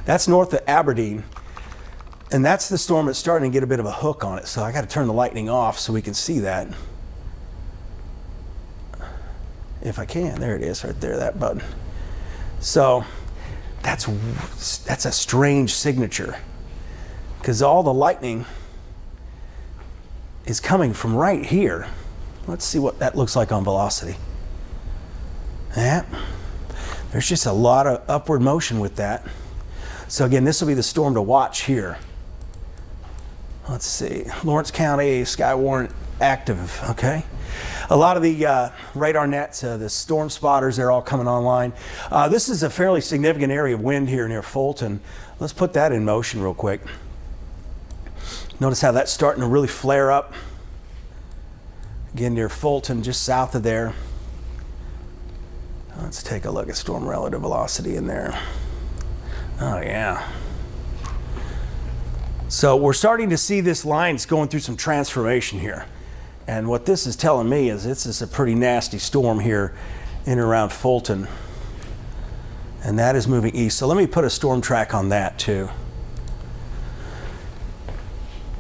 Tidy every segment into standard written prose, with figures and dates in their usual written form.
That's north of Aberdeen, and that's the storm that's starting to get a bit of a hook on it. So I got to turn the lightning off so we can see that. If I can, there it is right there, that button. So that's a strange signature because all the lightning is coming from right here. Let's see what that looks like on velocity. Yeah, there's just a lot of upward motion with that. So again, this will be the storm to watch here. Let's see, Lawrence County, sky warrant active, okay. A lot of the radar nets, the storm spotters, they're all coming online. This is a fairly significant area of wind here near Fulton. Let's put that in motion real quick. Notice how that's starting to really flare up. Again, near Fulton, just south of there. Let's take a look at storm relative velocity in there. Oh yeah. So we're starting to see this line's going through some transformation here. And what this is telling me is this is a pretty nasty storm here in and around Fulton. And that is moving east. So let me put a storm track on that too.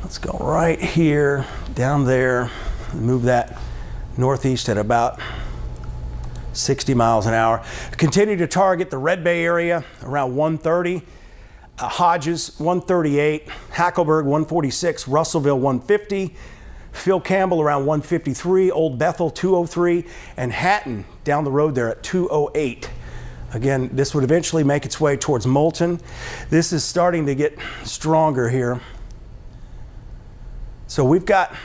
Let's go right here, down there, move that northeast at about 60 miles an hour. Continue to target the Red Bay area around 130, Hodges 138, Hackleburg 146, Russellville 150, Phil Campbell around 153, Old Bethel 203, and Hatton down the road there at 208. Again, this would eventually make its way towards Moulton. This is starting to get stronger here. So we've got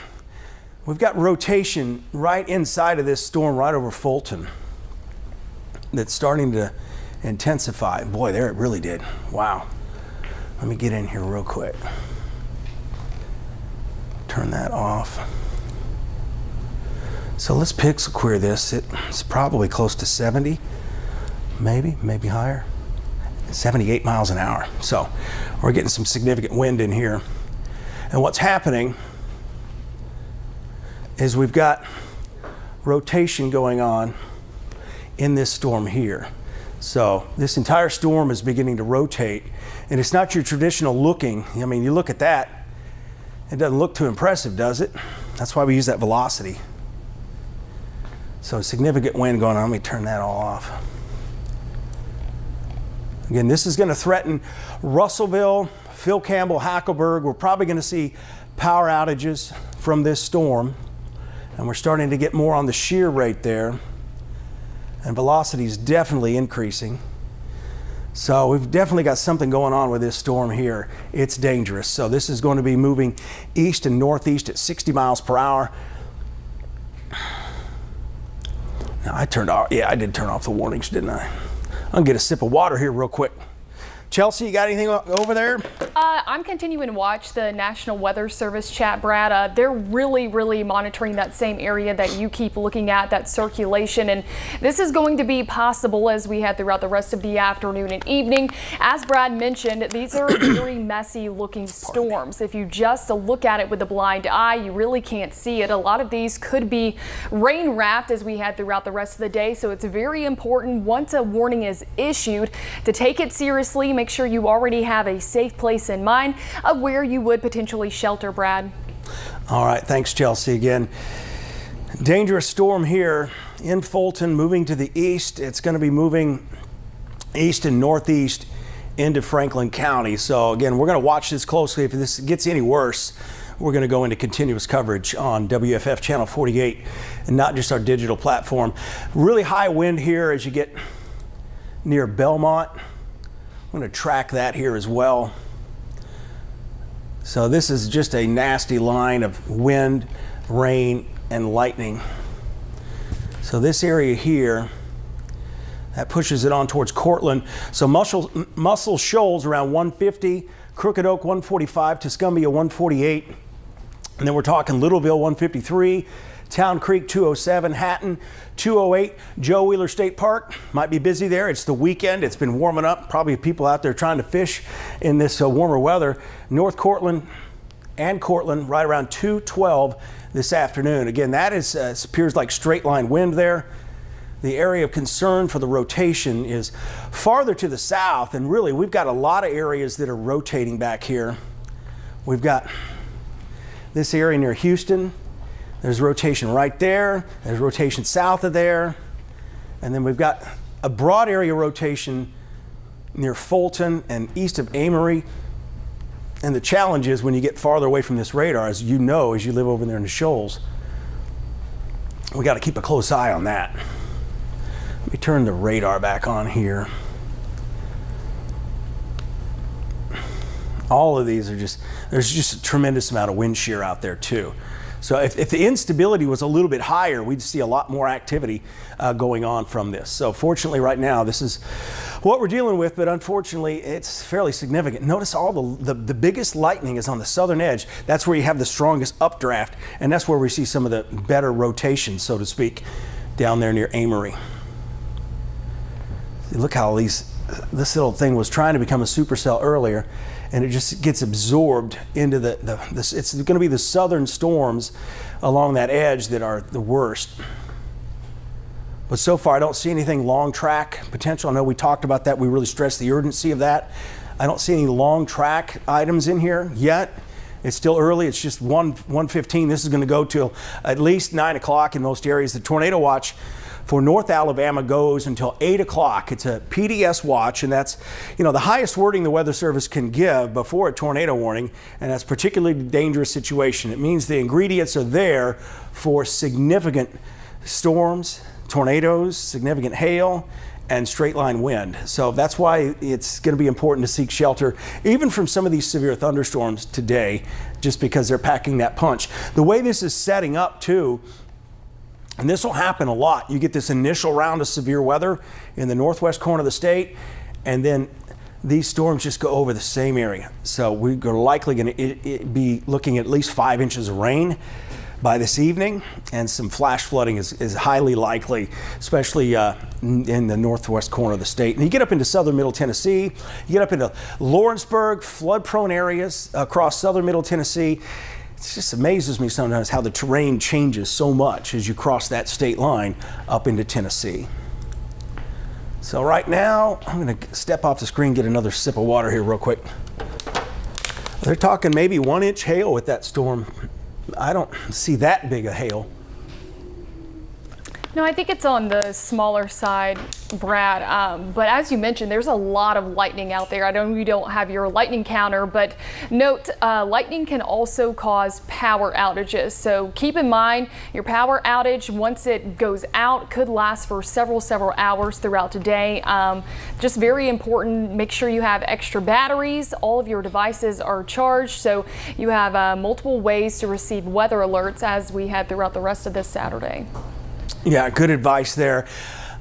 rotation right inside of this storm right over Fulton that's starting to intensify. Boy, there it really did. Wow. Let me get in here real quick. Turn that off. So let's pixel query this. It's probably close to 70, maybe higher. 78 miles an hour. So we're getting some significant wind in here. And what's happening is we've got rotation going on in this storm here. So this entire storm is beginning to rotate, and it's not your traditional looking. I mean, you look at that, it doesn't look too impressive, does it? That's why we use that velocity. So significant wind going on. Let me turn that all off. Again, this is going to threaten Russellville, Phil Campbell, Hackleburg. We're probably going to see power outages from this storm. And we're starting to get more on the shear rate there. And velocity is definitely increasing. So we've definitely got something going on with this storm here. It's dangerous. So this is going to be moving east and northeast at 60 miles per hour. Now I did turn off the warnings, didn't I? I'll get a sip of water here real quick. Chelsea, you got anything over there? I'm continuing to watch the National Weather Service chat, Brad. They're really monitoring that same area that you keep looking at, that circulation. And this is going to be possible as we head throughout the rest of the afternoon and evening. As Brad mentioned, these are very messy looking storms. If you just look at it with a blind eye, you really can't see it. A lot of these could be rain wrapped as we head throughout the rest of the day. So it's very important once a warning is issued to take it seriously. Make sure you already have a safe place in mind of where you would potentially shelter, Brad. All right, thanks, Chelsea. Again, dangerous storm here in Fulton, moving to the east. It's going to be moving east and northeast into Franklin County. So again, we're going to watch this closely. If this gets any worse, we're going to go into continuous coverage on WFF channel 48 and not just our digital platform. Really high wind here as you get near Belmont. I'm going to track that here as well. So this is just a nasty line of wind, rain, and lightning. So this area here, that pushes it on towards Cortland. So Muscle Shoals around 150, Crooked Oak 145, Tuscumbia 148, and then we're talking Littleville 153, Town Creek 207, Hatton 208, Joe Wheeler State Park. Might be busy there. It's the weekend. It's been warming up. Probably people out there trying to fish in this warmer weather. North Cortland and Cortland right around 212 this afternoon. Again, that is appears like straight line wind there. the area of concern for the rotation is farther to the south, and really we've got a lot of areas that are rotating back here. We've got this area near Houston. There's rotation right there. There's rotation south of there. And then we've got a broad area rotation near Fulton and east of Amory. And the challenge is when you get farther away from this radar, as you know, as you live over there in the shoals, we got to keep a close eye on that. Let me turn the radar back on here. All of these are there's just a tremendous amount of wind shear out there too. So if the instability was a little bit higher, we'd see a lot more activity going on from this. So fortunately right now, this is what we're dealing with, but unfortunately it's fairly significant. Notice all the biggest lightning is on the southern edge. That's where you have the strongest updraft, and that's where we see some of the better rotation, so to speak, down there near Amory. Look how this little thing was trying to become a supercell earlier, and it just gets absorbed into it's going to be the southern storms along that edge that are the worst. But so far I don't see anything long track potential. I know we talked about that. We really stressed the urgency of that. I don't see any long track items in here yet. It's still early. It's just 1:15. This is going to go till at least 9 o'clock in most areas. The tornado watch for North Alabama goes until 8 o'clock. It's a PDS watch, and that's, the highest wording the Weather Service can give before a tornado warning, and that's particularly dangerous situation. It means the ingredients are there for significant storms, tornadoes, significant hail, and straight line wind. So that's why it's going to be important to seek shelter, even from some of these severe thunderstorms today, just because they're packing that punch. The way this is setting up too, and this will happen a lot. You get this initial round of severe weather in the northwest corner of the state, and then these storms just go over the same area. So we're likely going to be looking at least 5 inches of rain by this evening, and some flash flooding is highly likely, especially in the northwest corner of the state. And you get up into southern middle Tennessee, you get up into Lawrenceburg, flood-prone areas across southern middle Tennessee. It just amazes me sometimes how the terrain changes so much as you cross that state line up into Tennessee. So right now, I'm going to step off the screen, get another sip of water here real quick. They're talking maybe 1 inch hail with that storm. I don't see that big a hail. No, I think it's on the smaller side, Brad. But as you mentioned, there's a lot of lightning out there. I know you don't have your lightning counter, but note, lightning can also cause power outages. So keep in mind your power outage, once it goes out, could last for several hours throughout the day. Just very important, make sure you have extra batteries. All of your devices are charged, so you have multiple ways to receive weather alerts as we head throughout the rest of this Saturday. Yeah, good advice there.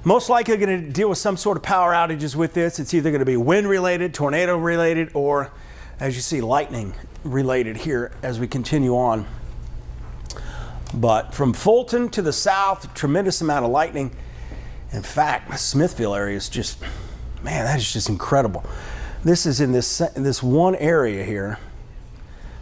Most likely going to deal with some sort of power outages with this. It's either going to be wind related, tornado related, or as you see, lightning related here as we continue on. But from Fulton to the south, tremendous amount of lightning. In fact, the Smithville area is just, man, that is just incredible. This is in this one area here.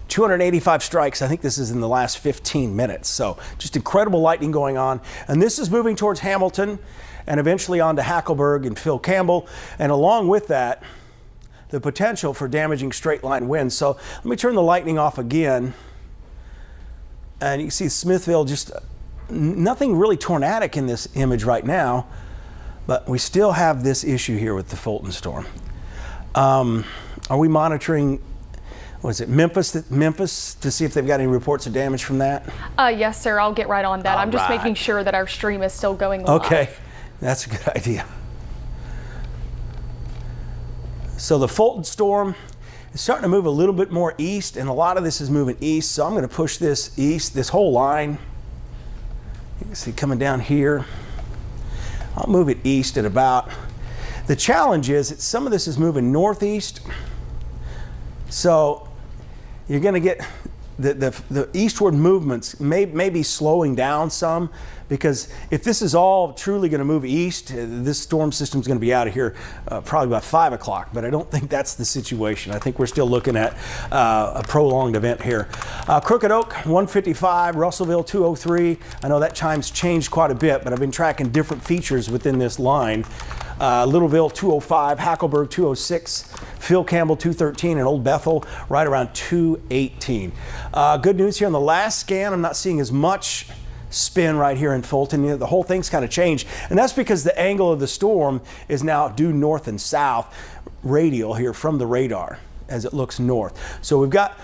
285 strikes. I think this is in the last 15 minutes. So just incredible lightning going on. And this is moving towards Hamilton and eventually on to Hackleburg and Phil Campbell. And along with that, the potential for damaging straight line winds. So let me turn the lightning off again. And you see Smithville, just nothing really tornadic in this image right now, but we still have this issue here with the Fulton storm. Are we monitoring, was it Memphis to see if they've got any reports of damage from that? Yes, sir. I'll get right on that. I'm just making sure that our stream is still going live. Okay, that's a good idea. So the Fulton storm is starting to move a little bit more east, and a lot of this is moving east. So I'm going to push this east, this whole line. You can see coming down here. I'll move it east at about. The challenge is that some of this is moving northeast. So you're going to get the eastward movements may be slowing down some, because if this is all truly going to move east, this storm system is going to be out of here probably about 5 o'clock. But I don't think that's the situation. I think we're still looking at a prolonged event here. Crooked Oak 155, Russellville 203. I know that time's changed quite a bit, but I've been tracking different features within this line. Littleville 205, Hackleburg 206, Phil Campbell 213, and Old Bethel right around 218. Good news here on the last scan, I'm not seeing as much spin right here in Fulton. You know, the whole thing's kind of changed, and that's because the angle of the storm is now due north and south radial here from the radar as it looks north. So we've got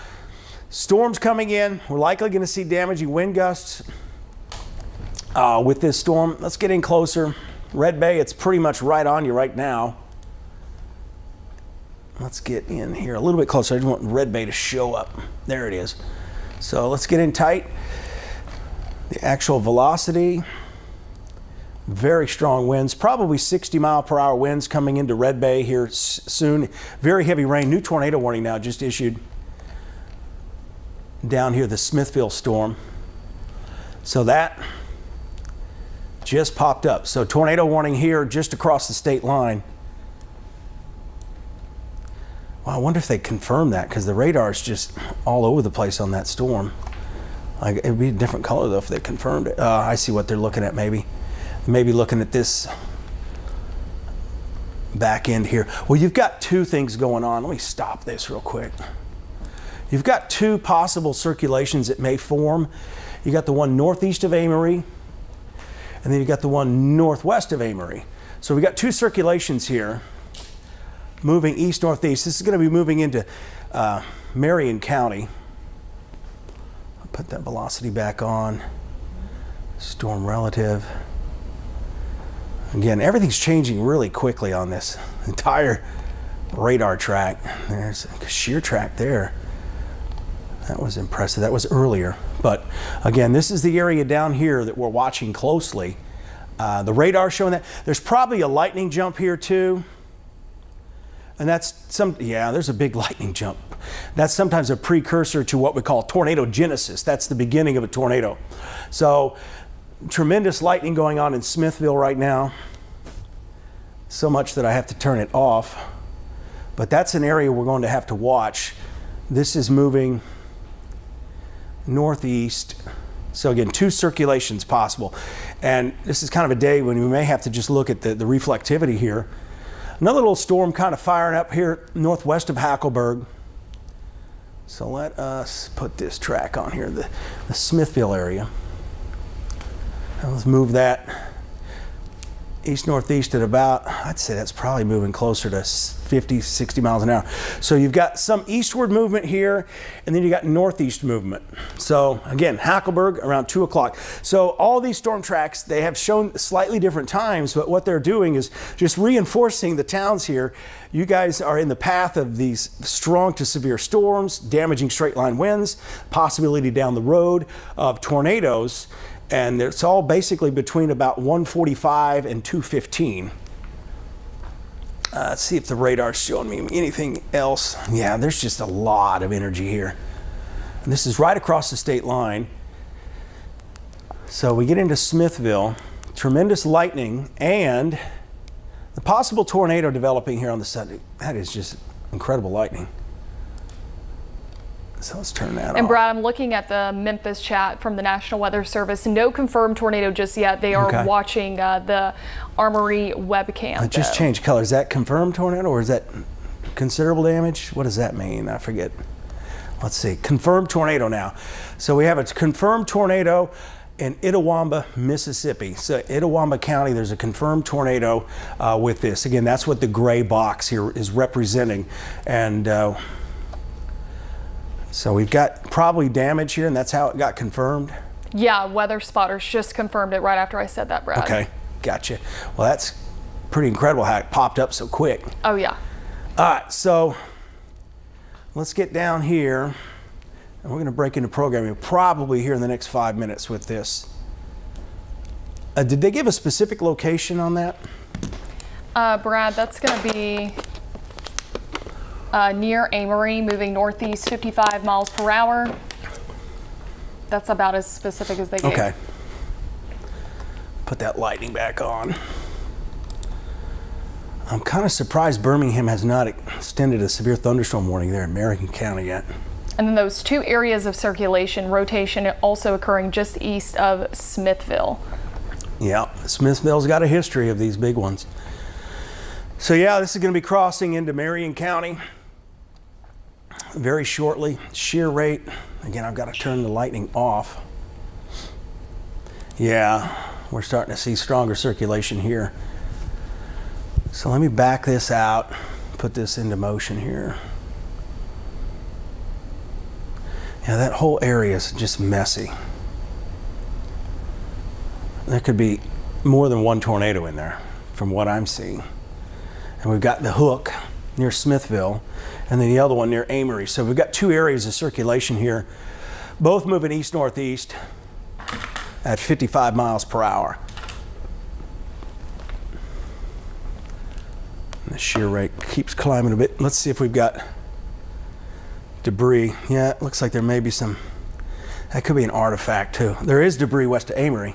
storms coming in. We're likely going to see damaging wind gusts with this storm. Let's get in closer. Red Bay, it's pretty much right on you right now. Let's get in here a little bit closer. I just want Red Bay to show up. There it is. So let's get in tight. The actual velocity, very strong winds, probably 60-mile-per-hour winds coming into Red Bay here soon. Very heavy rain. New tornado warning now just issued down here, the Smithville storm. So that just popped up. So tornado warning here just across the state line. Well, I wonder if they confirm that, because the radar is just all over the place on that storm. Like, it'd be a different color though if they confirmed it. I see what they're looking at. Maybe looking at this back end here. Well, you've got two things going on. Let me stop this real quick. You've got two possible circulations that may form. You got the one northeast of Amory, and then you got the one northwest of Amory. So we got two circulations here moving east-northeast. This is going to be moving into Marion County. I'll put that velocity back on. Storm relative. Again, everything's changing really quickly on this entire radar track. There's a shear track there. That was impressive. That was earlier. But again, this is the area down here that we're watching closely. The radar showing that. There's probably a lightning jump here too. And that's there's a big lightning jump. That's sometimes a precursor to what we call tornado genesis. That's the beginning of a tornado. So tremendous lightning going on in Smithville right now. So much that I have to turn it off. But that's an area we're going to have to watch. This is moving northeast. So again, two circulations possible. And this is kind of a day when we may have to just look at the reflectivity here. Another little storm kind of firing up here northwest of Hackleburg. So let us put this track on here, the Smithville area. Now let's move that east-northeast at about, I'd say that's probably moving closer to 50, 60 miles an hour. So you've got some eastward movement here, and then you got northeast movement. So again, Hackleburg around 2 o'clock. So all these storm tracks, they have shown slightly different times, but what they're doing is just reinforcing the towns here. You guys are in the path of these strong to severe storms, damaging straight line winds, possibility down the road of tornadoes. And it's all basically between about 145 and 215. Let's see if the radar's showing me anything else. Yeah, there's just a lot of energy here. And this is right across the state line. So we get into Smithville, tremendous lightning, and the possible tornado developing here on the side. That is just incredible lightning. So let's turn that off. And Brad, I'm looking at the Memphis chat from the National Weather Service. No confirmed tornado just yet. They are watching the Armory webcam. It just changed color. Is that confirmed tornado or is that considerable damage? What does that mean? I forget. Let's see. Confirmed tornado now. So we have a confirmed tornado in Itawamba, Mississippi. So Itawamba County, there's a confirmed tornado with this. Again, that's what the gray box here is representing. And so we've got probably damage here, and that's how it got confirmed? Yeah, weather spotters just confirmed it right after I said that, Brad. Okay, gotcha. Well, that's pretty incredible how it popped up so quick. Oh, yeah. All right, so let's get down here, and we're going to break into programming probably here in the next 5 minutes with this. Did they give a specific location on that? Brad, that's going to be near Amory, moving northeast 55 miles per hour. That's about as specific as they get. Okay. Put that lightning back on. I'm kind of surprised Birmingham has not extended a severe thunderstorm warning there in Marion County yet. And then those two areas of circulation, rotation also occurring just east of Smithville. Yeah, Smithville's got a history of these big ones. So yeah, this is going to be crossing into Marion County very shortly. Shear rate, again, I've got to turn the lightning off. Yeah, we're starting to see stronger circulation here. So let me back this out, put this into motion here. Yeah, that whole area is just messy. There could be more than one tornado in there from what I'm seeing. And we've got the hook near Smithville and then the other one near Amory. So we've got two areas of circulation here, both moving east-northeast at 55 miles per hour. And the shear rate keeps climbing a bit. Let's see if we've got debris. Yeah, it looks like there may be some, that could be an artifact too. There is debris west of Amory.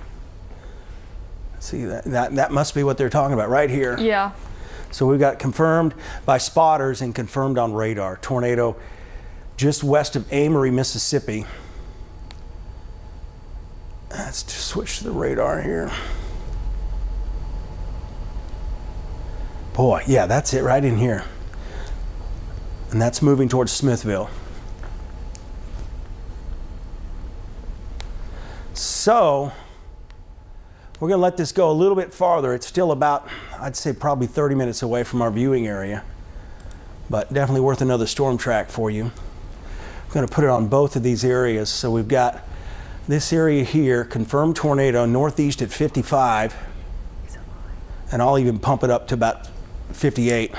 See, that must be what they're talking about right here. Yeah. So we've got confirmed by spotters and confirmed on radar. Tornado just west of Amory, Mississippi. Let's just switch to the radar here. Boy, yeah, that's it right in here. And that's moving towards Smithville. So we're going to let this go a little bit farther. It's still about, I'd say probably 30 minutes away from our viewing area, but definitely worth another storm track for you. I'm going to put it on both of these areas. So we've got this area here, confirmed tornado, northeast at 55, and I'll even pump it up to about 58.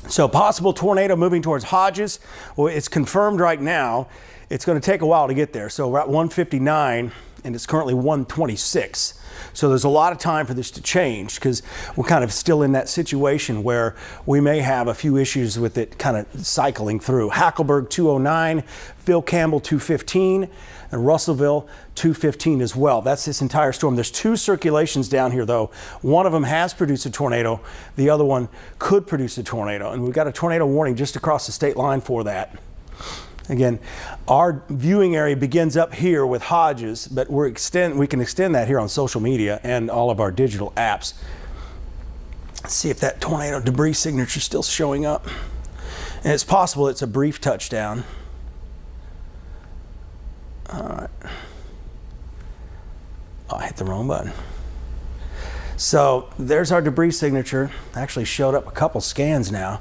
So possible tornado moving towards Hodges. Well, it's confirmed right now. It's going to take a while to get there. So we're at 159 and it's currently 126. So there's a lot of time for this to change because we're kind of still in that situation where we may have a few issues with it kind of cycling through. Hackleburg 209, Phil Campbell 215, and Russellville 215 as well. That's this entire storm. There's two circulations down here though. One of them has produced a tornado. The other one could produce a tornado. And we've got a tornado warning just across the state line for that. Again, our viewing area begins up here with Hodges, but we can extend that here on social media and all of our digital apps. Let's see if that tornado debris signature is still showing up. And it's possible it's a brief touchdown. All right. Oh, I hit the wrong button. So there's our debris signature. Actually showed up a couple scans now.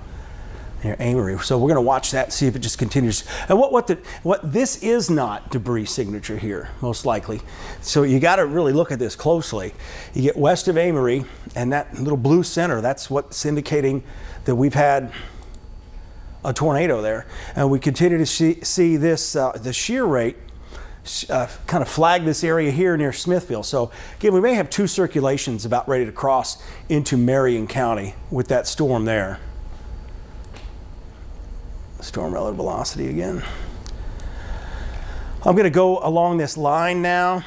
Near Amory. So we're going to watch that, see if it just continues. And what this is not debris signature here, most likely. So you got to really look at this closely. You get west of Amory, and that little blue center, that's what's indicating that we've had a tornado there. And we continue to see this, the shear rate kind of flag this area here near Smithville. So again, we may have two circulations about ready to cross into Marion County with that storm there. Storm relative velocity again. I'm going to go along this line now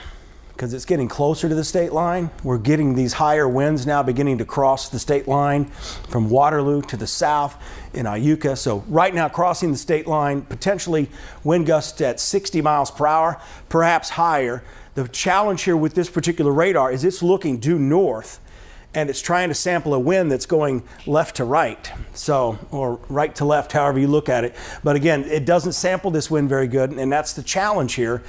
because it's getting closer to the state line. We're getting these higher winds now beginning to cross the state line from Waterloo to the south in Iuka. So right now crossing the state line, potentially wind gusts at 60 miles per hour, perhaps higher. The challenge here with this particular radar is it's looking due north and it's trying to sample a wind that's going left to right, so, or right to left, however you look at it. But again, it doesn't sample this wind very good, and that's the challenge here.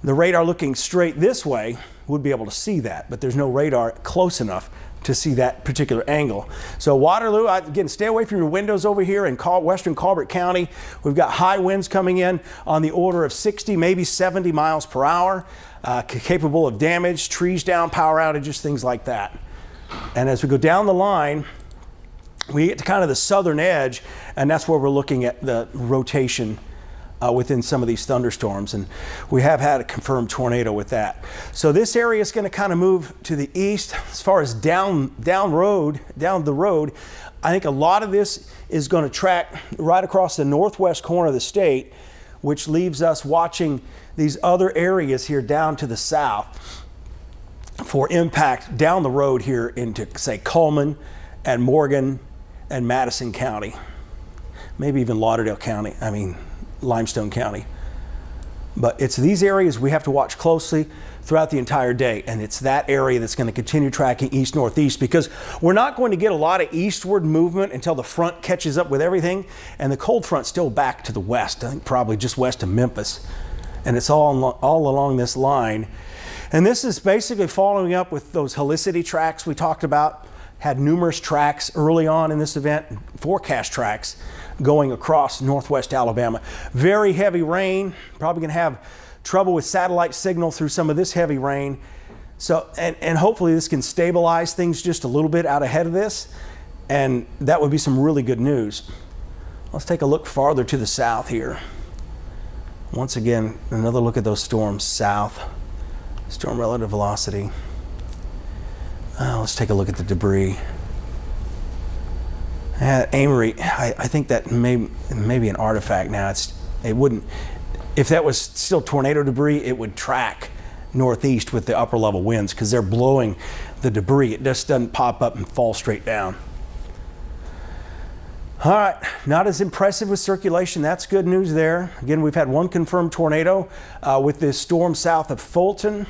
The radar looking straight this way would be able to see that, but there's no radar close enough to see that particular angle. So Waterloo, again, stay away from your windows over here in western Colbert County. We've got high winds coming in on the order of 60, maybe 70 miles per hour, capable of damage, trees down, power outages, things like that. And as we go down the line, we get to kind of the southern edge, and that's where we're looking at the rotation within some of these thunderstorms. And we have had a confirmed tornado with that. So this area is going to kind of move to the east. As far as down the road, I think a lot of this is going to track right across the northwest corner of the state which leaves us watching these other areas here down to the south for impact down the road here into, say, Cullman and Morgan and Madison County, maybe even Lauderdale County, Limestone County. But it's these areas we have to watch closely throughout the entire day, and it's that area that's going to continue tracking east-northeast, because we're not going to get a lot of eastward movement until the front catches up with everything, and the cold front's still back to the west, I think probably just west of Memphis, and it's all along this line. And this is basically following up with those helicity tracks we talked about. Had numerous tracks early on in this event, forecast tracks going across northwest Alabama. Very heavy rain, probably going to have trouble with satellite signal through some of this heavy rain. So, and hopefully this can stabilize things just a little bit out ahead of this, and that would be some really good news. Let's take a look farther to the south here. Once again, another look at those storms south. Storm relative velocity. Let's take a look at the debris. Amory, I think that may be an artifact now. It wouldn't, if that was still tornado debris, it would track northeast with the upper level winds because they're blowing the debris. It just doesn't pop up and fall straight down. All right, not as impressive with circulation. That's good news there. Again, we've had one confirmed tornado with this storm south of Fulton.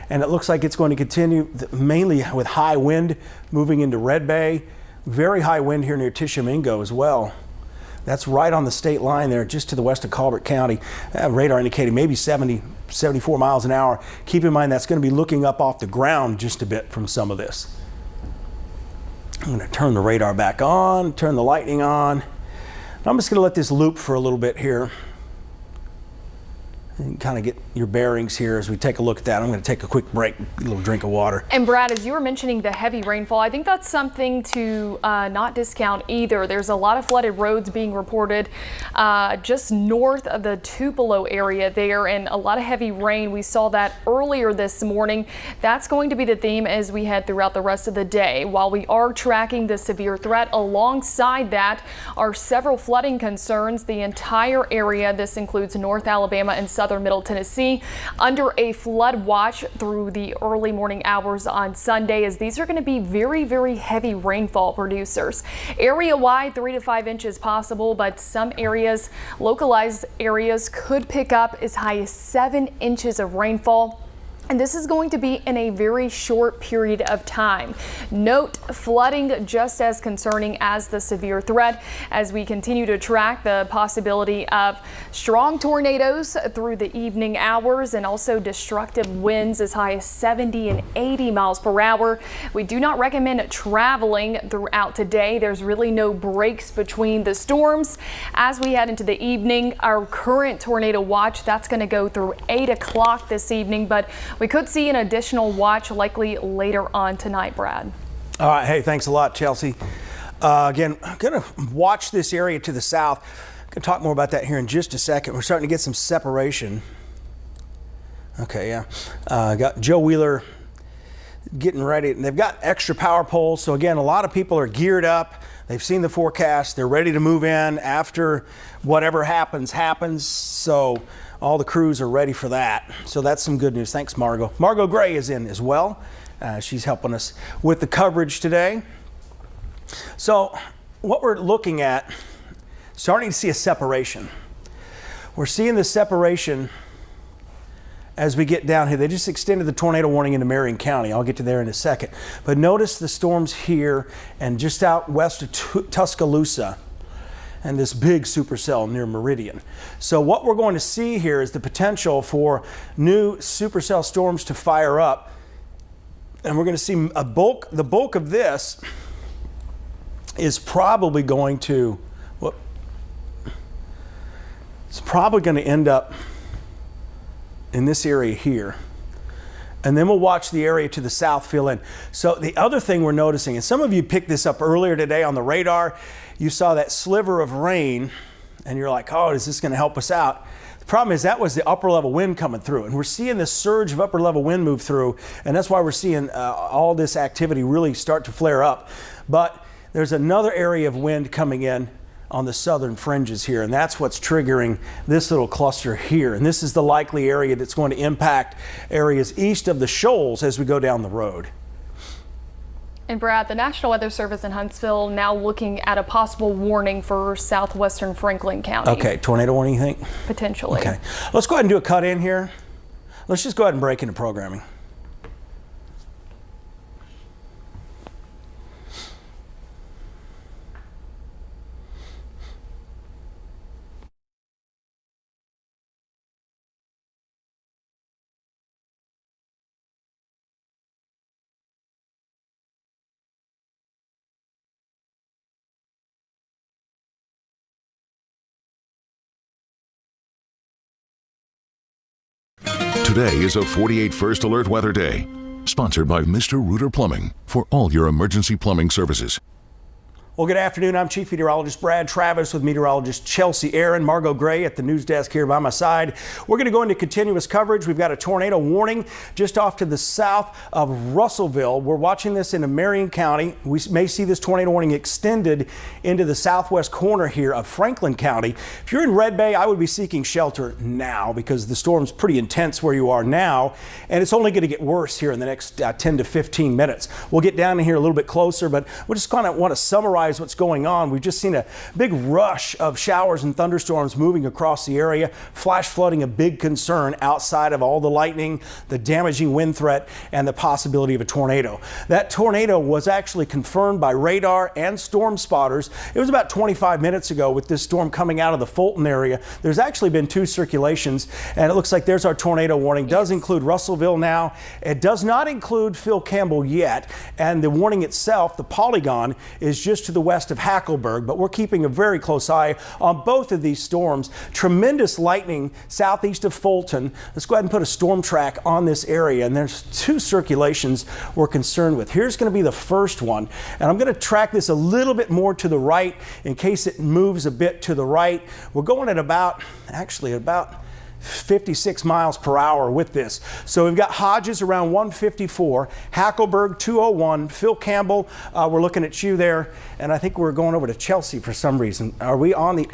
And it looks like it's going to continue mainly with high wind moving into Red Bay. Very high wind here near Tishomingo as well. That's right on the state line there, just to the west of Colbert County. Radar indicating maybe 70, 74 miles an hour. Keep in mind that's going to be looking up off the ground just a bit from some of this. I'm going to turn the radar back on, turn the lightning on. I'm just going to let this loop for a little bit here and kind of get your bearings here as we take a look at that. I'm going to take a quick break, a little drink of water. And Brad, as you were mentioning the heavy rainfall, I think that's something to not discount either. There's a lot of flooded roads being reported just north of the Tupelo area there, and a lot of heavy rain. We saw that earlier this morning. That's going to be the theme as we head throughout the rest of the day. While we are tracking the severe threat, alongside that are several flooding concerns. The entire area, this includes North Alabama and southern Middle Tennessee, under a flood watch through the early morning hours on Sunday, as these are going to be very, very heavy rainfall producers. Area-wide, 3 to 5 inches possible, but some areas, localized areas, could pick up as high as 7 inches of rainfall. And this is going to be in a very short period of time. Note, flooding just as concerning as the severe threat as we continue to track the possibility of strong tornadoes through the evening hours and also destructive winds as high as 70 and 80 miles per hour. We do not recommend traveling throughout today. There's really no breaks between the storms. As we head into the evening, our current tornado watch, that's going to go through 8 o'clock this evening, but we could see an additional watch likely later on tonight, Brad. All right. Hey, thanks a lot, Chelsea. Again, I'm going to watch this area to the south. I'm going to talk more about that here in just a second. We're starting to get some separation. Okay, yeah. Got Joe Wheeler getting ready, and they've got extra power poles. So again, a lot of people are geared up. They've seen the forecast. They're ready to move in after whatever happens. So all the crews are ready for that. So that's some good news. Thanks, Margot. Margot Gray is in as well. She's helping us with the coverage today. So what we're looking at, starting to see a separation. We're seeing the separation as we get down here. They just extended the tornado warning into Marion County. I'll get to there in a second. But notice the storms here and just out west of Tuscaloosa and this big supercell near Meridian. So what we're going to see here is the potential for new supercell storms to fire up. And we're going to see the bulk of this is probably going to, it's probably going to end up in this area here. And then we'll watch the area to the south fill in. So the other thing we're noticing, and some of you picked this up earlier today on the radar, you saw that sliver of rain and you're like, oh, is this going to help us out? The problem is that was the upper level wind coming through, and we're seeing this surge of upper level wind move through, and that's why we're seeing all this activity really start to flare up. But there's another area of wind coming in on the southern fringes here, and that's what's triggering this little cluster here. And this is the likely area that's going to impact areas east of the shoals as we go down the road. And Brad, the National Weather Service in Huntsville now looking at a possible warning for southwestern Franklin County. Okay, tornado warning, you think? Potentially. Okay, let's go ahead and do a cut in here. Let's just go ahead and break into programming. Today is a 48 First Alert Weather Day, sponsored by Mr. Reuter Plumbing for all your emergency plumbing services. Well, good afternoon. I'm Chief Meteorologist Brad Travis with meteorologist Chelsea Aaron. Margot Gray at the news desk here by my side. We're going to go into continuous coverage. We've got a tornado warning just off to the south of Russellville. We're watching this in Marion County. We may see this tornado warning extended into the southwest corner here of Franklin County. If you're in Red Bay, I would be seeking shelter now because the storm's pretty intense where you are now, and it's only going to get worse here in the next 10 to 15 minutes. We'll get down in here a little bit closer, but we just kind of want to summarize what's going on. We've just seen a big rush of showers and thunderstorms moving across the area. Flash flooding a big concern outside of all the lightning, the damaging wind threat, and the possibility of a tornado. That tornado was actually confirmed by radar and storm spotters. It was about 25 minutes ago with this storm coming out of the Fulton area. There's actually been 2 circulations, and it looks like there's our tornado warning. It does include Russellville now. It does not include Phil Campbell yet, and the warning itself, the polygon, is just to the west of Hackleburg, but we're keeping a very close eye on both of these storms. Tremendous lightning southeast of Fulton. Let's go ahead and put a storm track on this area, and there's 2 circulations we're concerned with. Here's going to be the first one, and I'm going to track this a little bit more to the right in case it moves a bit to the right. We're going at about 56 miles per hour with this. So we've got Hodges around 154, Hackleburg 201, Phil Campbell, we're looking at you there, and I think we're going over to Chelsea for some reason. Are we on the...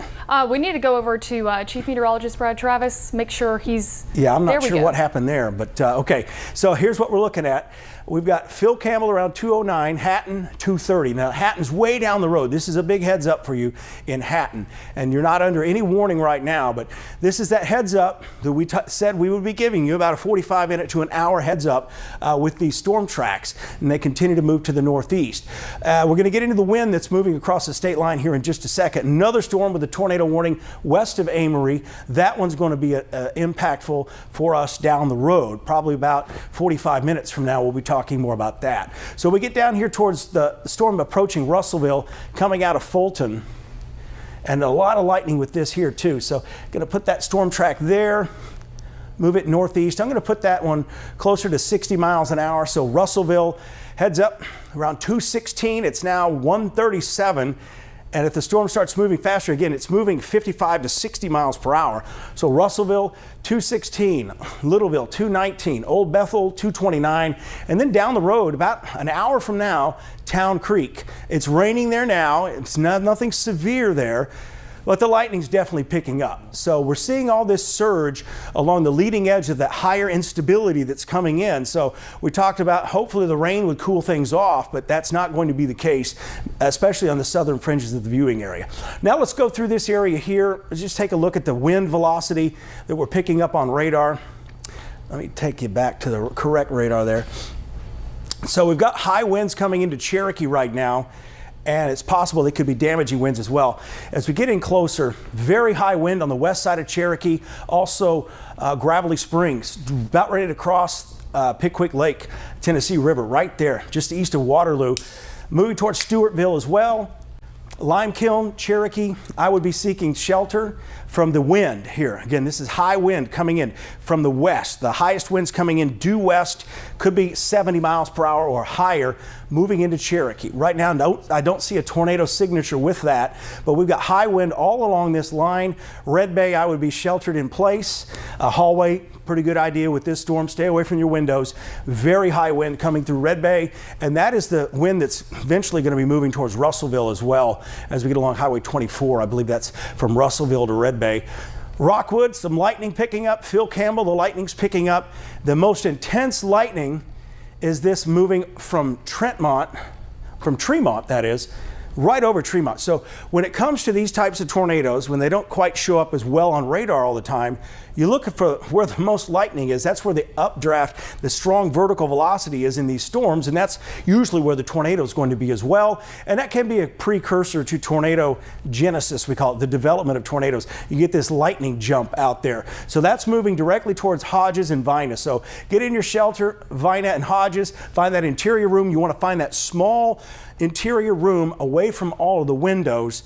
we need to go over to Chief Meteorologist Brad Travis, make sure he's... Yeah, I'm not sure what happened there, but okay. So here's what we're looking at. We've got Phil Campbell around 209, Hatton 230. Now Hatton's way down the road. This is a big heads up for you in Hatton, and you're not under any warning right now, but this is that heads up that we said we would be giving you, about a 45-minute to an hour heads up with these storm tracks, and they continue to move to the northeast. We're going to get into the wind that's moving across the state line here in just a second. Another storm with a tornado warning west of Amory. That one's going to be impactful for us down the road. Probably about 45 minutes from now we'll be talking more about that. So we get down here towards the storm approaching Russellville, coming out of Fulton, and a lot of lightning with this here too. So going to put that storm track there, move it northeast. I'm going to put that one closer to 60 miles an hour. So Russellville heads up around 216. It's now 137. And if the storm starts moving faster, again, it's moving 55 to 60 miles per hour. So Russellville, 216, Littleville, 219, Old Bethel, 229, and then down the road, about an hour from now, Town Creek. It's raining there now. It's nothing severe there, but the lightning's definitely picking up. So we're seeing all this surge along the leading edge of that higher instability that's coming in. So we talked about hopefully the rain would cool things off, but that's not going to be the case, especially on the southern fringes of the viewing area. Now let's go through this area here. Let's just take a look at the wind velocity that we're picking up on radar. Let me take you back to the correct radar there. So we've got high winds coming into Cherokee right now, and it's possible they could be damaging winds as well. As we get in closer, very high wind on the west side of Cherokee, also Gravelly Springs, about ready to cross Pickwick Lake, Tennessee River, right there, just east of Waterloo. Moving towards Stewartville as well. Limekiln, Cherokee, I would be seeking shelter from the wind here. Again, this is high wind coming in from the west. The highest winds coming in due west, could be 70 miles per hour or higher, moving into Cherokee. Right now, no, I don't see a tornado signature with that, but we've got high wind all along this line. Red Bay, I would be sheltered in place. A hallway, pretty good idea with this storm. Stay away from your windows. Very high wind coming through Red Bay, and that is the wind that's eventually going to be moving towards Russellville as well as we get along Highway 24. I believe that's from Russellville to Red Bay. Rockwood, some lightning picking up. Phil Campbell, the lightning's picking up. The most intense lightning is this moving from Tremont, that is, right over Tremont. So when it comes to these types of tornadoes, when they don't quite show up as well on radar all the time, you look for where the most lightning is. That's where the updraft, the strong vertical velocity is in these storms, and that's usually where the tornado is going to be as well. And that can be a precursor to tornado genesis, we call it, the development of tornadoes. You get this lightning jump out there. So that's moving directly towards Hodges and Vina. So get in your shelter, Vina and Hodges, find that interior room. You want to find that small interior room away from all of the windows,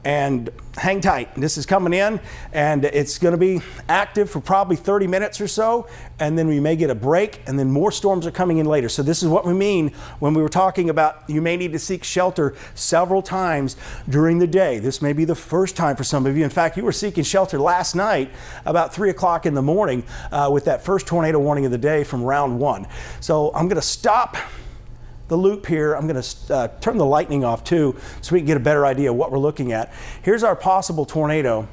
and hang tight. This is coming in, and it's going to be active for probably 30 minutes or so, and then we may get a break, and then more storms are coming in later. So this is what we mean when we were talking about you may need to seek shelter several times during the day. This may be the first time for some of you. In fact, you were seeking shelter last night about 3 o'clock in the morning with that first tornado warning of the day from round 1. So I'm going to stop the loop here. I'm going to turn the lightning off too so we can get a better idea of what we're looking at. Here's our possible tornado.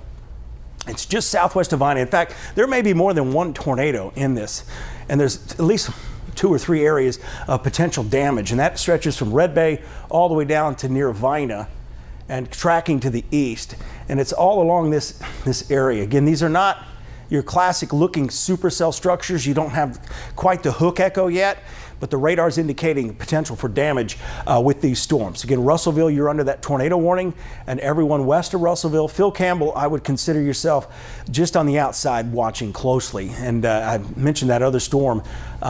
It's just southwest of Vina. In fact, there may be more than one tornado in this, and there's at least 2 or 3 areas of potential damage, and that stretches from Red Bay all the way down to near Vina and tracking to the east, and it's all along this area. Again, these are not your classic looking supercell structures. You don't have quite the hook echo yet, but the radar is indicating potential for damage with these storms. Again, Russellville, you're under that tornado warning, and everyone west of Russellville. Phil Campbell, I would consider yourself just on the outside watching closely. And I mentioned that other storm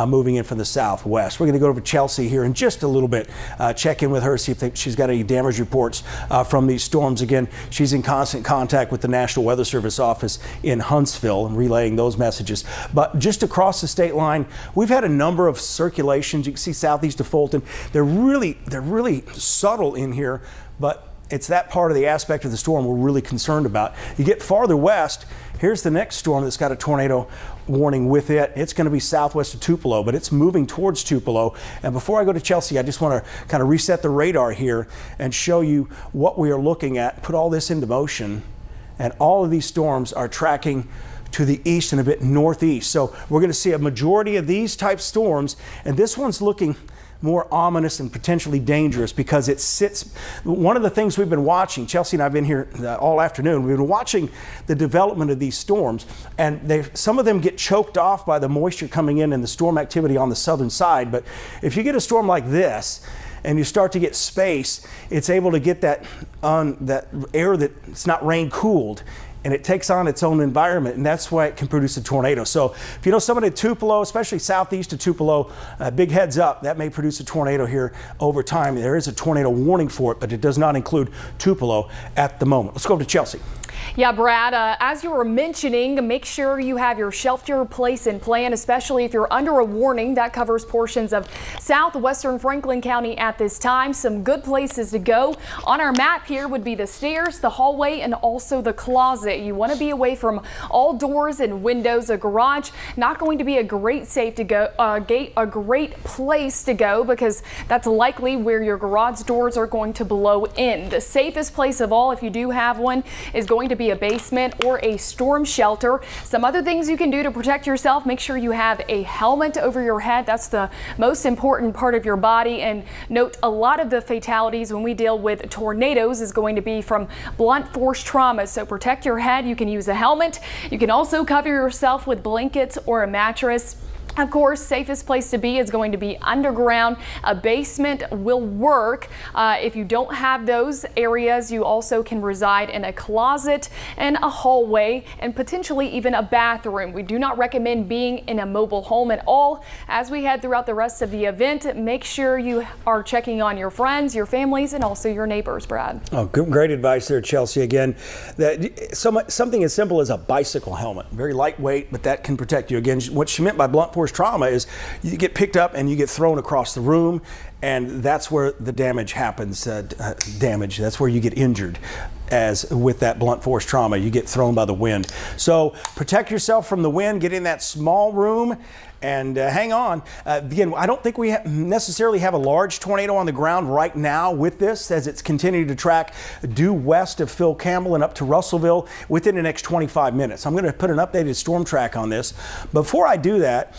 moving in from the southwest. We're going to go over to Chelsea here in just a little bit, check in with her, see if she's got any damage reports from these storms. Again, she's in constant contact with the National Weather Service office in Huntsville and relaying those messages. But just across the state line, we've had a number of circulations. You can see southeast of Fulton. They're really subtle in here, but it's that part of the aspect of the storm we're really concerned about. You get farther west, here's the next storm that's got a tornado warning with it. It's going to be southwest of Tupelo, but it's moving towards Tupelo. And before I go to Chelsea, I just want to kind of reset the radar here and show you what we are looking at, put all this into motion, and all of these storms are tracking to the east and a bit northeast. So we're going to see a majority of these type storms, and this one's looking more ominous and potentially dangerous because it sits. One of the things we've been watching, Chelsea and I've been here all afternoon, we've been watching the development of these storms, and some of them get choked off by the moisture coming in and the storm activity on the southern side. But if you get a storm like this and you start to get space, it's able to get that air that's not rain cooled, and it takes on its own environment, and that's why it can produce a tornado. So if you know someone at Tupelo, especially southeast of Tupelo, big heads up, that may produce a tornado here over time. There is a tornado warning for it, but it does not include Tupelo at the moment. Let's go over to Chelsea. Yeah, Brad, as you were mentioning, make sure you have your shelter place and plan, especially if you're under a warning. That covers portions of southwestern Franklin County at this time. Some good places to go. On our map here would be the stairs, the hallway, and also the closet. You want to be away from all doors and windows. A garage, not going to be a great a great place to go, because that's likely where your garage doors are going to blow in. The safest place of all, if you do have one, is going to be a basement or a storm shelter. Some other things you can do to protect yourself: make sure you have a helmet over your head. That's the most important part of your body. And note, a lot of the fatalities when we deal with tornadoes is going to be from blunt force trauma. So protect your head. You can use a helmet. You can also cover yourself with blankets or a mattress. Of course, safest place to be is going to be underground. A basement will work. If you don't have those areas, you also can reside in a closet and a hallway and potentially even a bathroom. We do not recommend being in a mobile home at all. As we head throughout the rest of the event, make sure you are checking on your friends, your families, and also your neighbors, Brad. Oh, great advice there, Chelsea. Again, something as simple as a bicycle helmet. Very lightweight, but that can protect you. Again, what she meant by blunt force trauma is you get picked up and you get thrown across the room, and that's where the damage happens. That's where you get injured. As with that blunt force trauma, you get thrown by the wind. So protect yourself from the wind, get in that small room, and hang on. Again, I don't think we necessarily have a large tornado on the ground right now with this, as it's continuing to track due west of Phil Campbell and up to Russellville within the next 25 minutes. I'm going to put an updated storm track on this. Before I do that,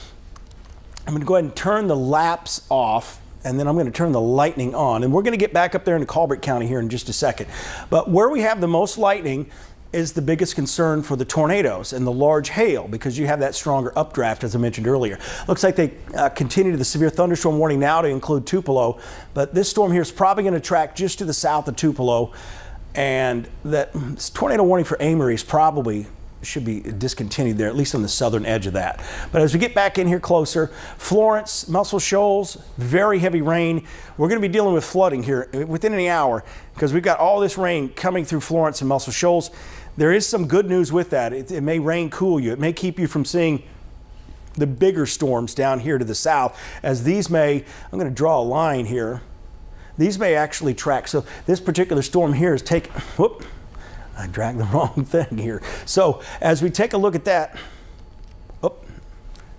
I'm going to go ahead and turn the laps off, and then I'm going to turn the lightning on. And we're going to get back up there into Colbert County here in just a second. But where we have the most lightning is the biggest concern for the tornadoes and the large hail, because you have that stronger updraft, as I mentioned earlier. Looks like they continue the severe thunderstorm warning now to include Tupelo, but this storm here is probably going to track just to the south of Tupelo, and that tornado warning for Amory is probably should be discontinued there, at least on the southern edge of that. But as we get back in here closer, Florence, Muscle Shoals, very heavy rain. We're going to be dealing with flooding here within an hour, because we've got all this rain coming through Florence and Muscle Shoals. There is some good news with that. It may rain cool you. It may keep you from seeing the bigger storms down here to the south, as these may, I'm going to draw a line here. These may actually track. So this particular storm here is I dragged the wrong thing here. So as we take a look at that,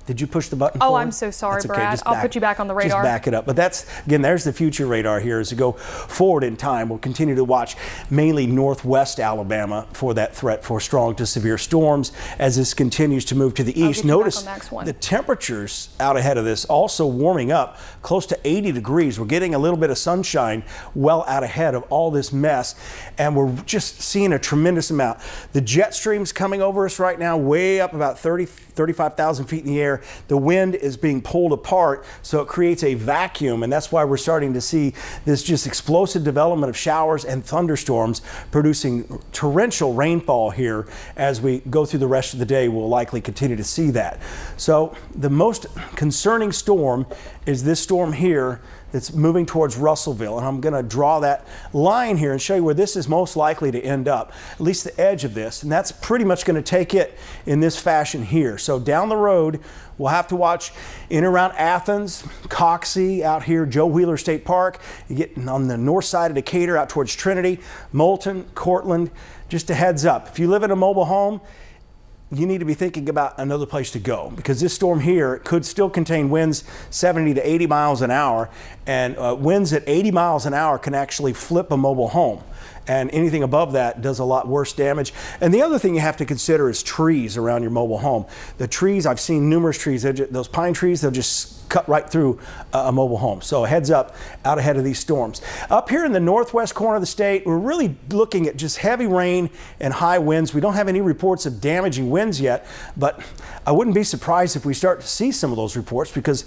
did you push the button? Oh, forward? I'm so sorry, That's okay. Brad. I'll put you back on the radar. Just back it up. But that's, again, there's the future radar here as we go forward in time. We'll continue to watch mainly northwest Alabama for that threat for strong to severe storms as this continues to move to the east. Notice the temperatures out ahead of this also warming up close to 80 degrees. We're getting a little bit of sunshine well out ahead of all this mess, and we're just seeing a tremendous amount. The jet streams coming over us right now, way up about 35,000 feet in the air. The wind is being pulled apart, so it creates a vacuum, and that's why we're starting to see this just explosive development of showers and thunderstorms, producing torrential rainfall here. As we go through the rest of the day, we'll likely continue to see that. So the most concerning storm is this storm here that's moving towards Russellville, and I'm going to draw that line here and show you where this is most likely to end up, at least the edge of this, and that's pretty much going to take it in this fashion here. So down the road, we'll have to watch in and around Athens, Coxsey, out here, Joe Wheeler State Park. You get on the north side of Decatur out towards Trinity, Moulton, Cortland. Just a heads up, if you live in a mobile home, you need to be thinking about another place to go, because this storm here could still contain winds 70 to 80 miles an hour, and winds at 80 miles an hour can actually flip a mobile home. And anything above that does a lot worse damage. And the other thing you have to consider is trees around your mobile home. The trees, I've seen numerous trees, those pine trees, they'll just cut right through a mobile home. So heads up out ahead of these storms. Up here in the northwest corner of the state, we're really looking at just heavy rain and high winds. We don't have any reports of damaging winds yet, but I wouldn't be surprised if we start to see some of those reports, because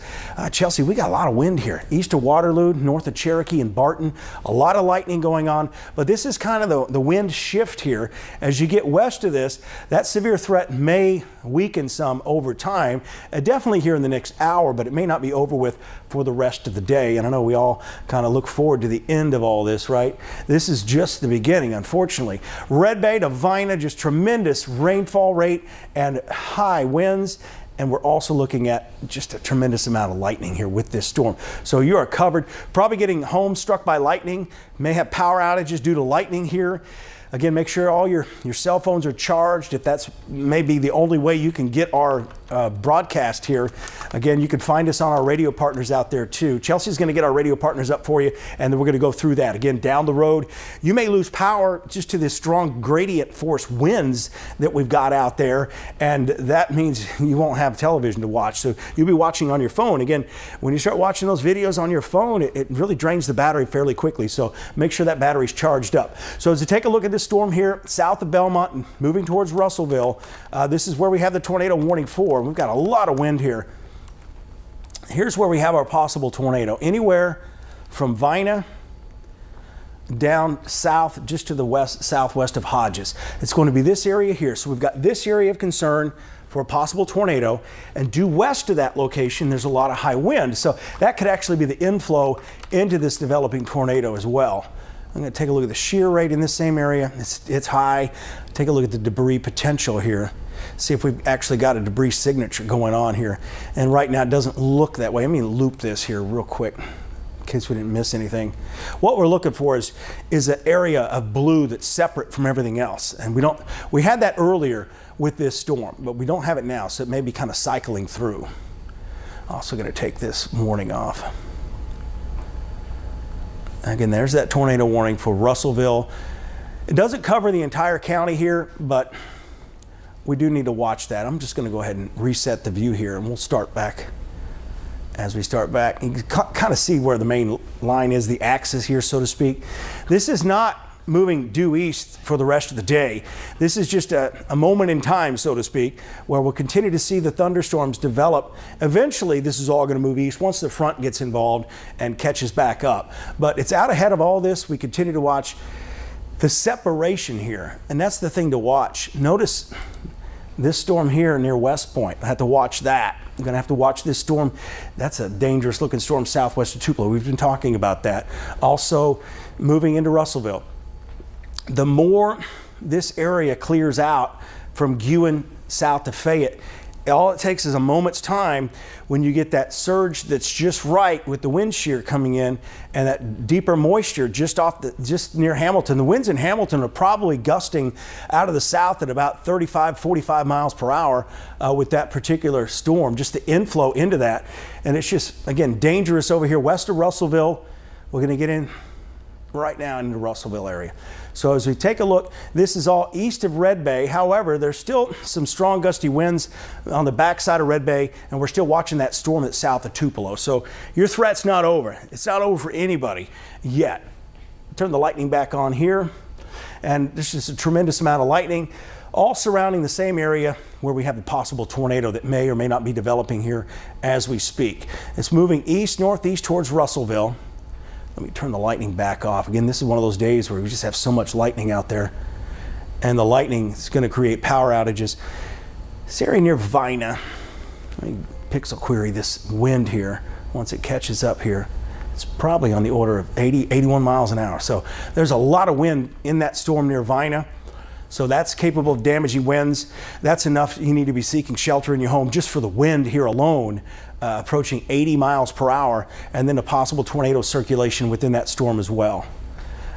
Chelsea, we got a lot of wind here. East of Waterloo, north of Cherokee and Barton, a lot of lightning going on, but this is kind of the wind shift here. As you get west of this, that severe threat may weaken some over time, definitely here in the next hour, but it may not be over with for the rest of the day. And I know we all kind of look forward to the end of all this, right? This is just the beginning, unfortunately. Red Bay to Vina, just tremendous rainfall rate and high winds. And we're also looking at just a tremendous amount of lightning here with this storm. So you are covered. Probably getting homes struck by lightning. May have power outages due to lightning here. Again, make sure all your cell phones are charged, if that's maybe the only way you can get our broadcast here. Again, you can find us on our radio partners out there too. Chelsea's going to get our radio partners up for you, and then we're going to go through that. Again, down the road, you may lose power just to this strong gradient force winds that we've got out there, and that means you won't have television to watch. So you'll be watching on your phone. Again, when you start watching those videos on your phone, it really drains the battery fairly quickly. So make sure that battery's charged up. So as you take a look at this storm here south of Belmont and moving towards Russellville, this is where we have the tornado warning for. We've got a lot of wind here. Here's where we have our possible tornado. Anywhere from Vina down south just to the southwest of Hodges. It's going to be this area here. So we've got this area of concern for a possible tornado, and due west of that location there's a lot of high wind. So that could actually be the inflow into this developing tornado as well. I'm going to take a look at the shear rate in this same area. It's high. Take a look at the debris potential here. See if we've actually got a debris signature going on here. And right now it doesn't look that way. Let me loop this here real quick. case we didn't miss anything. What we're looking for is an area of blue that's separate from everything else. And we had that earlier with this storm, but we don't have it now, so it may be kind of cycling through. Also going to take this warning off. Again, there's that tornado warning for Russellville. It doesn't cover the entire county here, but we do need to watch that. I'm just going to go ahead and reset the view here, and we'll start back. As we start back, you can kind of see where the main line is, the axis here, so to speak. This is not moving due east for the rest of the day. This is just a moment in time, so to speak, where we'll continue to see the thunderstorms develop. Eventually, this is all going to move east once the front gets involved and catches back up. But it's out ahead of all this. We continue to watch the separation here, and that's the thing to watch. Notice this storm here near West Point. I have to watch that. I'm going to have to watch this storm. That's a dangerous looking storm southwest of Tupelo. We've been talking about that. Also moving into Russellville. The more this area clears out from Guin south to Fayette, all it takes is a moment's time when you get that surge that's just right with the wind shear coming in and that deeper moisture just near Hamilton. The winds in Hamilton are probably gusting out of the south at about 35, 45 miles per hour with that particular storm, just the inflow into that. And it's just, again, dangerous over here west of Russellville. We're going to get in right now into the Russellville area. So as we take a look, this is all east of Red Bay. However, there's still some strong gusty winds on the backside of Red Bay, and we're still watching that storm that's south of Tupelo. So your threat's not over. It's not over for anybody yet. Turn the lightning back on here, and there's just a tremendous amount of lightning all surrounding the same area where we have a possible tornado that may or may not be developing here as we speak. It's moving east, northeast towards Russellville. Let me turn the lightning back off. Again, this is one of those days where we just have so much lightning out there, and the lightning is going to create power outages. This area near Vina, let me pixel query this wind here. Once it catches up here, it's probably on the order of 80, 81 miles an hour. So there's a lot of wind in that storm near Vina. So that's capable of damaging winds. That's enough. You need to be seeking shelter in your home just for the wind here alone, approaching 80 miles per hour, and then a possible tornado circulation within that storm as well.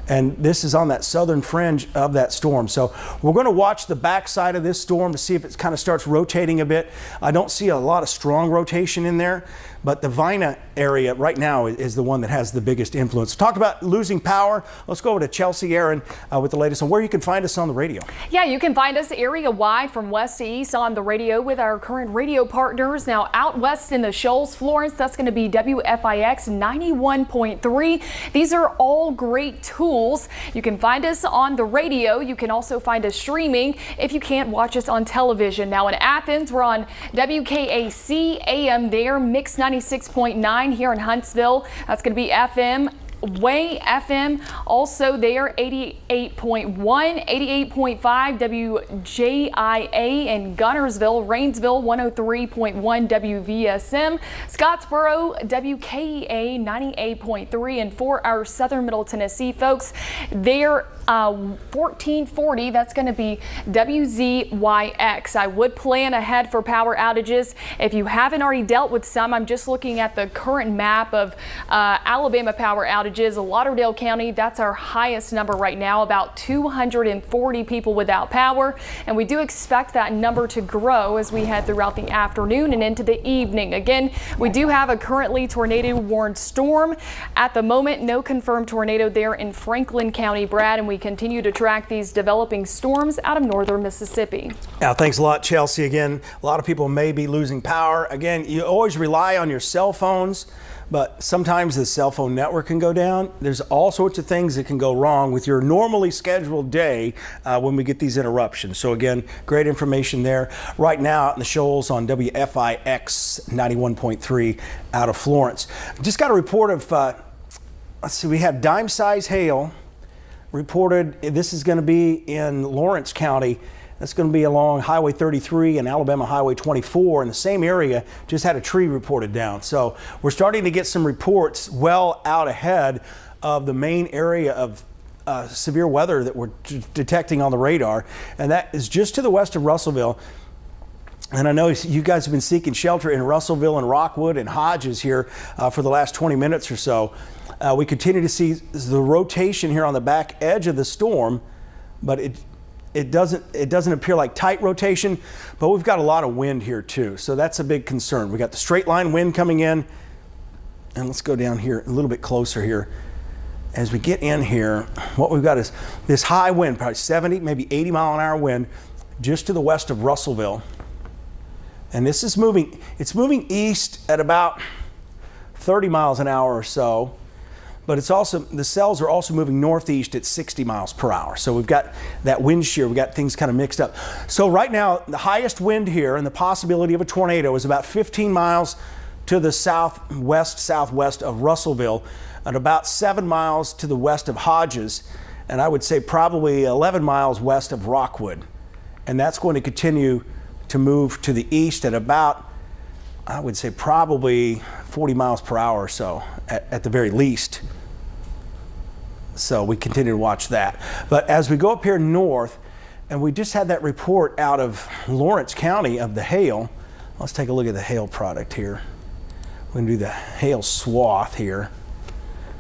And this is on that southern fringe of that storm. So we're going to watch the backside of this storm to see if it kind of starts rotating a bit. I don't see a lot of strong rotation in there, but the Vina area right now is the one that has the biggest influence. Talked about losing power. Let's go over to Chelsea Aaron with the latest on where you can find us on the radio. Yeah, you can find us area-wide from west to east on the radio with our current radio partners. Now, out west in the Shoals, Florence, that's going to be WFIX 91.3. These are all great tools. You can find us on the radio. You can also find us streaming if you can't watch us on television. Now, in Athens, we're on WKAC AM there, Mix 96.9 here in Huntsville. That's going to be FM. Way FM also there, 88.1, 88.5 WJIA in Gunnersville, Rainsville 103.1 WVSM, Scottsboro WKEA 98.3, and for our southern middle Tennessee folks, they're 1440, that's going to be WZYX. I would plan ahead for power outages. If you haven't already dealt with some, I'm just looking at the current map of Alabama power outages. Lauderdale County, that's our highest number right now, about 240 people without power, and we do expect that number to grow as we head throughout the afternoon and into the evening. Again, we do have a currently tornado warned storm. At the moment, no confirmed tornado there in Franklin County, Brad, and we continue to track these developing storms out of northern Mississippi. Now, thanks a lot, Chelsea. Again, a lot of people may be losing power. Again, you always rely on your cell phones, but sometimes the cell phone network can go down. There's all sorts of things that can go wrong with your normally scheduled day when we get these interruptions. So again, great information there. Right now out in the Shoals on WFIX 91.3 out of Florence. Just got a report of, let's see, we have dime-size hail reported. This is going to be in Lawrence County. That's going to be along Highway 33 and Alabama Highway 24 in the same area. Just had a tree reported down. So we're starting to get some reports well out ahead of the main area of severe weather that we're detecting on the radar. And that is just to the west of Russellville. And I know you guys have been seeking shelter in Russellville and Rockwood and Hodges here for the last 20 minutes or so. We continue to see the rotation here on the back edge of the storm, but it doesn't appear like tight rotation, but we've got a lot of wind here too. So that's a big concern. We got the straight line wind coming in, and let's go down here a little bit closer here. As we get in here, what we've got is this high wind, probably 70, maybe 80 mile an hour wind, just to the west of Russellville. And this is moving, it's moving east at about 30 miles an hour or so, but it's also, the cells are also moving northeast at 60 miles per hour. So we've got that wind shear, we've got things kind of mixed up. So right now, the highest wind here and the possibility of a tornado is about 15 miles to the southwest of Russellville, and about 7 miles to the west of Hodges, and I would say probably 11 miles west of Rockwood. And that's going to continue to move to the east at about, I would say probably 40 miles per hour or so at the very least. So we continue to watch that. But as we go up here north, and we just had that report out of Lawrence County of the hail. Let's take a look at the hail product here. We're going to do the hail swath here.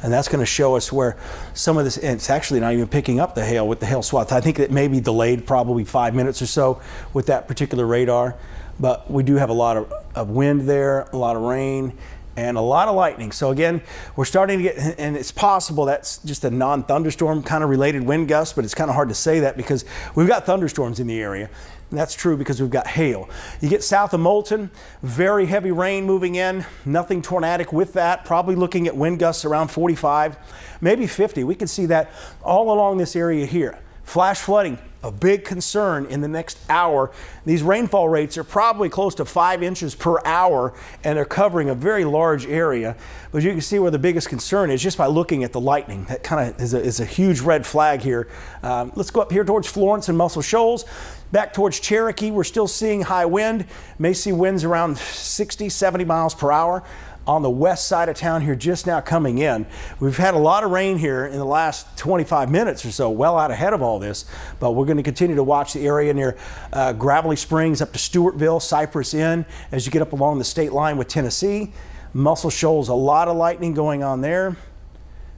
And that's going to show us where some of this, and it's actually not even picking up the hail with the hail swath. I think it may be delayed probably 5 minutes or so with that particular radar. But we do have a lot of wind there, a lot of rain, and a lot of lightning. So again, we're starting to get, and it's possible that's just a non-thunderstorm kind of related wind gust, but it's kind of hard to say that because we've got thunderstorms in the area. And that's true because we've got hail. You get south of Moulton, very heavy rain moving in, nothing tornadic with that, probably looking at wind gusts around 45, maybe 50. We can see that all along this area here. Flash flooding, a big concern in the next hour. These rainfall rates are probably close to 5 inches per hour, and they're covering a very large area. But you can see where the biggest concern is just by looking at the lightning. That kind of is a huge red flag here. Let's go up here towards Florence and Muscle Shoals. Back towards Cherokee, we're still seeing high wind. May see winds around 60, 70 miles per hour. On the west side of town here just now coming in. We've had a lot of rain here in the last 25 minutes or so, well out ahead of all this, but we're going to continue to watch the area near Gravelly Springs up to Stewartville, Cypress Inn, as you get up along the state line with Tennessee. Muscle Shoals, a lot of lightning going on there.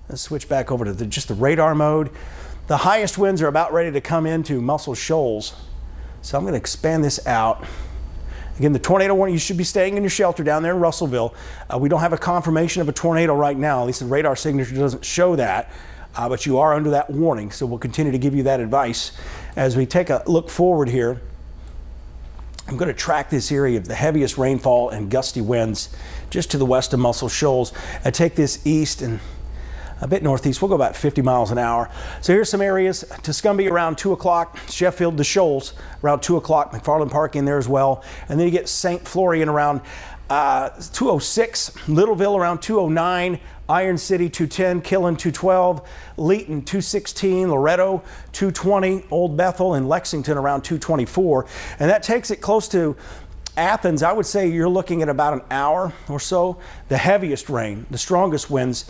Let's switch back over to just the radar mode. The highest winds are about ready to come into Muscle Shoals, so I'm going to expand this out. Again, the tornado warning, you should be staying in your shelter down there in Russellville. We don't have a confirmation of a tornado right now, at least the radar signature doesn't show that, but you are under that warning, so we'll continue to give you that advice. As we take a look forward here, I'm going to track this area of the heaviest rainfall and gusty winds just to the west of Muscle Shoals. I take this east and a bit northeast. We'll go about 50 miles an hour. So here's some areas. Tuscumbia around 2 o'clock. Sheffield to Shoals around 2 o'clock. McFarland Park in there as well. And then you get St. Florian around 2:06. Littleville around 2:09. Iron City 2:10. Killen 2:12. Leeton 2:16. Loretto 2:20. Old Bethel and Lexington around 2:24. And that takes it close to Athens. I would say you're looking at about an hour or so. The heaviest rain, the strongest winds,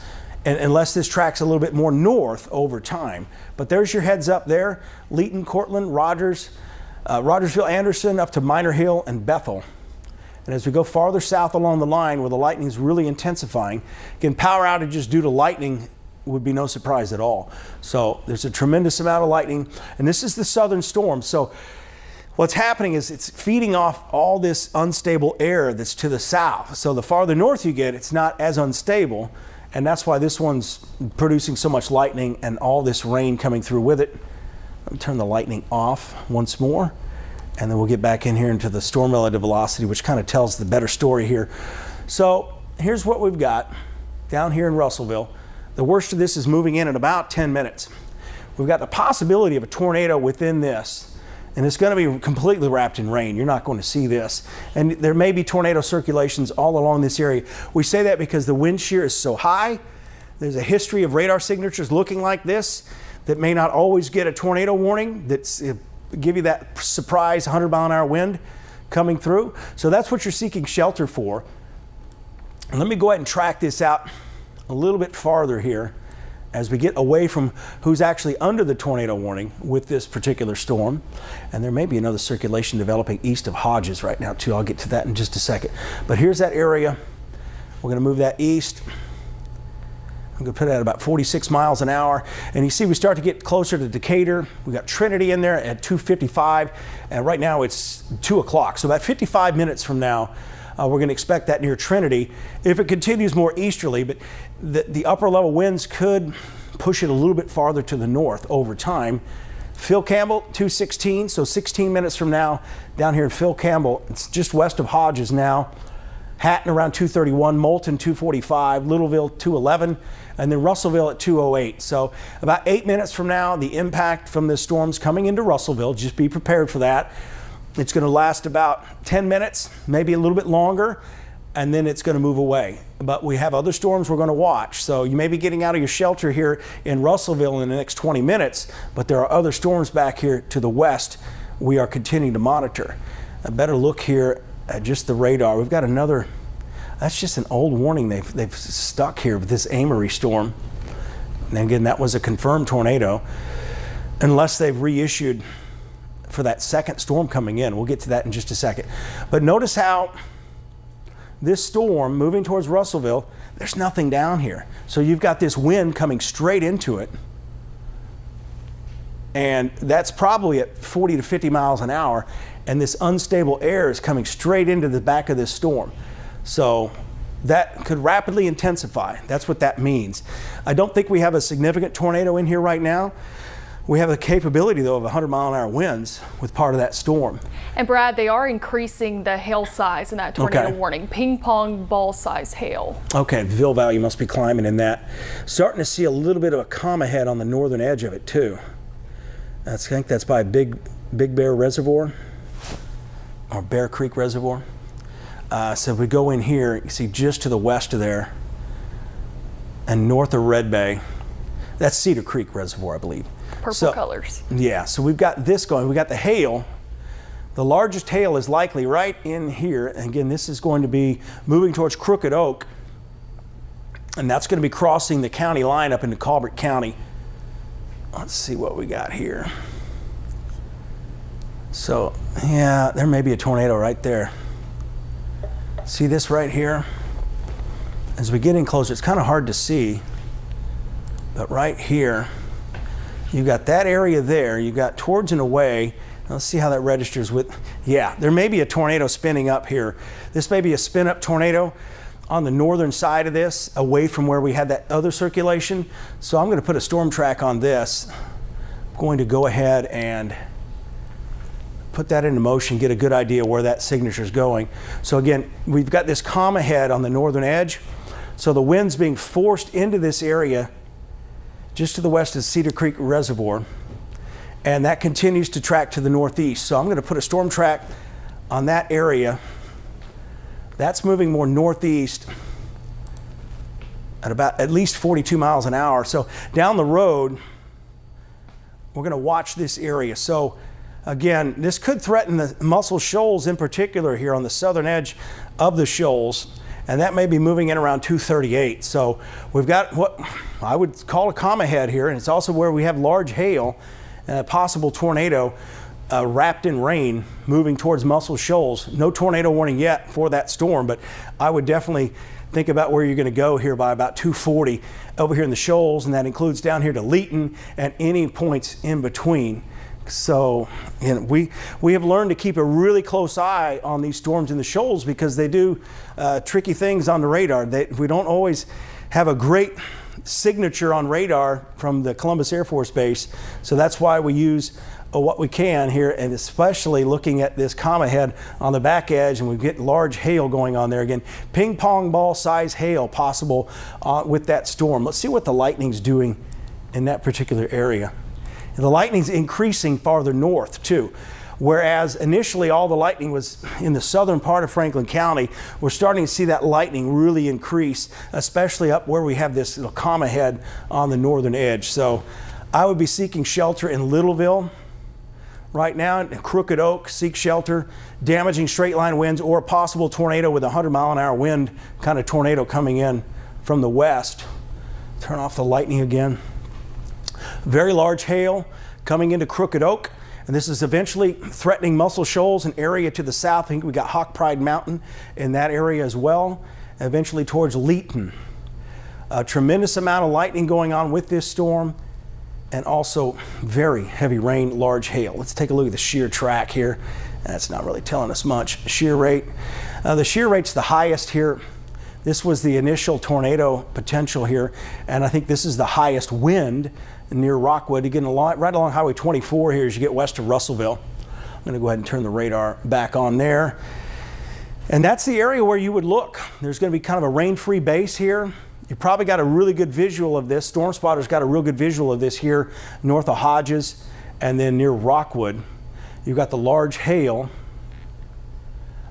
and unless this tracks a little bit more north over time. But there's your heads up there. Leeton, Cortland, Rogersville, Anderson, up to Minor Hill and Bethel. And as we go farther south along the line where the lightning is really intensifying, again, power outages due to lightning would be no surprise at all. So there's a tremendous amount of lightning, and this is the southern storm. So what's happening is it's feeding off all this unstable air that's to the south. So the farther north you get, it's not as unstable. And that's why this one's producing so much lightning and all this rain coming through with it. Let me turn the lightning off once more, and then we'll get back in here into the storm relative velocity, which kind of tells the better story here. So here's what we've got down here in Russellville. The worst of this is moving in about 10 minutes. We've got the possibility of a tornado within this, and it's going to be completely wrapped in rain. You're not going to see this. And there may be tornado circulations all along this area. We say that because the wind shear is so high. There's a history of radar signatures looking like this that may not always get a tornado warning, that's give you that surprise 100-mile-an-hour wind coming through. So that's what you're seeking shelter for. And let me go ahead and track this out a little bit farther here as we get away from who's actually under the tornado warning with this particular storm. And there may be another circulation developing east of Hodges right now too. I'll get to that in just a second. But here's that area. We're going to move that east. I'm going to put it at about 46 miles an hour. And you see we start to get closer to Decatur. We got Trinity in there at 2:55, and right now it's 2 o'clock. So about 55 minutes from now, we're going to expect that near Trinity. If it continues more easterly, but the upper level winds could push it a little bit farther to the north over time. Phil Campbell, 2:16, so 16 minutes from now, down here in Phil Campbell, it's just west of Hodges now. Hatton around 2:31, Moulton 2:45, Littleville 2:11, and then Russellville at 2:08. So about 8 minutes from now, the impact from this storm's coming into Russellville. Just be prepared for that. It's going to last about 10 minutes, maybe a little bit longer, and then it's going to move away. But we have other storms we're going to watch. So you may be getting out of your shelter here in Russellville in the next 20 minutes, but there are other storms back here to the west we are continuing to monitor. A better look here at just the radar. We've got another, that's just an old warning they've stuck here with this Amory storm. And again, that was a confirmed tornado, unless they've reissued for that second storm coming in. We'll get to that in just a second. But notice how this storm moving towards Russellville, there's nothing down here. So you've got this wind coming straight into it. And that's probably at 40 to 50 miles an hour. And this unstable air is coming straight into the back of this storm. So that could rapidly intensify. That's what that means. I don't think we have a significant tornado in here right now. We have the capability, though, of 100-mile-an-hour winds with part of that storm. And Brad, they are increasing the hail size in that tornado Okay. warning. Ping pong ball size hail. Okay, the Ville value must be climbing in that. Starting to see a little bit of a comma head on the northern edge of it, too. I think that's by Big Bear Reservoir, or Bear Creek Reservoir. So if we go in here, you see just to the west of there, and north of Red Bay, that's Cedar Creek Reservoir, I believe. Purple colors. Yeah, so we've got this going. We've got the hail. The largest hail is likely right in here. And again, this is going to be moving towards Crooked Oak. And that's going to be crossing the county line up into Colbert County. Let's see what we got here. So, yeah, there may be a tornado right there. See this right here? As we get in closer, it's kind of hard to see. But right here, you've got that area there. You've got towards and away. Let's see how that registers with. Yeah, there may be a tornado spinning up here. This may be a spin-up tornado on the northern side of this, away from where we had that other circulation. So I'm going to put a storm track on this. I'm going to go ahead and put that into motion, get a good idea where that signature is going. So again, we've got this comma head on the northern edge. So the wind's being forced into this area just to the west of Cedar Creek Reservoir, and that continues to track to the northeast. So I'm going to put a storm track on that area. That's moving more northeast at about at least 42 miles an hour. So down the road, we're going to watch this area. So again, this could threaten the Muscle Shoals in particular here on the southern edge of the shoals. And that may be moving in around 238. So we've got what I would call a comma head here, and it's also where we have large hail and a possible tornado wrapped in rain moving towards Muscle Shoals. No tornado warning yet for that storm, but I would definitely think about where you're going to go here by about 240 over here in the shoals, and that includes down here to Leeton and any points in between. So, you know, we have learned to keep a really close eye on these storms in the shoals because they do tricky things on the radar. We don't always have a great signature on radar from the Columbus Air Force Base. So that's why we use what we can here, and especially looking at this comma head on the back edge, and we get large hail going on there. Again, ping pong ball size hail possible with that storm. Let's see what the lightning's doing in that particular area. The lightning's increasing farther north too. Whereas initially all the lightning was in the southern part of Franklin County, we're starting to see that lightning really increase, especially up where we have this little comma head on the northern edge. So I would be seeking shelter in Littleville right now, in Crooked Oak, seek shelter, damaging straight line winds or a possible tornado with a 100-mile-an-hour wind kind of tornado coming in from the west. Turn off the lightning again. Very large hail coming into Crooked Oak, and this is eventually threatening Muscle Shoals, an area to the south. I think we got Hawk Pride Mountain in that area as well, eventually towards Leeton. A tremendous amount of lightning going on with this storm, and also very heavy rain, large hail. Let's take a look at the shear track here. That's not really telling us much. Shear rate. The shear rate's the highest here. This was the initial tornado potential here, and I think this is the highest wind near Rockwood. You're getting right along Highway 24 here as you get west of Russellville. I'm going to go ahead and turn the radar back on there. And that's the area where you would look. There's going to be kind of a rain-free base here. You probably got a really good visual of this. Storm Spotter's got a real good visual of this here north of Hodges and then near Rockwood. You've got the large hail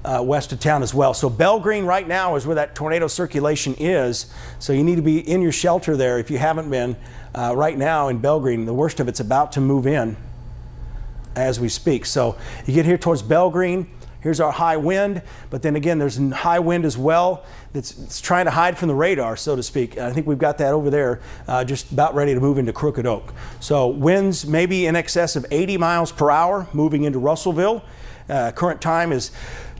west of town as well. So Belgreen right now is where that tornado circulation is. So you need to be in your shelter there if you haven't been right now in Belgreen. The worst of it's about to move in as we speak. So you get here towards Belgreen. Here's our high wind, but then again, there's high wind as well that's trying to hide from the radar, so to speak. I think we've got that over there, just about ready to move into Crooked Oak. So winds maybe in excess of 80 miles per hour moving into Russellville. Current time is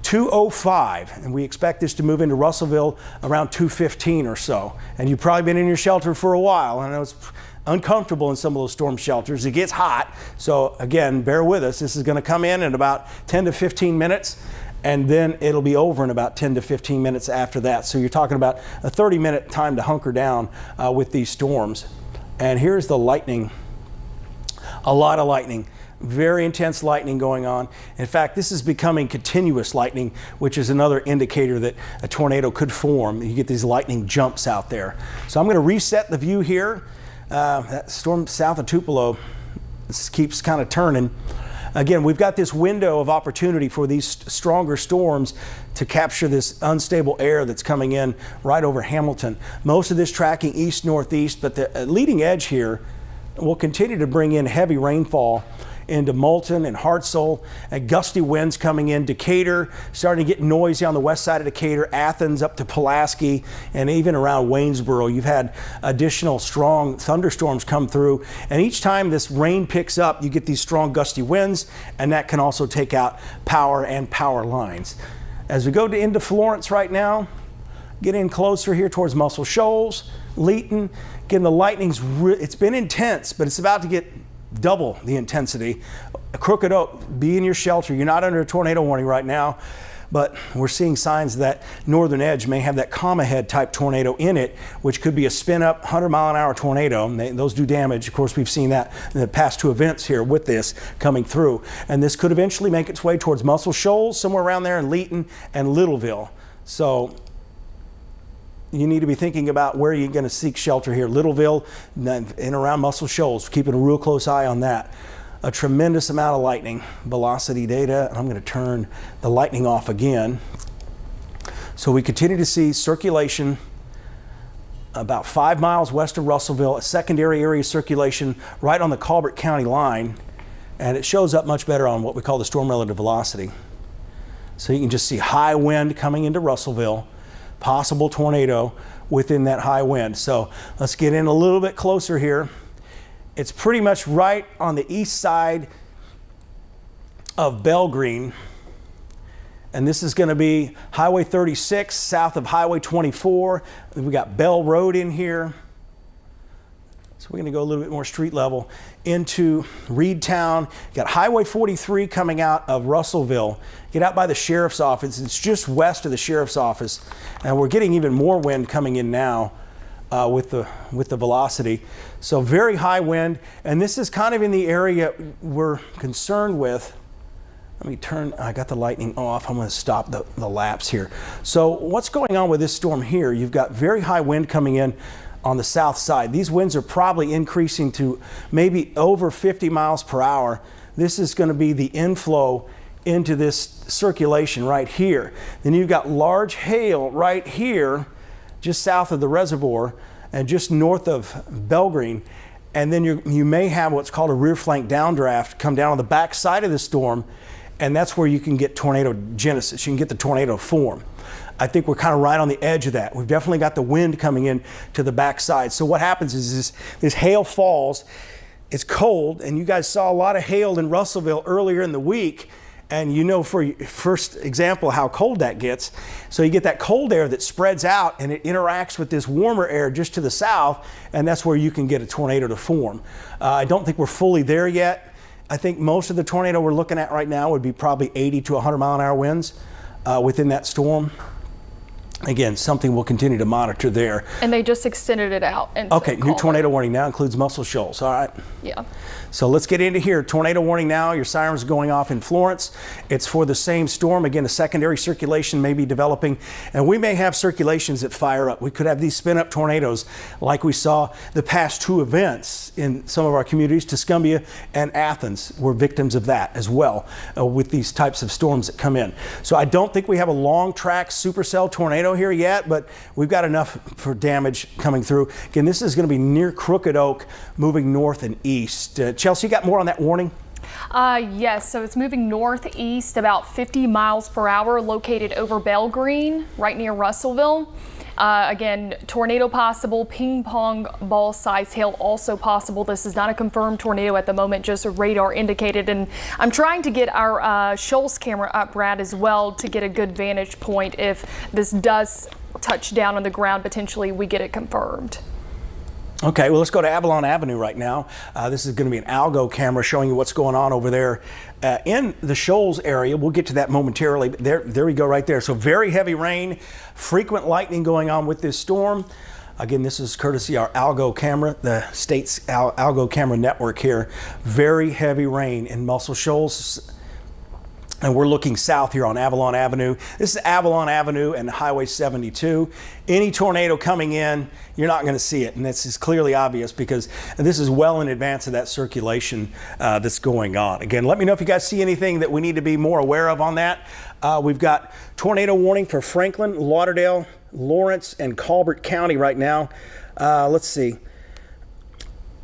2:05, and we expect this to move into Russellville around 2:15 or so. And you've probably been in your shelter for a while. I know it's uncomfortable in some of those storm shelters. It gets hot. So again, bear with us. This is going to come in about 10 to 15 minutes, and then it'll be over in about 10 to 15 minutes after that. So you're talking about a 30-minute time to hunker down with these storms. And here's the lightning. A lot of lightning. Very intense lightning going on. In fact, this is becoming continuous lightning, which is another indicator that a tornado could form. You get these lightning jumps out there. So I'm going to reset the view here. That storm south of Tupelo keeps kind of turning. Again, we've got this window of opportunity for these stronger storms to capture this unstable air that's coming in right over Hamilton. Most of this tracking east-northeast, but the leading edge here will continue to bring in heavy rainfall into Moulton and Hartselle, and gusty winds coming in. Decatur starting to get noisy on the west side of Decatur, Athens up to Pulaski, and even around Waynesboro. You've had additional strong thunderstorms come through, and each time this rain picks up, you get these strong gusty winds, and that can also take out power and power lines. As we go into Florence right now, get in closer here towards Muscle Shoals, Leeton. Again, the lightning's it's been intense, but it's about to get double the intensity. Crooked Oak, be in your shelter. You're not under a tornado warning right now, but we're seeing signs that northern edge may have that comma head type tornado in it, which could be a spin up 100-mile-an-hour tornado. And those do damage. Of course, we've seen that in the past two events here with this coming through. And this could eventually make its way towards Muscle Shoals, somewhere around there in Leeton and Littleville. So you need to be thinking about where you're going to seek shelter here. Littleville and around Muscle Shoals, keeping a real close eye on that. A tremendous amount of lightning. Velocity data, and I'm going to turn the lightning off again. So we continue to see circulation about 5 miles west of Russellville, a secondary area circulation right on the Colbert County line, and it shows up much better on what we call the storm relative velocity. So you can just see high wind coming into Russellville, possible tornado within that high wind. So let's get in a little bit closer here. It's pretty much right on the east side of Belgreen. And this is going to be Highway 36 south of Highway 24. We got Bell Road in here. So we're going to go a little bit more street level into Reedtown. You got Highway 43 coming out of Russellville. Get out by the sheriff's office. It's just west of the sheriff's office. And we're getting even more wind coming in now with the velocity. So very high wind. And this is kind of in the area we're concerned with. Let me turn, I got the lightning off. I'm going to stop the lapse here. So what's going on with this storm here? You've got very high wind coming in on the south side. These winds are probably increasing to maybe over 50 miles per hour. This is going to be the inflow into this circulation right here. Then you've got large hail right here, just south of the reservoir and just north of Belgreen. And then you may have what's called a rear flank downdraft come down on the back side of the storm, and that's where you can get tornado genesis. You can get the tornado form. I think we're kind of right on the edge of that. We've definitely got the wind coming in to the backside. So what happens is this hail falls. It's cold, and you guys saw a lot of hail in Russellville earlier in the week, And you know, for first example, how cold that gets. So you get that cold air that spreads out and it interacts with this warmer air just to the south, and that's where you can get a tornado to form. I don't think we're fully there yet. I think most of the tornado we're looking at right now would be probably 80 to 100 mile an hour winds within that storm. Again, something we'll continue to monitor there. And they just extended it out. Okay, new tornado warning now includes Muscle Shoals. All right. Yeah. So let's get into here. Tornado warning now. Your sirens going off in Florence. It's for the same storm. Again, a secondary circulation may be developing, and we may have circulations that fire up. We could have these spin up tornadoes like we saw the past two events in some of our communities. Tuscumbia and Athens were victims of that as well with these types of storms that come in. So I don't think we have a long track supercell tornado here yet, but we've got enough for damage coming through. Again, this is going to be near Crooked Oak, moving north and east. Chelsea, you got more on that warning? Yes, so it's moving northeast about 50 miles per hour, located over Bell Green, right near Russellville. Again, tornado possible, ping pong ball size hail also possible. This is not a confirmed tornado at the moment, just a radar indicated. And I'm trying to get our Shoals camera up, Brad, as well, to get a good vantage point. If this does touch down on the ground, potentially we get it confirmed. Okay, well, let's go to Avalon Avenue right now. This is going to be an algo camera showing you what's going on over there in the Shoals area. We'll get to that momentarily. There we go right there. So very heavy rain, frequent lightning going on with this storm. Again, this is courtesy our algo camera, the state's algo camera network here. Very heavy rain in Muscle Shoals. And we're looking south here on Avalon Avenue. This is Avalon Avenue and Highway 72. Any tornado coming in, you're not going to see it. And this is clearly obvious because this is well in advance of that circulation that's going on. Again, let me know if you guys see anything that we need to be more aware of on that. We've got tornado warning for Franklin, Lauderdale, Lawrence, and Colbert County right now. Let's see.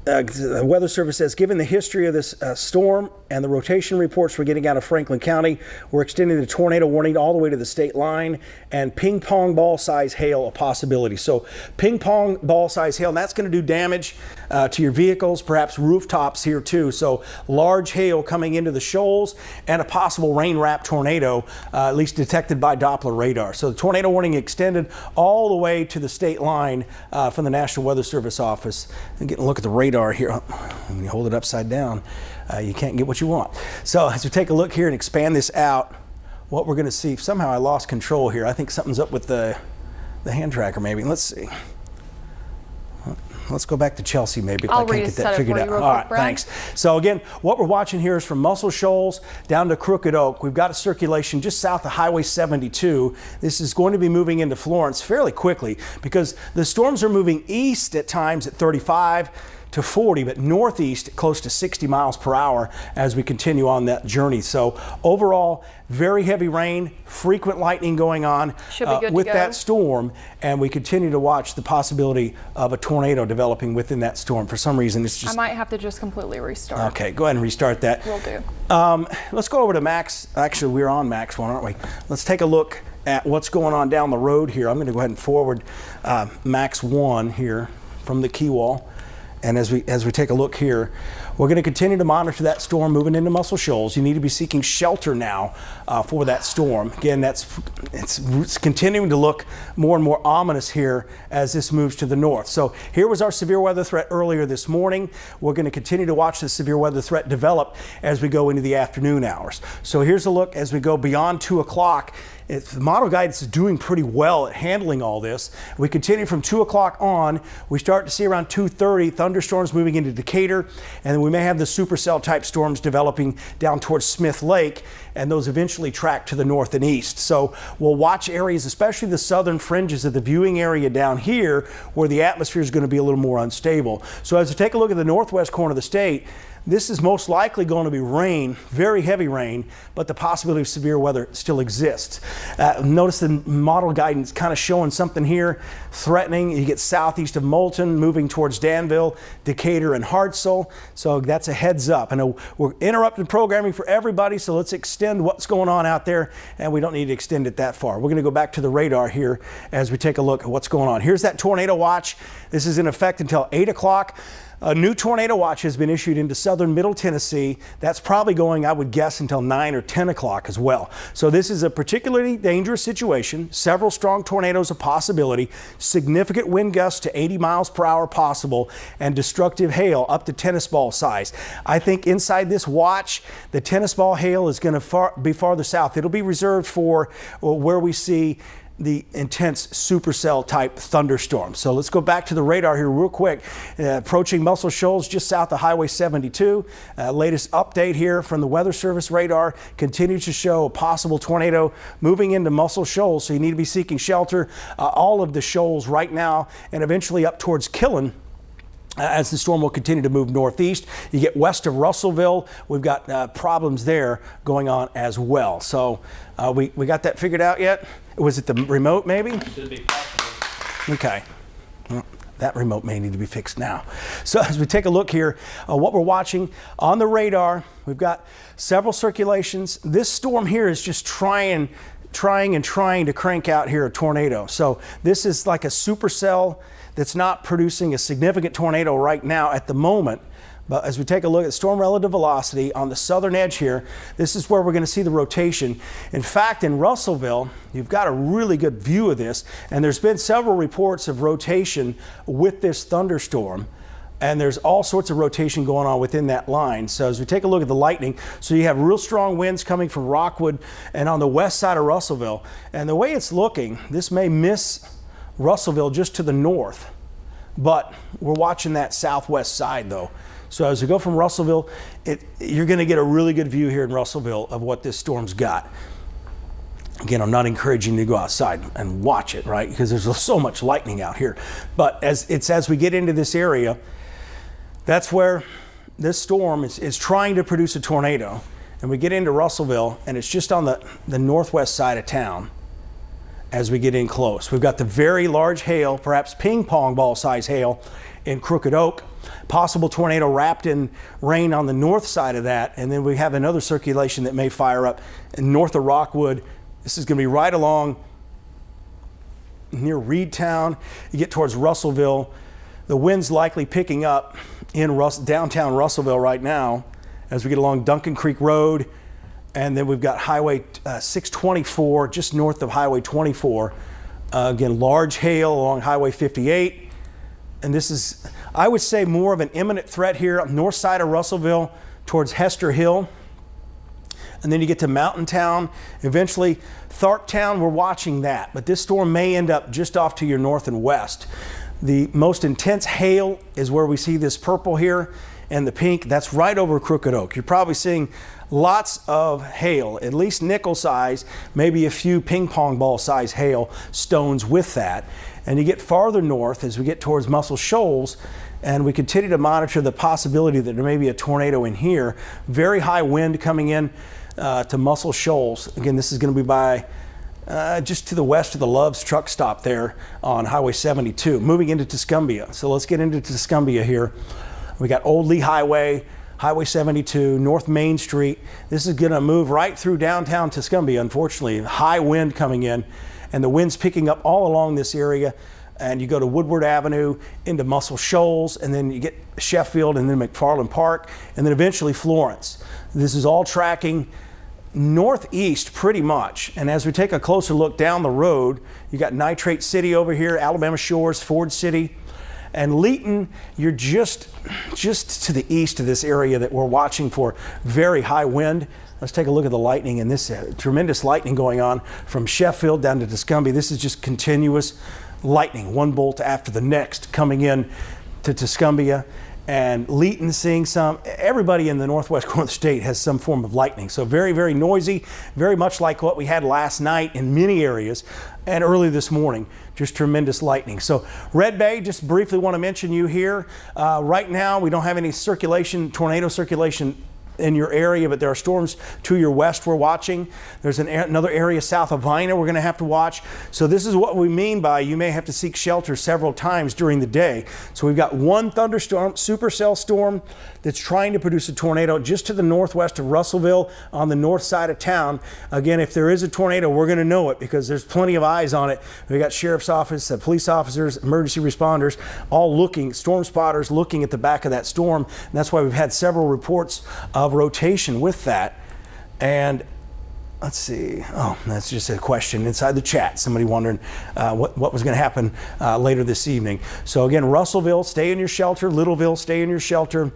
The Weather Service says, given the history of this storm and the rotation reports we're getting out of Franklin County, we're extending the tornado warning all the way to the state line, and ping pong ball size hail a possibility. So ping pong ball size hail, and that's going to do damage to your vehicles, perhaps rooftops here too. So large hail coming into the Shoals and a possible rain wrap tornado, at least detected by Doppler radar. So the tornado warning extended all the way to the state line from the National Weather Service office. And getting a look at the radar here. When you hold it upside down, you can't get what you want. So as we take a look here and expand this out, what we're going to see, somehow I lost control here. I think something's up with the hand tracker maybe. Let's see. Let's go back to Chelsea maybe if I can't get that figured out. All right, thanks. So again, what we're watching here is from Muscle Shoals down to Crooked Oak. We've got a circulation just south of Highway 72. This is going to be moving into Florence fairly quickly because the storms are moving east at times at 35 to 40, but northeast close to 60 miles per hour as we continue on that journey. So overall, very heavy rain, frequent lightning going on with that storm, and we continue to watch the possibility of a tornado developing within that storm. For some reason, it's just... I might have to just completely restart. Okay, go ahead and restart that. Will do. Let's go over to Max. Actually, we're on Max 1, aren't we? Let's take a look at what's going on down the road here. I'm going to go ahead and forward Max 1 here from the key wall. And as we take a look here, we're going to continue to monitor that storm moving into Muscle Shoals. You need to be seeking shelter now for that storm. Again, it's continuing to look more and more ominous here as this moves to the north. So here was our severe weather threat earlier this morning. We're going to continue to watch the severe weather threat develop as we go into the afternoon hours. So here's a look as we go beyond 2 o'clock. The model guidance is doing pretty well at handling all this. We continue from 2 o'clock on. We start to see around 2:30 thunderstorms moving into Decatur, and then we may have the supercell type storms developing down towards Smith Lake, and those eventually track to the north and east. So we'll watch areas, especially the southern fringes of the viewing area down here, where the atmosphere is going to be a little more unstable. So as we take a look at the northwest corner of the state, this is most likely going to be rain, very heavy rain, but the possibility of severe weather still exists. Notice the model guidance kind of showing something here, threatening. You get southeast of Moulton, moving towards Danville, Decatur, and Hartselle. So that's a heads up. I know we're interrupting programming for everybody, so let's extend what's going on out there, and we don't need to extend it that far. We're going to go back to the radar here as we take a look at what's going on. Here's that tornado watch. This is in effect until 8 o'clock. A new tornado watch has been issued into southern Middle Tennessee. That's probably going, I would guess, until 9 or 10 o'clock as well. So this is a particularly dangerous situation. Several strong tornadoes a possibility, significant wind gusts to 80 miles per hour possible, and destructive hail up to tennis ball size. I think inside this watch, the tennis ball hail is going to be farther south. It'll be reserved for where we see the intense supercell type thunderstorm. So let's go back to the radar here real quick. Approaching Muscle Shoals just south of Highway 72. Latest update here from the Weather Service radar continues to show a possible tornado moving into Muscle Shoals. So you need to be seeking shelter. All of the shoals right now and eventually up towards Killen. As the storm will continue to move northeast. You get west of Russellville, we've got problems there going on as well. So we got that figured out yet? Was it the remote maybe? Should be possible. Okay. Well, that remote may need to be fixed now. So as we take a look here, what we're watching on the radar, we've got several circulations. This storm here is just trying to crank out here a tornado. So this is like a supercell that's not producing a significant tornado right now at the moment. But as we take a look at storm relative velocity on the southern edge here, this is where we're going to see the rotation. In fact, in Russellville, you've got a really good view of this, and there's been several reports of rotation with this thunderstorm. And there's all sorts of rotation going on within that line. So as we take a look at the lightning, so you have real strong winds coming from Rockwood and on the west side of Russellville. And the way it's looking, this may miss Russellville just to the north, but we're watching that southwest side though. So as we go from Russellville, you're going to get a really good view here in Russellville of what this storm's got. Again, I'm not encouraging you to go outside and watch it, right? Because there's so much lightning out here. But as we get into this area, that's where this storm is trying to produce a tornado. And we get into Russellville, and it's just on the northwest side of town as we get in close. We've got the very large hail, perhaps ping pong ball size hail in Crooked Oak. Possible tornado wrapped in rain on the north side of that. And then we have another circulation that may fire up north of Rockwood. This is going to be right along near Reedtown. You get towards Russellville. The wind's likely picking up in downtown Russellville right now as we get along Duncan Creek Road. And then we've got Highway 624 just north of Highway 24. Again, large hail along Highway 58. And this is, I would say, more of an imminent threat here up north side of Russellville towards Hester Hill. And then you get to Mountain Town, eventually Tharptown, we're watching that. But this storm may end up just off to your north and west. The most intense hail is where we see this purple here and the pink. That's right over Crooked Oak. You're probably seeing lots of hail, at least nickel size, maybe a few ping pong ball size hail stones with that. And you get farther north as we get towards Muscle Shoals, and we continue to monitor the possibility that there may be a tornado in here. Very high wind coming in to Muscle Shoals. Again, this is going to be by just to the west of the Love's truck stop there on Highway 72, moving into Tuscumbia. So let's get into Tuscumbia here. We got Old Lee Highway, Highway 72, North Main Street. This is going to move right through downtown Tuscumbia, unfortunately. High wind coming in, and the wind's picking up all along this area. And you go to Woodward Avenue into Muscle Shoals, and then you get Sheffield, and then McFarland Park, and then eventually Florence. This is all tracking northeast pretty much. And as we take a closer look down the road, you got Nitrate City over here, Alabama Shores, Ford City. And Leeton, you're just to the east of this area that we're watching for very high wind. Let's take a look at the lightning, and this tremendous lightning going on from Sheffield down to Tuscumbia. This is just continuous lightning, one bolt after the next coming in to Tuscumbia. And Leeton seeing some. Everybody in the northwest corner of the state has some form of lightning. So very, very noisy, very much like what we had last night in many areas and early this morning. Just tremendous lightning. So Red Bay, just briefly want to mention you here. Right now, we don't have any circulation, tornado circulation in your area, but there are storms to your west we're watching. There's another area south of Vina we're going to have to watch. So this is what we mean by you may have to seek shelter several times during the day. So we've got one thunderstorm, supercell storm, that's trying to produce a tornado just to the northwest of Russellville on the north side of town. Again, if there is a tornado, we're going to know it because there's plenty of eyes on it. We've got sheriff's office, police officers, emergency responders, all looking, storm spotters looking at the back of that storm. And that's why we've had several reports of rotation with that. And let's see. Oh, that's just a question inside the chat. Somebody wondering what was going to happen later this evening. So again, Russellville, stay in your shelter. Littleville, stay in your shelter.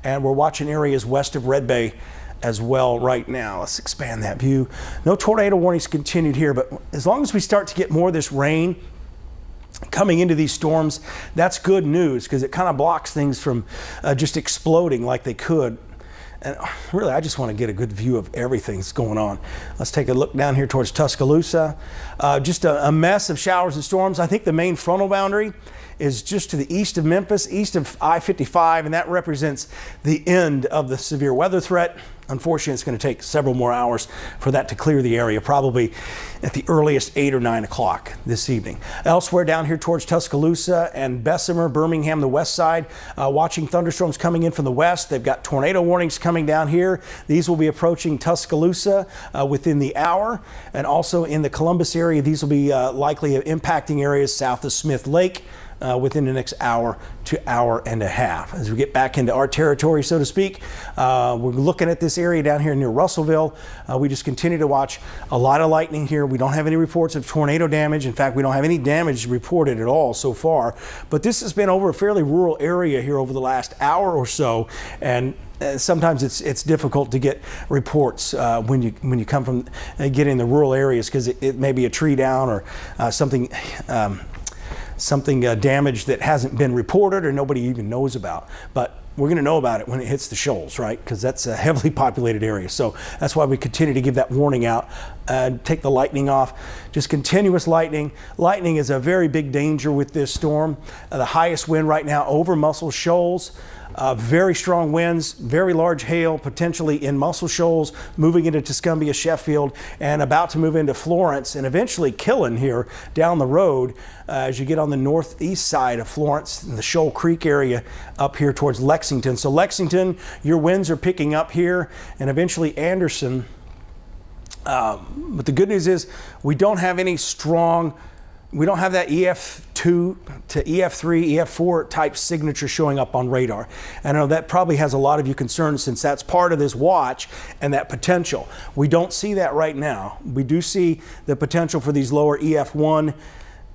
And we're watching areas west of Red Bay as well right now. Let's expand that view. No tornado warnings continued here, but as long as we start to get more of this rain coming into these storms, that's good news because it kind of blocks things from just exploding like they could. And really, I just want to get a good view of everything that's going on. Let's take a look down here towards Tuscaloosa. Just a mess of showers and storms. I think the main frontal boundary is just to the east of Memphis, east of I-55, and that represents the end of the severe weather threat. Unfortunately, it's going to take several more hours for that to clear the area, probably at the earliest 8 or 9 o'clock this evening. Elsewhere down here towards Tuscaloosa and Bessemer, Birmingham, the west side, watching thunderstorms coming in from the west. They've got tornado warnings coming down here. These will be approaching Tuscaloosa within the hour, and also in the Columbus area, these will be likely impacting areas south of Smith Lake within the next hour to hour and a half. As we get back into our territory, so to speak, we're looking at this area down here near Russellville. We just continue to watch a lot of lightning here. We don't have any reports of tornado damage. In fact, we don't have any damage reported at all so far. But this has been over a fairly rural area here over the last hour or so, and sometimes it's difficult to get reports when you come from getting in the rural areas because it may be a tree down or something damage that hasn't been reported or nobody even knows about. But we're going to know about it when it hits the shoals, right? Because that's a heavily populated area. So that's why we continue to give that warning out. Take the lightning off. Just continuous lightning. Lightning is a very big danger with this storm. The highest wind right now over Muscle Shoals. Very strong winds, very large hail, potentially in Muscle Shoals, moving into Tuscumbia, Sheffield, and about to move into Florence, and eventually Killen here down the road as you get on the northeast side of Florence in the Shoal Creek area up here towards Lexington. So Lexington, your winds are picking up here, and eventually Anderson. But the good news is we don't have any strong. We don't have that EF2 to EF3, EF4 type signature showing up on radar. And I know that probably has a lot of you concerned since that's part of this watch and that potential. We don't see that right now. We do see the potential for these lower EF1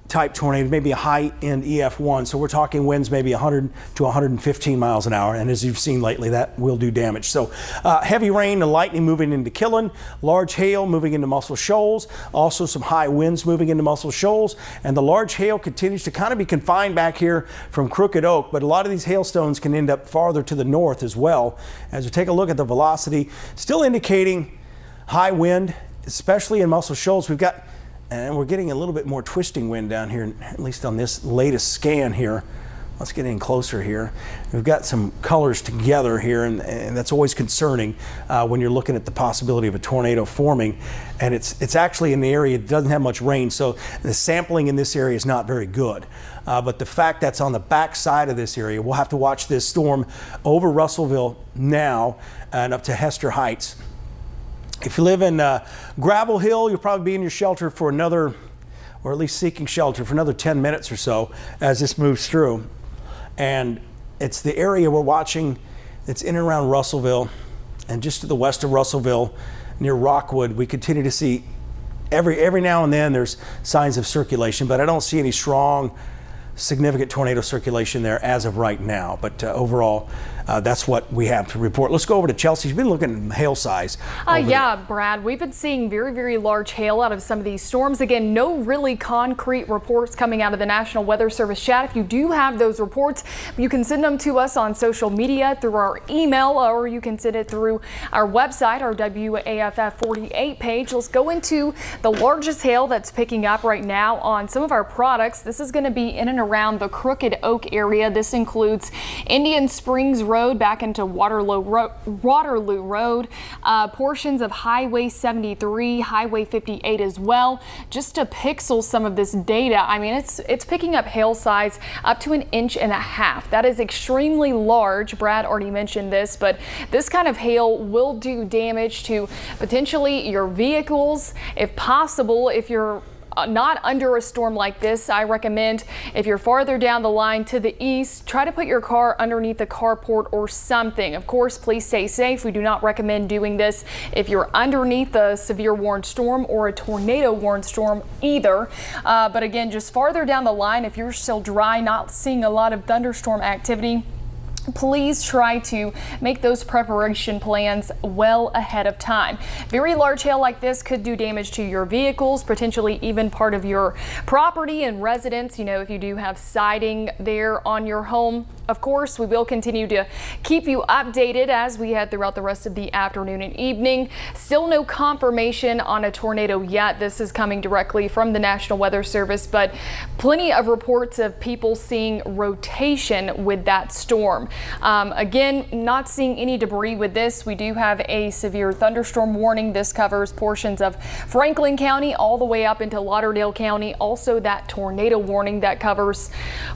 type tornadoes, maybe a high-end EF1. So we're talking winds maybe 100 to 115 miles an hour. And as you've seen lately, that will do damage. So heavy rain and lightning moving into Killen, large hail moving into Muscle Shoals, also some high winds moving into Muscle Shoals. And the large hail continues to kind of be confined back here from Crooked Oak, but a lot of these hailstones can end up farther to the north as well. As we take a look at the velocity, still indicating high wind, especially in Muscle Shoals. And we're getting a little bit more twisting wind down here, at least on this latest scan here. Let's get in closer here. We've got some colors together here, and that's always concerning when you're looking at the possibility of a tornado forming. And it's actually in the area that doesn't have much rain, so the sampling in this area is not very good. But the fact that's on the back side of this area, we'll have to watch this storm over Russellville now and up to Hester Heights. If you live in Gravel Hill, you'll probably be in your shelter for another, or at least seeking shelter for another 10 minutes or so as this moves through. And it's the area we're watching that's in and around Russellville, and just to the west of Russellville near Rockwood, we continue to see every now and then there's signs of circulation, but I don't see any strong, significant tornado circulation there as of right now. But overall, that's what we have to report. Let's go over to Chelsea. She's been looking at hail size. Yeah, Brad, we've been seeing very, very large hail out of some of these storms. Again, no really concrete reports coming out of the National Weather Service chat. If you do have those reports, you can send them to us on social media through our email, or you can send it through our website, our WAFF 48 page. Let's go into the largest hail that's picking up right now on some of our products. This is going to be in and around the Crooked Oak area. This includes Indian Springs Road, Road back into Waterloo Road, portions of Highway 73, Highway 58 as well. Just to pixel some of this data, I mean, it's picking up hail size up to 1.5 inches. That is extremely large. Brad already mentioned this, but this kind of hail will do damage to potentially your vehicles. If possible, if you're not under a storm like this, I recommend, if you're farther down the line to the east, try to put your car underneath the carport or something. Of course, please stay safe. We do not recommend doing this if you're underneath a severe warned storm or a tornado warned storm either. But again, just farther down the line, if you're still dry, not seeing a lot of thunderstorm activity, please try to make those preparation plans well ahead of time. Very large hail like this could do damage to your vehicles, potentially even part of your property and residence, if you do have siding there on your home. Of course, we will continue to keep you updated as we head throughout the rest of the afternoon and evening. Still no confirmation on a tornado yet. This is coming directly from the National Weather Service, but plenty of reports of people seeing rotation with that storm. Again, not seeing any debris with this. We do have a severe thunderstorm warning. This covers portions of Franklin County all the way up into Lauderdale County. Also, that tornado warning that covers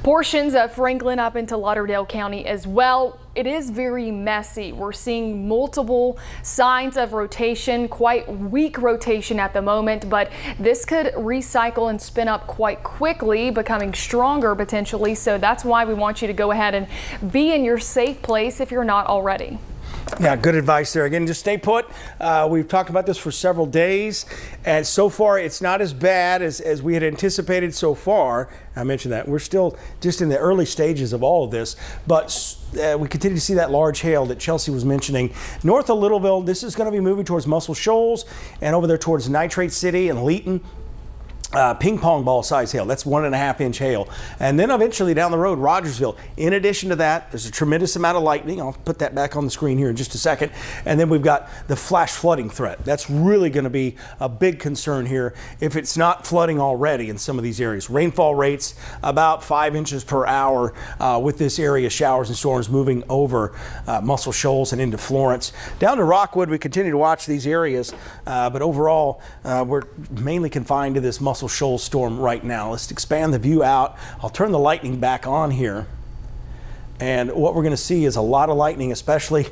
portions of Franklin up into Lauderdale County as well. It is very messy. We're seeing multiple signs of rotation, quite weak rotation at the moment, but this could recycle and spin up quite quickly, becoming stronger potentially. So that's why we want you to go ahead and be in your safe place if you're not already. Yeah, good advice there. Again, just stay put. We've talked about this for several days, and so far it's not as bad as we had anticipated so far. I mentioned that. We're still just in the early stages of all of this, but we continue to see that large hail that Chelsea was mentioning. North of Littleville, this is going to be moving towards Muscle Shoals and over there towards Nitrate City and Leeton. Ping pong ball size hail. That's 1.5 inch hail. And then eventually down the road, Rogersville. In addition to that, there's a tremendous amount of lightning. I'll put that back on the screen here in just a second. And then we've got the flash flooding threat. That's really going to be a big concern here if it's not flooding already in some of these areas. Rainfall rates about 5 inches per hour with this area, showers and storms moving over Muscle Shoals and into Florence. Down to Rockwood, we continue to watch these areas, but overall, we're mainly confined to this Muscle Shoals storm right now. Let's expand the view out. I'll turn the lightning back on here. And what we're going to see is a lot of lightning, especially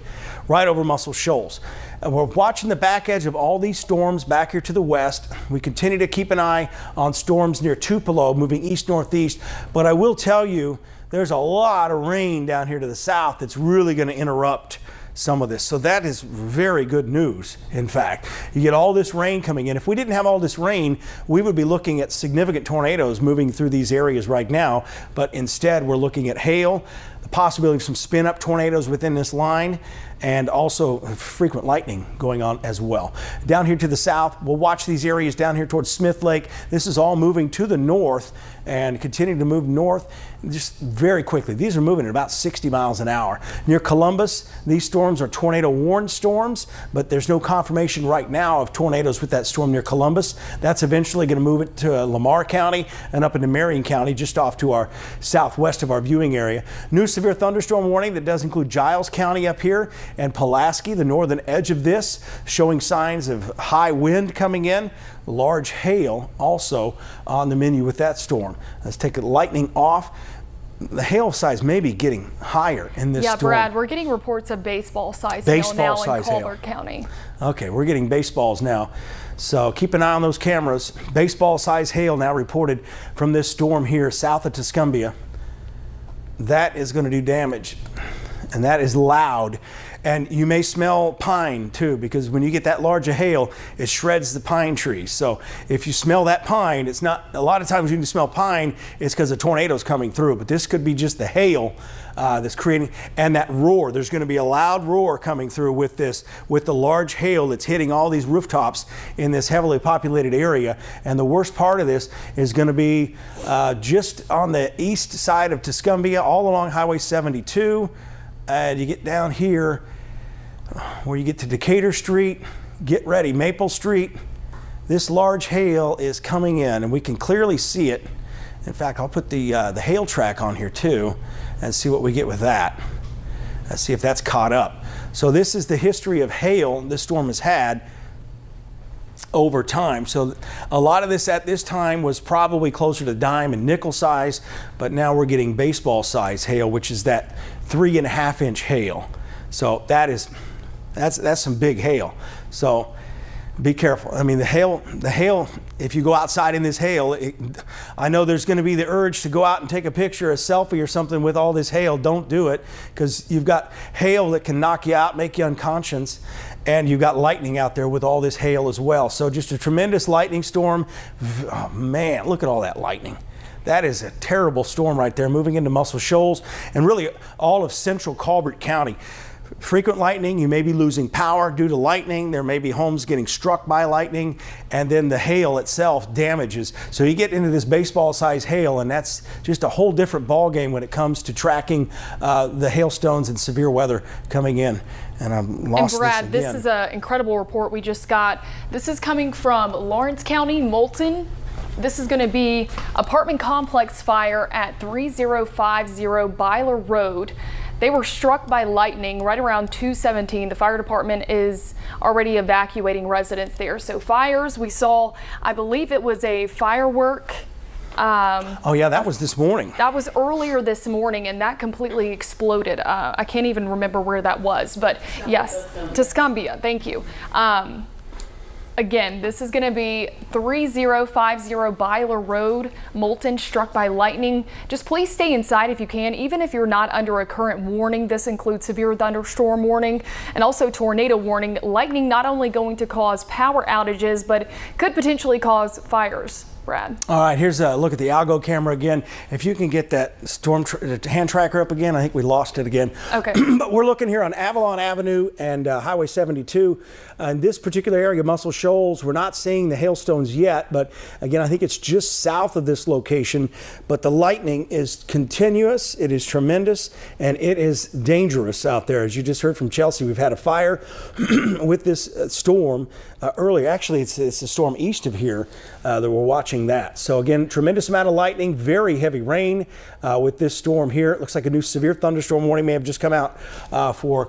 right over Muscle Shoals. And we're watching the back edge of all these storms back here to the west. We continue to keep an eye on storms near Tupelo moving east-northeast. But I will tell you, there's a lot of rain down here to the south that's really going to interrupt some of this. So that is very good news. In fact, you get all this rain coming in. If we didn't have all this rain, we would be looking at significant tornadoes moving through these areas right now. But instead, we're looking at hail, the possibility of some spin up tornadoes within this line, and also frequent lightning going on as well. Down here to the south, we'll watch these areas down here towards Smith Lake. This is all moving to the north and continuing to move north just very quickly. These are moving at about 60 miles an hour. Near Columbus, these storms are tornado warned storms, but there's no confirmation right now of tornadoes with that storm near Columbus. That's eventually going to move it to Lamar County and up into Marion County, just off to our southwest of our viewing area. New severe thunderstorm warning that does include Giles County up here and Pulaski, the northern edge of this, showing signs of high wind coming in. Large hail also on the menu with that storm. Let's take the lightning off. The hail size may be getting higher in this storm. Yeah, Brad, we're getting reports of baseball size hail now in Colbert County. Okay, we're getting baseballs now. So keep an eye on those cameras. Baseball size hail now reported from this storm here south of Tuscumbia. That is going to do damage, and that is loud. And you may smell pine too, because when you get that large of hail, it shreds the pine trees. So if you smell that pine, it's not, a lot of times when you smell pine, it's because a tornado's coming through. But this could be just the hail that's creating, and that roar. There's going to be a loud roar coming through with this, with the large hail that's hitting all these rooftops in this heavily populated area. And the worst part of this is going to be just on the east side of Tuscumbia, all along Highway 72. And you get down here where you get to Decatur Street, get ready, Maple Street. This large hail is coming in, and we can clearly see it. In fact, I'll put the hail track on here too and see what we get with that. Let's see if that's caught up. So this is the history of hail this storm has had over time. So a lot of this at this time was probably closer to dime and nickel size, but now we're getting baseball size hail, which is that 3.5 inch hail. So that's some big hail. So be careful. I mean, the hail, if you go outside in this hail, I know there's going to be the urge to go out and take a picture, a selfie or something with all this hail. Don't do it, because you've got hail that can knock you out, make you unconscious, and you've got lightning out there with all this hail as well. So just a tremendous lightning storm. Oh, man, look at all that lightning. That is a terrible storm right there, moving into Muscle Shoals and really all of central Colbert County. Frequent lightning, you may be losing power due to lightning. There may be homes getting struck by lightning, and then the hail itself damages. So you get into this baseball-sized hail, and that's just a whole different ball game when it comes to tracking the hailstones and severe weather coming in. And I'm lost. And Brad, this is an incredible report we just got. This is coming from Lawrence County, Moulton. This is going to be apartment complex fire at 3050 Byler Road. They were struck by lightning right around 2:17. The fire department is already evacuating residents there. So fires, we saw, I believe it was a firework. Oh yeah, that was this morning. That was earlier this morning, and that completely exploded. I can't even remember where that was, but yes, Tuscumbia, thank you. Again, this is going to be 3050 Byler Road, Moulton, struck by lightning. Just please stay inside if you can, even if you're not under a current warning. This includes severe thunderstorm warning and also tornado warning. Lightning not only going to cause power outages, but could potentially cause fires. Brad. All right, here's a look at the algo camera again. If you can get that hand tracker up again, I think we lost it again. Okay. But we're looking here on Avalon Avenue and Highway 72. In this particular area, Muscle Shoals, we're not seeing the hailstones yet, but again, I think it's just south of this location. But the lightning is continuous, it is tremendous, and it is dangerous out there. As you just heard from Chelsea, we've had a fire with this storm earlier. Actually, it's a storm east of here that we're watching that. So again, tremendous amount of lightning, very heavy rain with this storm here. It looks like a new severe thunderstorm warning may have just come out for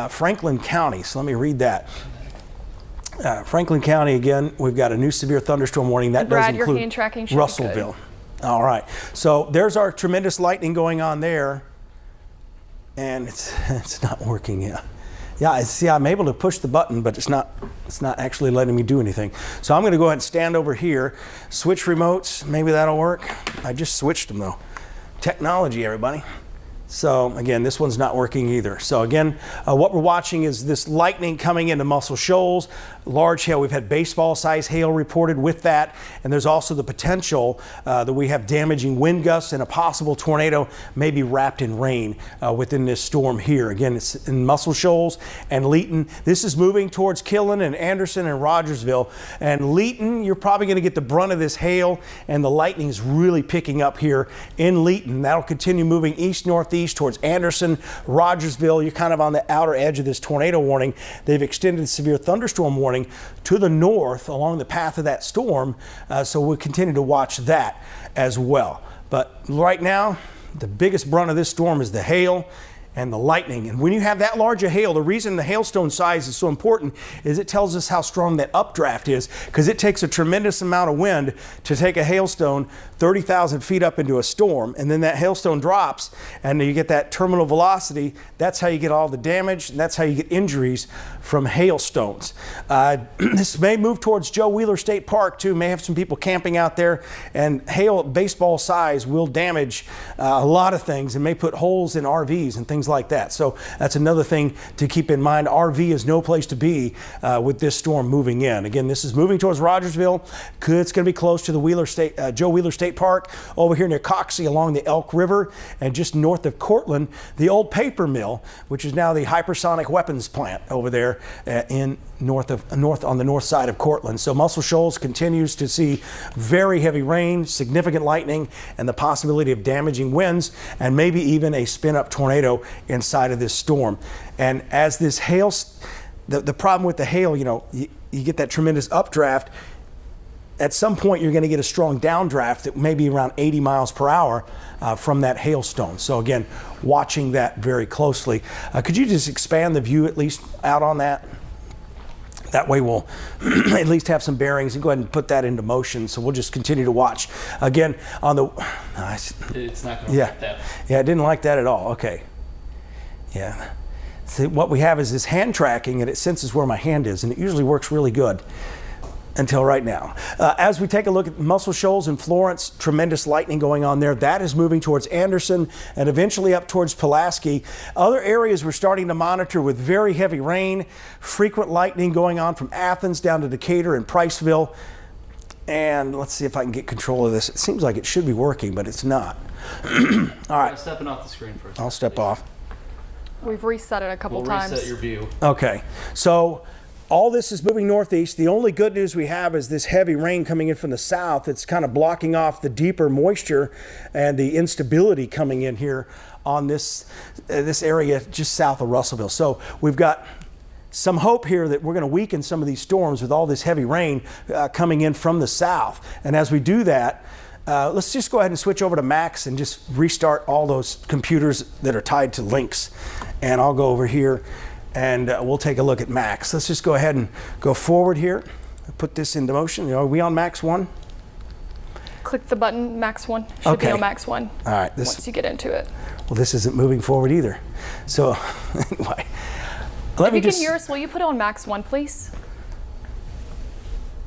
Franklin County. So let me read that. Franklin County, again, we've got a new severe thunderstorm warning. That Brad, does include your hand tracking should be Russellville. good. All right. So there's our tremendous lightning going on there. And it's not working yet. Yeah, see, I'm able to push the button, but it's not actually letting me do anything. So I'm going to go ahead and stand over here, switch remotes. Maybe that'll work. I just switched them though. Technology, everybody. So again, this one's not working either. So again, what we're watching is this lightning coming into Muscle Shoals. Large hail. We've had baseball size hail reported with that, and there's also the potential that we have damaging wind gusts and a possible tornado may be wrapped in rain within this storm here. Again, it's in Muscle Shoals and Leeton. This is moving towards Killen and Anderson and Rogersville. And Leeton, you're probably going to get the brunt of this hail, and the lightning is really picking up here in Leeton. That'll continue moving east-northeast towards Anderson, Rogersville. You're kind of on the outer edge of this tornado warning. They've extended the severe thunderstorm warning to the north along the path of that storm, so we'll continue to watch that as well. But right now, the biggest brunt of this storm is the hail and the lightning. And when you have that large a hail, the reason the hailstone size is so important is it tells us how strong that updraft is, because it takes a tremendous amount of wind to take a hailstone 30,000 feet up into a storm, and then that hailstone drops and you get that terminal velocity. That's how you get all the damage, and that's how you get injuries from hailstones. This may move towards Joe Wheeler State Park too. May have some people camping out there, and hail baseball size will damage a lot of things and may put holes in RVs and things like that. So that's another thing to keep in mind. RV is no place to be with this storm moving in. Again, this is moving towards Rogersville. It's going to be close to the Joe Wheeler State Park over here near Coxsey along the Elk River, and just north of Cortland, the old paper mill, which is now the hypersonic weapons plant over there in north on the north side of Cortland. So Muscle Shoals continues to see very heavy rain, significant lightning, and the possibility of damaging winds, and maybe even a spin-up tornado inside of this storm. And as this hail, the problem with the hail, you get that tremendous updraft. at some point you're going to get a strong downdraft that may be around 80 miles per hour from that hailstone. So again, watching that very closely. Could you just expand the view at least out on that? That way we'll at least have some bearings, and go ahead and put that into motion. So we'll just continue to watch. Again, on the... It's not going to like that. Yeah, I didn't like that at all. Okay. Yeah. See, what we have is this hand tracking, and it senses where my hand is, and it usually works really good until right now. As we take a look at Muscle Shoals and Florence, tremendous lightning going on there. That is moving towards Anderson and eventually up towards Pulaski. Other areas we're starting to monitor with very heavy rain, frequent lightning going on from Athens down to Decatur and Priceville. And let's see if I can get control of this. It seems like it should be working, but it's not. All right. Stepping off the screen first. I'll step off. We've reset it a couple times. Reset your view. Okay. So all this is moving northeast. The only good news we have is this heavy rain coming in from the south. It's kind of blocking off the deeper moisture and the instability coming in here on this area just south of Russellville. So we've got some hope here that we're going to weaken some of these storms with all this heavy rain coming in from the south. And as we do that, let's just go ahead and switch over to Max and just restart all those computers that are tied to links. And I'll go over here and we'll take a look at Max. Let's just go ahead and go forward here. Put this into motion. Are we on Max 1? Click the button, Max 1. Should be on Max 1. All right. Once you get into it. Well, this isn't moving forward either. So anyway, if you can hear us, will you put on Max 1, please?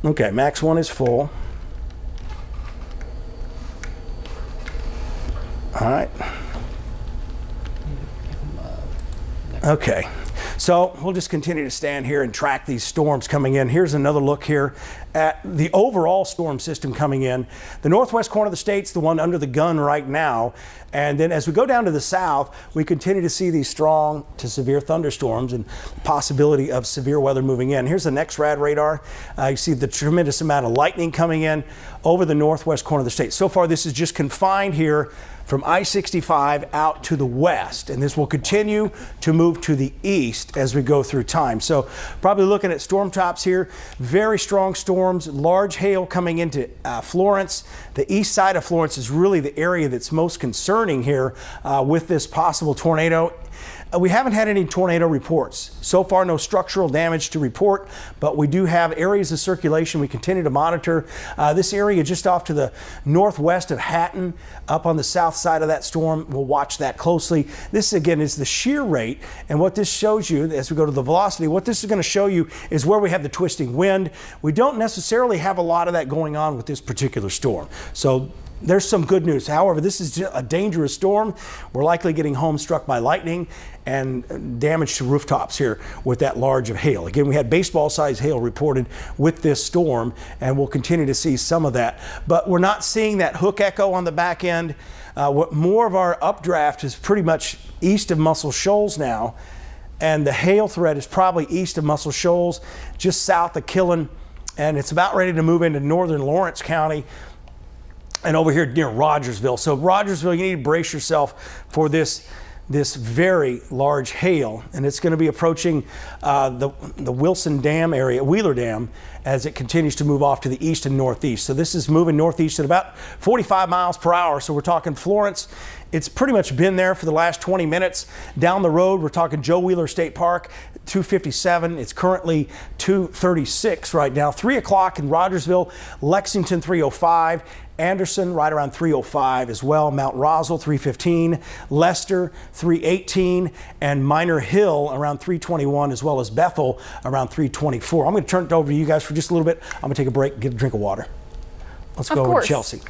Okay, Max 1 is full. All right. Okay. So we'll just continue to stand here and track these storms coming in. Here's another look here at the overall storm system coming in. The northwest corner of the state's the one under the gun right now. And then as we go down to the south, we continue to see these strong to severe thunderstorms and possibility of severe weather moving in. Here's the next rad radar. You see the tremendous amount of lightning coming in over the northwest corner of the state. So far, this is just confined here from I-65 out to the west, and this will continue to move to the east as we go through time. So probably looking at storm tops here, very strong storms, large hail coming into Florence. The east side of Florence is really the area that's most concerning here with this possible tornado. We haven't had any tornado reports. So far, no structural damage to report, but we do have areas of circulation we continue to monitor. This area just off to the northwest of Hatton, up on the south side of that storm, we'll watch that closely. This, again, is the shear rate, and what this shows you, as we go to the velocity, what this is going to show you is where we have the twisting wind. We don't necessarily have a lot of that going on with this particular storm. So there's some good news. However, this is a dangerous storm. We're likely getting homes struck by lightning and damage to rooftops here with that large of hail. Again, we had baseball-sized hail reported with this storm, and we'll continue to see some of that. But we're not seeing that hook echo on the back end. What more of our updraft is pretty much east of Muscle Shoals now, and the hail threat is probably east of Muscle Shoals, just south of Killen, and it's about ready to move into northern Lawrence County and over here near Rogersville. So Rogersville, you need to brace yourself for this very large hail, and it's going to be approaching the Wilson Dam area, Wheeler Dam, as it continues to move off to the east and northeast. So this is moving northeast at about 45 miles per hour. So we're talking Florence. It's pretty much been there for the last 20 minutes. Down the road, we're talking Joe Wheeler State Park, 257. It's currently 236 right now. 3 o'clock in Rogersville, Lexington 305. Anderson right around 305 as well. Mount Roswell 315, Lester 318, and Minor Hill around 321, as well as Bethel around 324. I'm going to turn it over to you guys for just a little bit. I'm going to take a break, get a drink of water. Let's go over to Chelsea.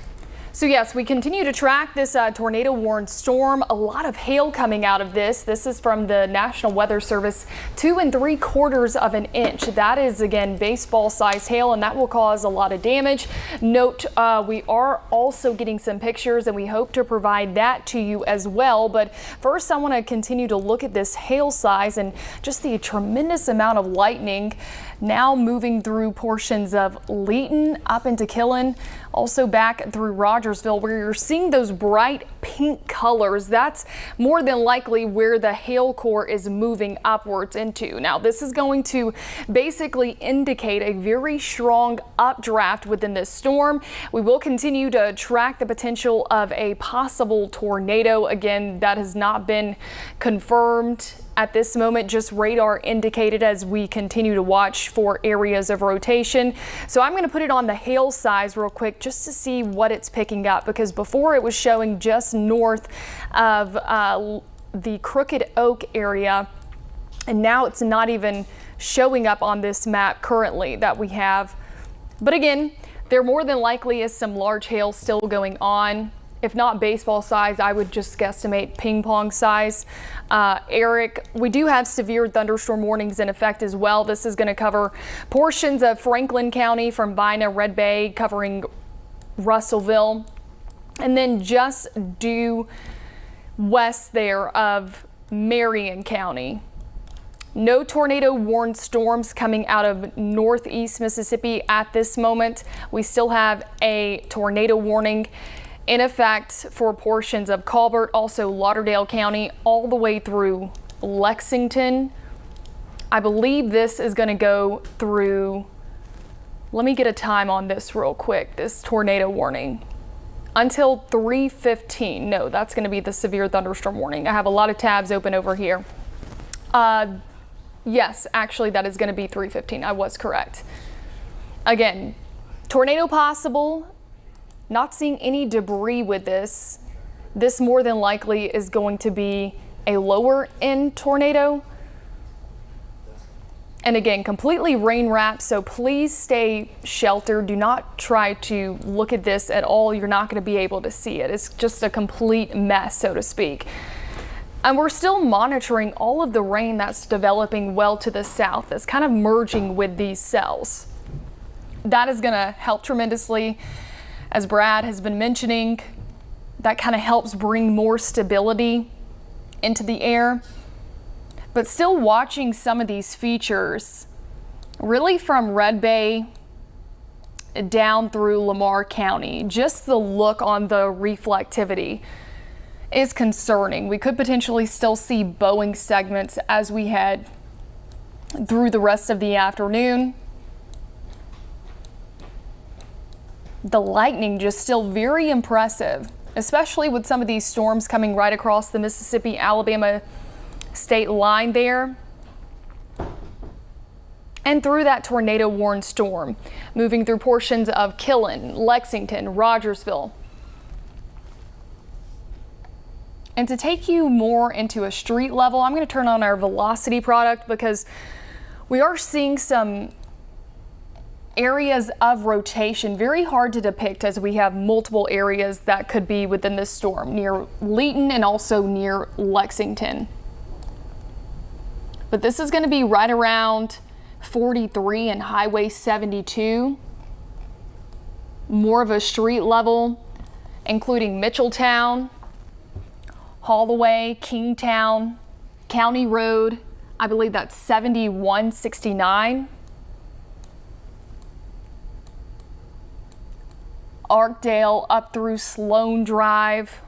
So yes, we continue to track this tornado-warned storm. A lot of hail coming out of this. This is from the National Weather Service, 2 3/4 of an inch. That is, again, baseball-sized hail, and that will cause a lot of damage. Note, we are also getting some pictures, and we hope to provide that to you as well. But first, I want to continue to look at this hail size and just the tremendous amount of lightning now moving through portions of Leeton up into Killen, also back through Rogersville, where you're seeing those bright pink colors, that's more than likely where the hail core is moving upwards into. Now, this is going to basically indicate a very strong updraft within this storm. We will continue to track the potential of a possible tornado. Again, that has not been confirmed at this moment, just radar indicated as we continue to watch for areas of rotation. So I'm going to put it on the hail size real quick just to see what it's picking up, because before it was showing just north of the Crooked Oak area, and now it's not even showing up on this map currently that we have. But again, there more than likely is some large hail still going on. If not baseball size, I would just guesstimate ping pong size. Eric, we do have severe thunderstorm warnings in effect as well. This is going to cover portions of Franklin County from Bina, Red Bay, covering Russellville, and then just due west there of Marion County. No tornado warned storms coming out of northeast Mississippi at this moment. We still have a tornado warning in effect for portions of Colbert, also Lauderdale County, all the way through Lexington. I believe this is going to go through, let me get a time on this real quick, this tornado warning. Until 3:15. No, that's going to be the severe thunderstorm warning. I have a lot of tabs open over here. Yes, actually that is going to be 3:15. I was correct. Again, tornado possible. Not seeing any debris with this. This more than likely is going to be a lower end tornado. And again, completely rain wrapped, so please stay sheltered. Do not try to look at this at all. You're not going to be able to see it. It's just a complete mess, so to speak. And we're still monitoring all of the rain that's developing well to the south, that's kind of merging with these cells. That is going to help tremendously. As Brad has been mentioning, that kind of helps bring more stability into the air. But still watching some of these features, really from Red Bay down through Lamar County, just the look on the reflectivity is concerning. We could potentially still see bowing segments as we head through the rest of the afternoon. The lightning just still very impressive, especially with some of these storms coming right across the Mississippi-Alabama state line there. And through that tornado warned storm, moving through portions of Killen, Lexington, Rogersville. And to take you more into a street level, I'm going to turn on our velocity product because we are seeing some areas of rotation, very hard to depict as we have multiple areas that could be within this storm near Leeton and also near Lexington. But this is going to be right around 43 and Highway 72. More of a street level, including Mitchelltown, Holloway, Kingtown, County Road, I believe that's 7169. Arkdale up through Sloan Drive.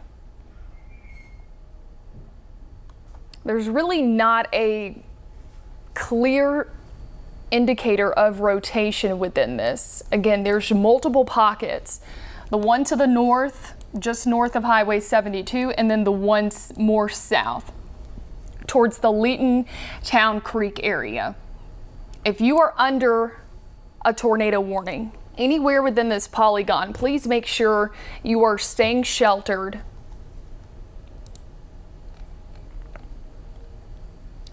There's really not a clear indicator of rotation within this. Again, there's multiple pockets. The one to the north, just north of Highway 72, and then the one more south towards the Leeton Town Creek area. If you are under a tornado warning anywhere within this polygon, please make sure you are staying sheltered.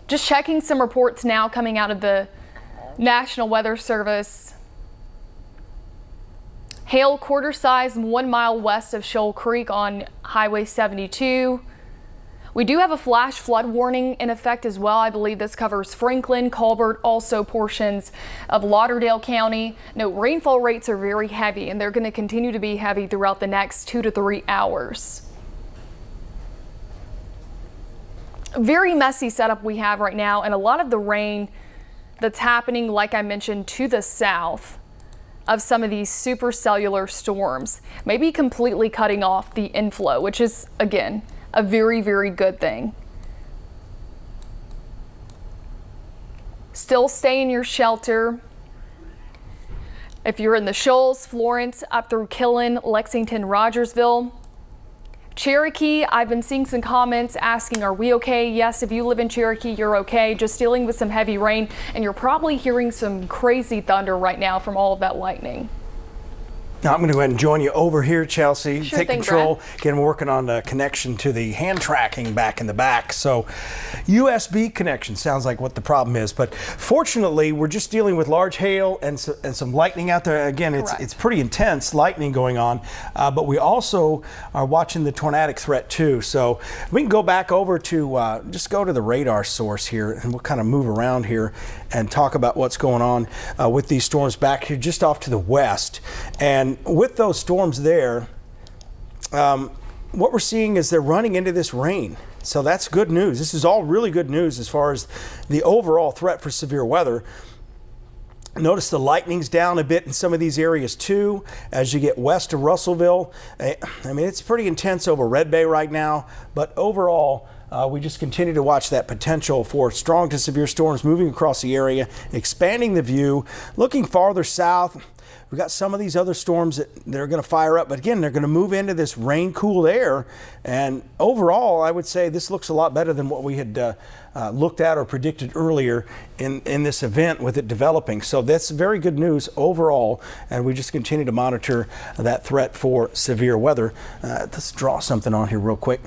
Just checking some reports now coming out of the National Weather Service. Hail quarter size 1 mile west of Shoal Creek on Highway 72. We do have a flash flood warning in effect as well. I believe this covers Franklin, Colbert, also portions of Lauderdale County. No, rainfall rates are very heavy and they're going to continue to be heavy throughout the next 2 to 3 hours. Very messy setup we have right now, and a lot of the rain that's happening, like I mentioned, to the south of some of these supercellular storms, maybe completely cutting off the inflow, which is, again, a very, very good thing. Still stay in your shelter. If you're in the Shoals, Florence, up through Killen, Lexington, Rogersville, Cherokee, I've been seeing some comments asking, are we okay? Yes, if you live in Cherokee, you're okay. Just dealing with some heavy rain, and you're probably hearing some crazy thunder right now from all of that lightning. Now I'm going to go ahead and join you over here, Chelsea. Sure Take thing, control. Brad. Again, we're working on the connection to the hand tracking back in the back. So USB connection sounds like what the problem is. But fortunately, we're just dealing with large hail and some lightning out there. Again, it's pretty intense lightning going on. But we also are watching the tornadic threat too. So we can go back over to, just go to the radar source here, and we'll kind of move around here and talk about what's going on with these storms back here just off to the west. And with those storms there, what we're seeing is they're running into this rain. So that's good news. This is all really good news as far as the overall threat for severe weather. Notice the lightning's down a bit in some of these areas too as you get west of Russellville. I mean, it's pretty intense over Red Bay right now, but overall, we just continue to watch that potential for strong to severe storms moving across the area, expanding the view, looking farther south. We've got some of these other storms that they're going to fire up, but again, they're going to move into this rain-cooled air. And overall, I would say this looks a lot better than what we had looked at or predicted earlier in this event with it developing. So that's very good news overall, and we just continue to monitor that threat for severe weather. Let's draw something on here real quick.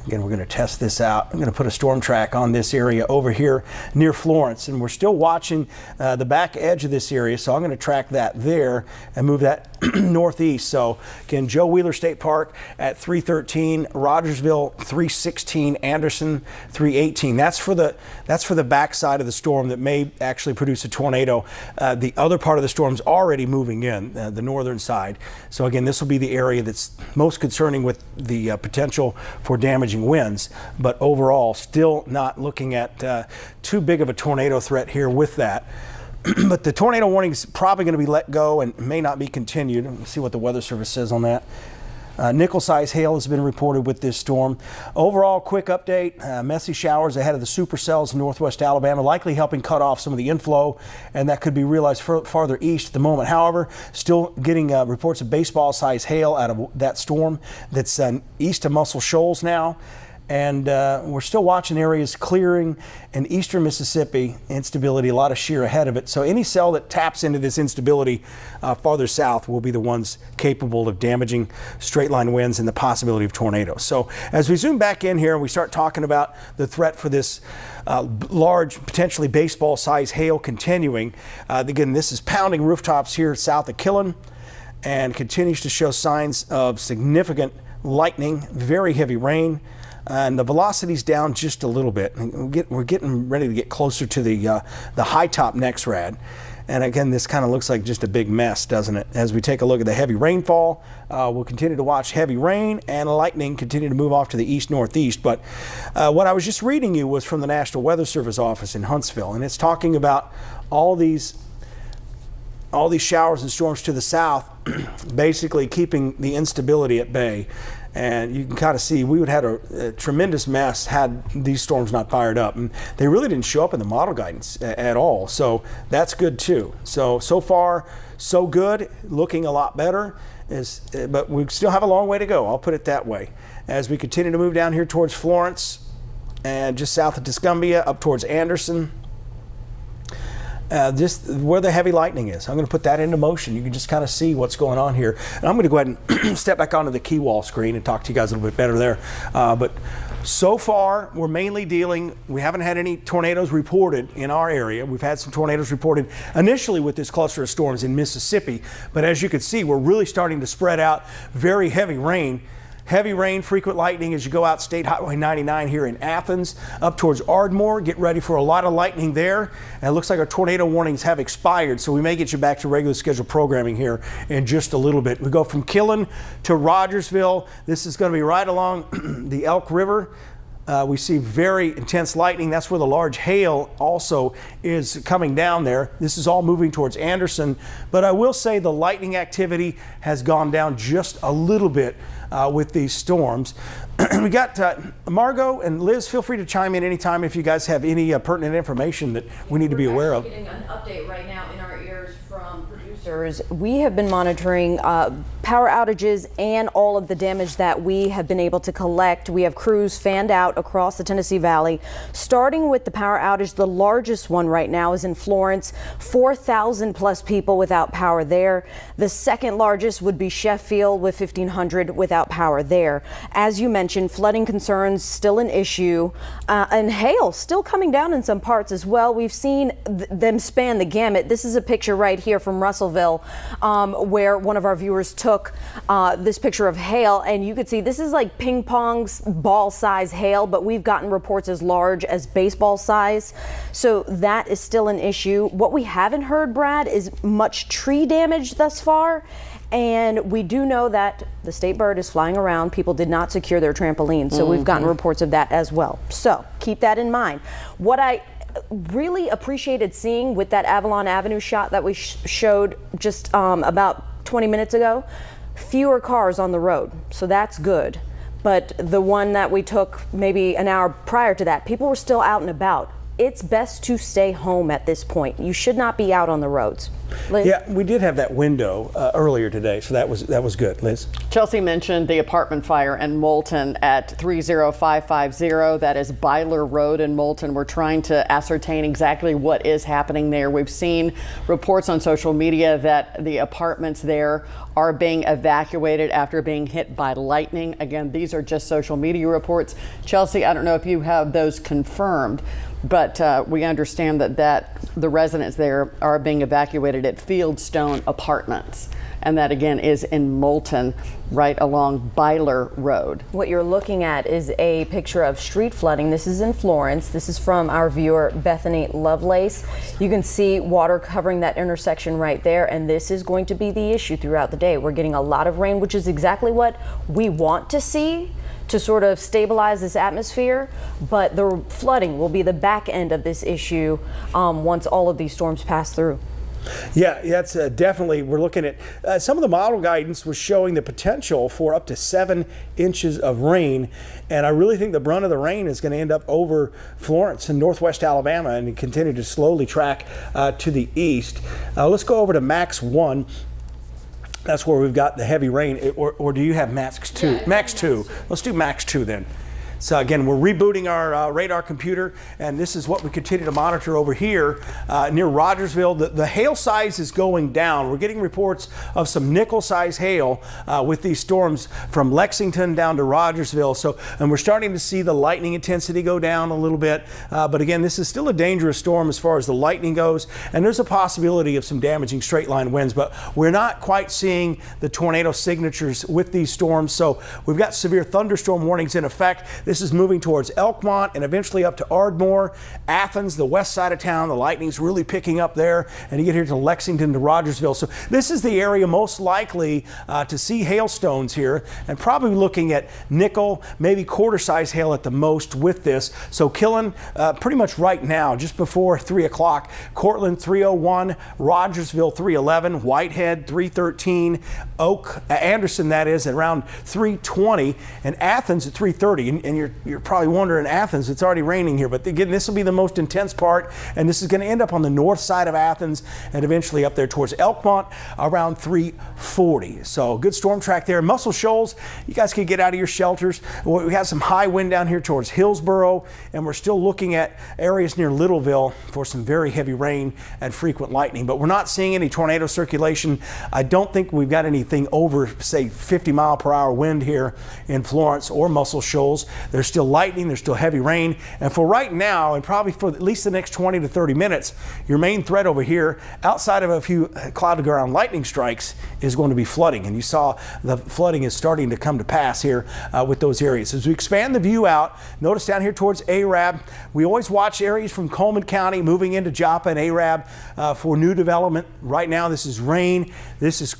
Again, we're going to test this out. I'm going to put a storm track on this area over here near Florence, and we're still watching the back edge of this area, so I'm going to track that there and move that northeast. So again, Joe Wheeler State Park at 313, Rogersville 316, Anderson 318. That's for the back side of the storm that may actually produce a tornado. The other part of the storm's already moving in, the northern side. So again, this will be the area that's most concerning with the potential for damaging winds, but overall still not looking at too big of a tornado threat here with that. But the tornado warning is probably going to be let go and may not be continued. Let's see what the Weather Service says on that. Nickel-sized hail has been reported with this storm. Overall, quick update, messy showers ahead of the supercells in northwest Alabama, likely helping cut off some of the inflow, and that could be realized farther east at the moment. However, still getting reports of baseball-sized hail out of that storm that's east of Muscle Shoals now. And we're still watching areas clearing in eastern Mississippi, instability, a lot of shear ahead of it. So any cell that taps into this instability farther south will be the ones capable of damaging straight line winds and the possibility of tornadoes. So as we zoom back in here and we start talking about the threat for this large, potentially baseball-sized hail continuing, again, this is pounding rooftops here south of Killen and continues to show signs of significant lightning, very heavy rain. And the velocity's down just a little bit. We're getting ready to get closer to the high top next rad. And again, this kind of looks like just a big mess, doesn't it? As we take a look at the heavy rainfall, we'll continue to watch heavy rain and lightning continue to move off to the east-northeast. But what I was just reading you was from the National Weather Service office in Huntsville, and it's talking about all these showers and storms to the south, basically keeping the instability at bay. And you can kind of see we would have had a tremendous mess had these storms not fired up. And they really didn't show up in the model guidance at all. So that's good too. So far, so good, looking a lot better. But we still have a long way to go, I'll put it that way. As we continue to move down here towards Florence and just south of Tuscumbia up towards Anderson. Just where the heavy lightning is. I'm going to put that into motion. You can just kind of see what's going on here. And I'm going to go ahead and step back onto the key wall screen and talk to you guys a little bit better there. But so far, we're mainly we haven't had any tornadoes reported in our area. We've had some tornadoes reported initially with this cluster of storms in Mississippi. But as you can see, we're really starting to spread out very heavy rain. Heavy rain, frequent lightning as you go out State Highway 99 here in Athens, up towards Ardmore. Get ready for a lot of lightning there. And it looks like our tornado warnings have expired, so we may get you back to regular scheduled programming here in just a little bit. We go from Killen to Rogersville. This is going to be right along the Elk River. We see very intense lightning. That's where the large hail also is coming down there. This is all moving towards Anderson. But I will say the lightning activity has gone down just a little bit with these storms. We got Margot and Liz, feel free to chime in anytime if you guys have any pertinent information that we need to be aware of. We're getting an update right now in our ears from producers. We have been monitoring power outages and all of the damage that we have been able to collect. We have crews fanned out across the Tennessee Valley. Starting with the power outage, the largest one right now is in Florence, 4,000 plus people without power there. The second largest would be Sheffield with 1,500 without power there. As you mentioned, flooding concerns still an issue, and hail still coming down in some parts as well. We've seen them span the gamut. This is a picture right here from Russellville, where one of our viewers took this picture of hail, and you could see this is like ping pong's ball size hail, but we've gotten reports as large as baseball size. So that is still an issue. What we haven't heard, Brad, is much tree damage thus far. And we do know that the state bird is flying around. People did not secure their trampoline. So we've gotten reports of that as well. So keep that in mind. What I really appreciated seeing with that Avalon Avenue shot that we showed just about 20 minutes ago, fewer cars on the road. So that's good. But the one that we took maybe an hour prior to that, people were still out and about. It's best to stay home at this point. You should not be out on the roads. Liz? Yeah, we did have that window earlier today, so that was good. Liz? Chelsea mentioned the apartment fire in Moulton at 30550. That is Byler Road in Moulton. We're trying to ascertain exactly what is happening there. We've seen reports on social media that the apartments there are being evacuated after being hit by lightning. Again, these are just social media reports. Chelsea, I don't know if you have those confirmed, but we understand that the residents there are being evacuated at Fieldstone Apartments. And that again is in Moulton, right along Byler Road. What you're looking at is a picture of street flooding. This is in Florence. This is from our viewer, Bethany Lovelace. You can see water covering that intersection right there, and this is going to be the issue throughout the day. We're getting a lot of rain, which is exactly what we want to see to sort of stabilize this atmosphere, but the flooding will be the back end of this issue once all of these storms pass through. Yeah, that's definitely, we're looking at some of the model guidance was showing the potential for up to 7 inches of rain, and I really think the brunt of the rain is going to end up over Florence and northwest Alabama and continue to slowly track to the east. Let's go over to Max 1. That's where we've got the heavy rain, or do you have Max 2? Yeah, Max 2. Let's do Max 2 then. So again, we're rebooting our radar computer, and this is what we continue to monitor over here near Rogersville. The hail size is going down. We're getting reports of some nickel-size hail with these storms from Lexington down to Rogersville. So, and we're starting to see the lightning intensity go down a little bit. But again, this is still a dangerous storm as far as the lightning goes, and there's a possibility of some damaging straight-line winds. But we're not quite seeing the tornado signatures with these storms. So we've got severe thunderstorm warnings in effect. This is moving towards Elkmont and eventually up to Ardmore, Athens, the west side of town. The lightning's really picking up there, and you get here to Lexington to Rogersville. So this is the area most likely to see hailstones here, and probably looking at nickel, maybe quarter-size hail at the most with this. So Killen, pretty much right now, just before 3 o'clock, Cortland 301, Rogersville 311, Whitehead 313, Anderson, that is, at around 320, and Athens at 330. And you're probably wondering, Athens, it's already raining here, but again, this will be the most intense part, and this is going to end up on the north side of Athens and eventually up there towards Elkmont around 340. So good storm track there. Muscle Shoals, you guys can get out of your shelters. We have some high wind down here towards Hillsboro, and we're still looking at areas near Littleville for some very heavy rain and frequent lightning, but we're not seeing any tornado circulation. I don't think we've got anything over, say, 50-mile-per-hour wind here in Florence or Muscle Shoals. There's still lightning, there's still heavy rain, and for right now, and probably for at least the next 20 to 30 minutes, your main threat over here, outside of a few cloud-to-ground lightning strikes, is going to be flooding. And you saw the flooding is starting to come to pass here with those areas. As we expand the view out, notice down here towards Arab, we always watch areas from Coleman County moving into Joppa and Arab for new development. Right now, this is rain. This is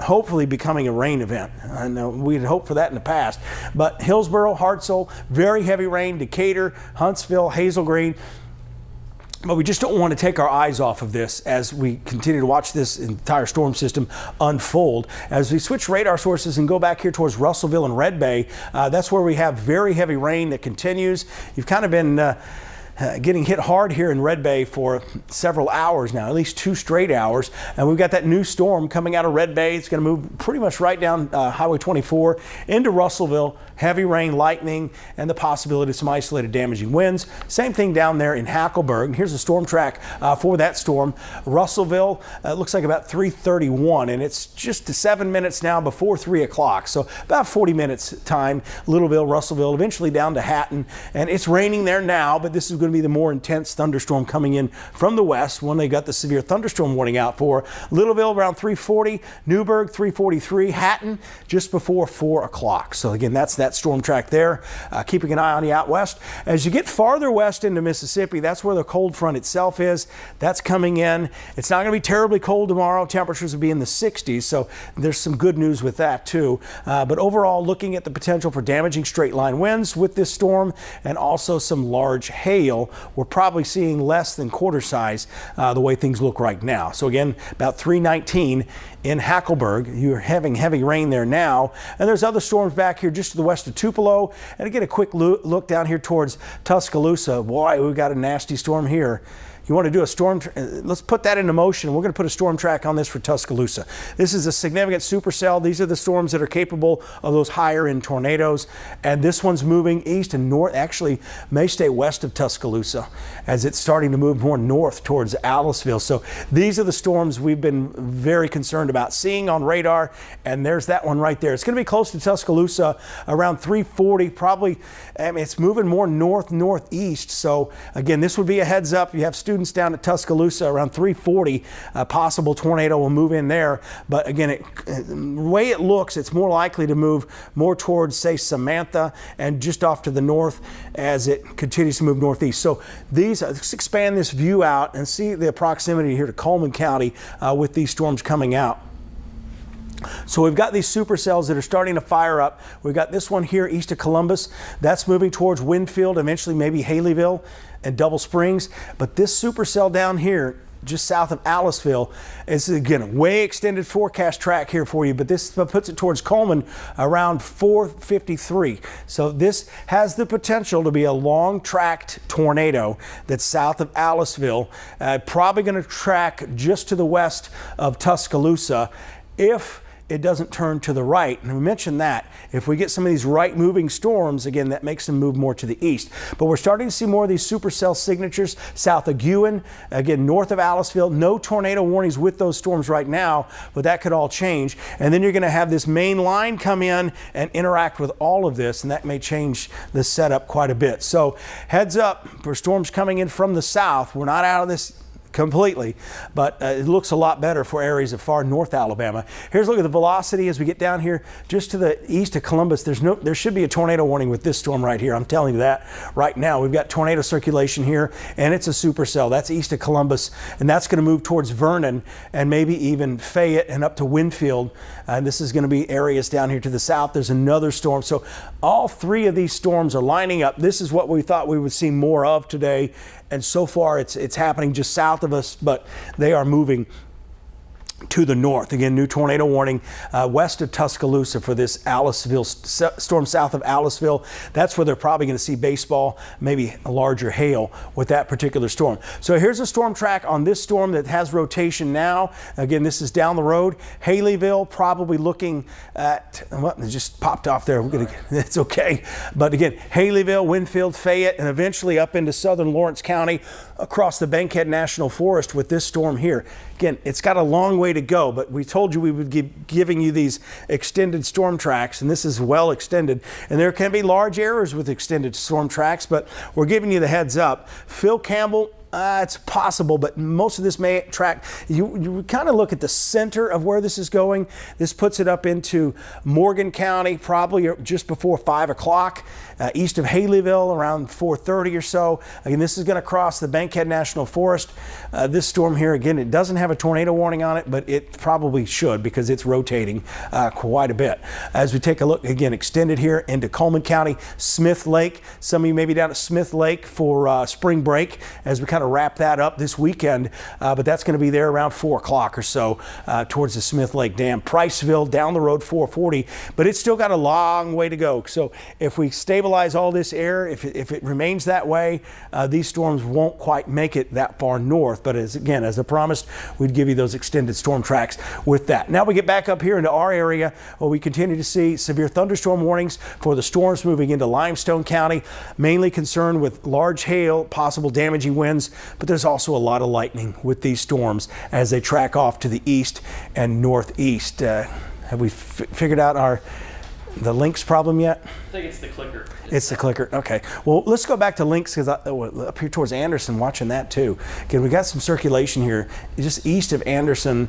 hopefully becoming a rain event. I know we had hoped for that in the past, but Hillsboro, Hartselle, Russell, very heavy rain, Decatur, Huntsville, Hazel Green. But we just don't want to take our eyes off of this as we continue to watch this entire storm system unfold. As we switch radar sources and go back here towards Russellville and Red Bay, that's where we have very heavy rain that continues. You've kind of been getting hit hard here in Red Bay for several hours now, at least 2 straight hours. And we've got that new storm coming out of Red Bay. It's going to move pretty much right down Highway 24 into Russellville. Heavy rain, lightning, and the possibility of some isolated damaging winds. Same thing down there in Hackleburg. Here's the storm track for that storm. Russellville, looks like about 3:31, and it's just 7 minutes now before 3 o'clock. So about 40 minutes time. Littleville, Russellville, eventually down to Hatton. And it's raining there now, but this is going to be the more intense thunderstorm coming in from the west, one they got the severe thunderstorm warning out for. Littleville around 3:40, Newburgh 3:43, Hatton just before 4 o'clock. So again, that's that storm track there. Keeping an eye on the out west. As you get farther west into Mississippi, that's where the cold front itself is. That's coming in. It's not going to be terribly cold tomorrow. Temperatures will be in the 60s, so there's some good news with that too. But overall, looking at the potential for damaging straight line winds with this storm and also some large hail. We're probably seeing less than quarter size the way things look right now. So again, about 319 in Hackleburg. You're having heavy rain there now. And there's other storms back here just to the west of Tupelo. And again, a quick look down here towards Tuscaloosa. Boy, we've got a nasty storm here. You want to do a storm, let's put that into motion. We're going to put a storm track on this for Tuscaloosa. This is a significant supercell. These are the storms that are capable of those higher end tornadoes. And this one's moving east and north, actually may stay west of Tuscaloosa as it's starting to move more north towards Aliceville. So these are the storms we've been very concerned about seeing on radar. And there's that one right there. It's going to be close to Tuscaloosa around 340, probably. It's moving more northeast. So again, this would be a heads up. You have students down at Tuscaloosa around 340, a possible tornado will move in there. But again, the way it looks, it's more likely to move more towards, say, Samantha and just off to the north as it continues to move northeast. So let's expand this view out and see the proximity here to Coleman County with these storms coming out. So we've got these supercells that are starting to fire up. We've got this one here east of Columbus. That's moving towards Winfield, eventually maybe Haleyville and Double Springs. But this supercell down here, just south of Aliceville, is again a way extended forecast track here for you, but this puts it towards Coleman around 4:53. So this has the potential to be a long tracked tornado that's south of Aliceville, probably going to track just to the west of Tuscaloosa if it doesn't turn to the right. And we mentioned that if we get some of these right moving storms, again, that makes them move more to the east. But we're starting to see more of these supercell signatures south of Guin, again, north of Aliceville. No tornado warnings with those storms right now, but that could all change. And then you're going to have this main line come in and interact with all of this, and that may change the setup quite a bit. So heads up for storms coming in from the south. We're not out of this completely, but it looks a lot better for areas of far north Alabama. Here's a look at the velocity as we get down here just to the east of Columbus. There should be a tornado warning with this storm right here. I'm telling you that right now. We've got tornado circulation here, and it's a supercell. That's east of Columbus, and that's going to move towards Vernon and maybe even Fayette and up to Winfield. And this is going to be areas down here to the south. There's another storm. So all three of these storms are lining up. This is what we thought we would see more of today. And so far it's happening just south of us, but they are moving to the north. Again, new tornado warning west of Tuscaloosa for this Aliceville storm south of Aliceville. That's where they're probably going to see baseball, maybe a larger hail with that particular storm. So here's a storm track on this storm that has rotation now. Again, this is down the road. Haleyville probably looking at, well, it just popped off there. It's okay. But again, Haleyville, Winfield, Fayette, and eventually up into southern Lawrence County across the Bankhead National Forest with this storm here. Again, it's got a long way to go, but we told you we would be giving you these extended storm tracks, and this is well extended. And there can be large errors with extended storm tracks, but we're giving you the heads up. Phil Campbell, It's possible, but most of this may track. You kind of look at the center of where this is going. This puts it up into Morgan County, probably just before 5 o'clock, east of Haleyville, around 4:30 or so. Again, this is going to cross the Bankhead National Forest. This storm here, again, it doesn't have a tornado warning on it, but it probably should because it's rotating quite a bit. As we take a look, again, extended here into Coleman County, Smith Lake. Some of you may be down at Smith Lake for spring break as we kind of wrap that up this weekend, but that's going to be there around 4 o'clock or so towards the Smith Lake Dam. Priceville down the road 440, but it's still got a long way to go. So if we stabilize all this air, if it remains that way, these storms won't quite make it that far north. But as I promised, we'd give you those extended storm tracks with that. Now we get back up here into our area where we continue to see severe thunderstorm warnings for the storms moving into Limestone County, mainly concerned with large hail, possible damaging winds, but there's also a lot of lightning with these storms as they track off to the east and northeast. Have we figured out the links problem yet? I think it's the clicker. It's the clicker. Okay. Well, let's go back to links because up here towards Anderson, watching that too. Again, we got some circulation here just east of Anderson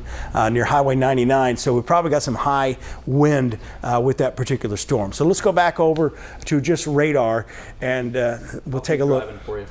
near Highway 99. So we probably got some high wind with that particular storm. So let's go back over to just radar and we'll take a look. For you.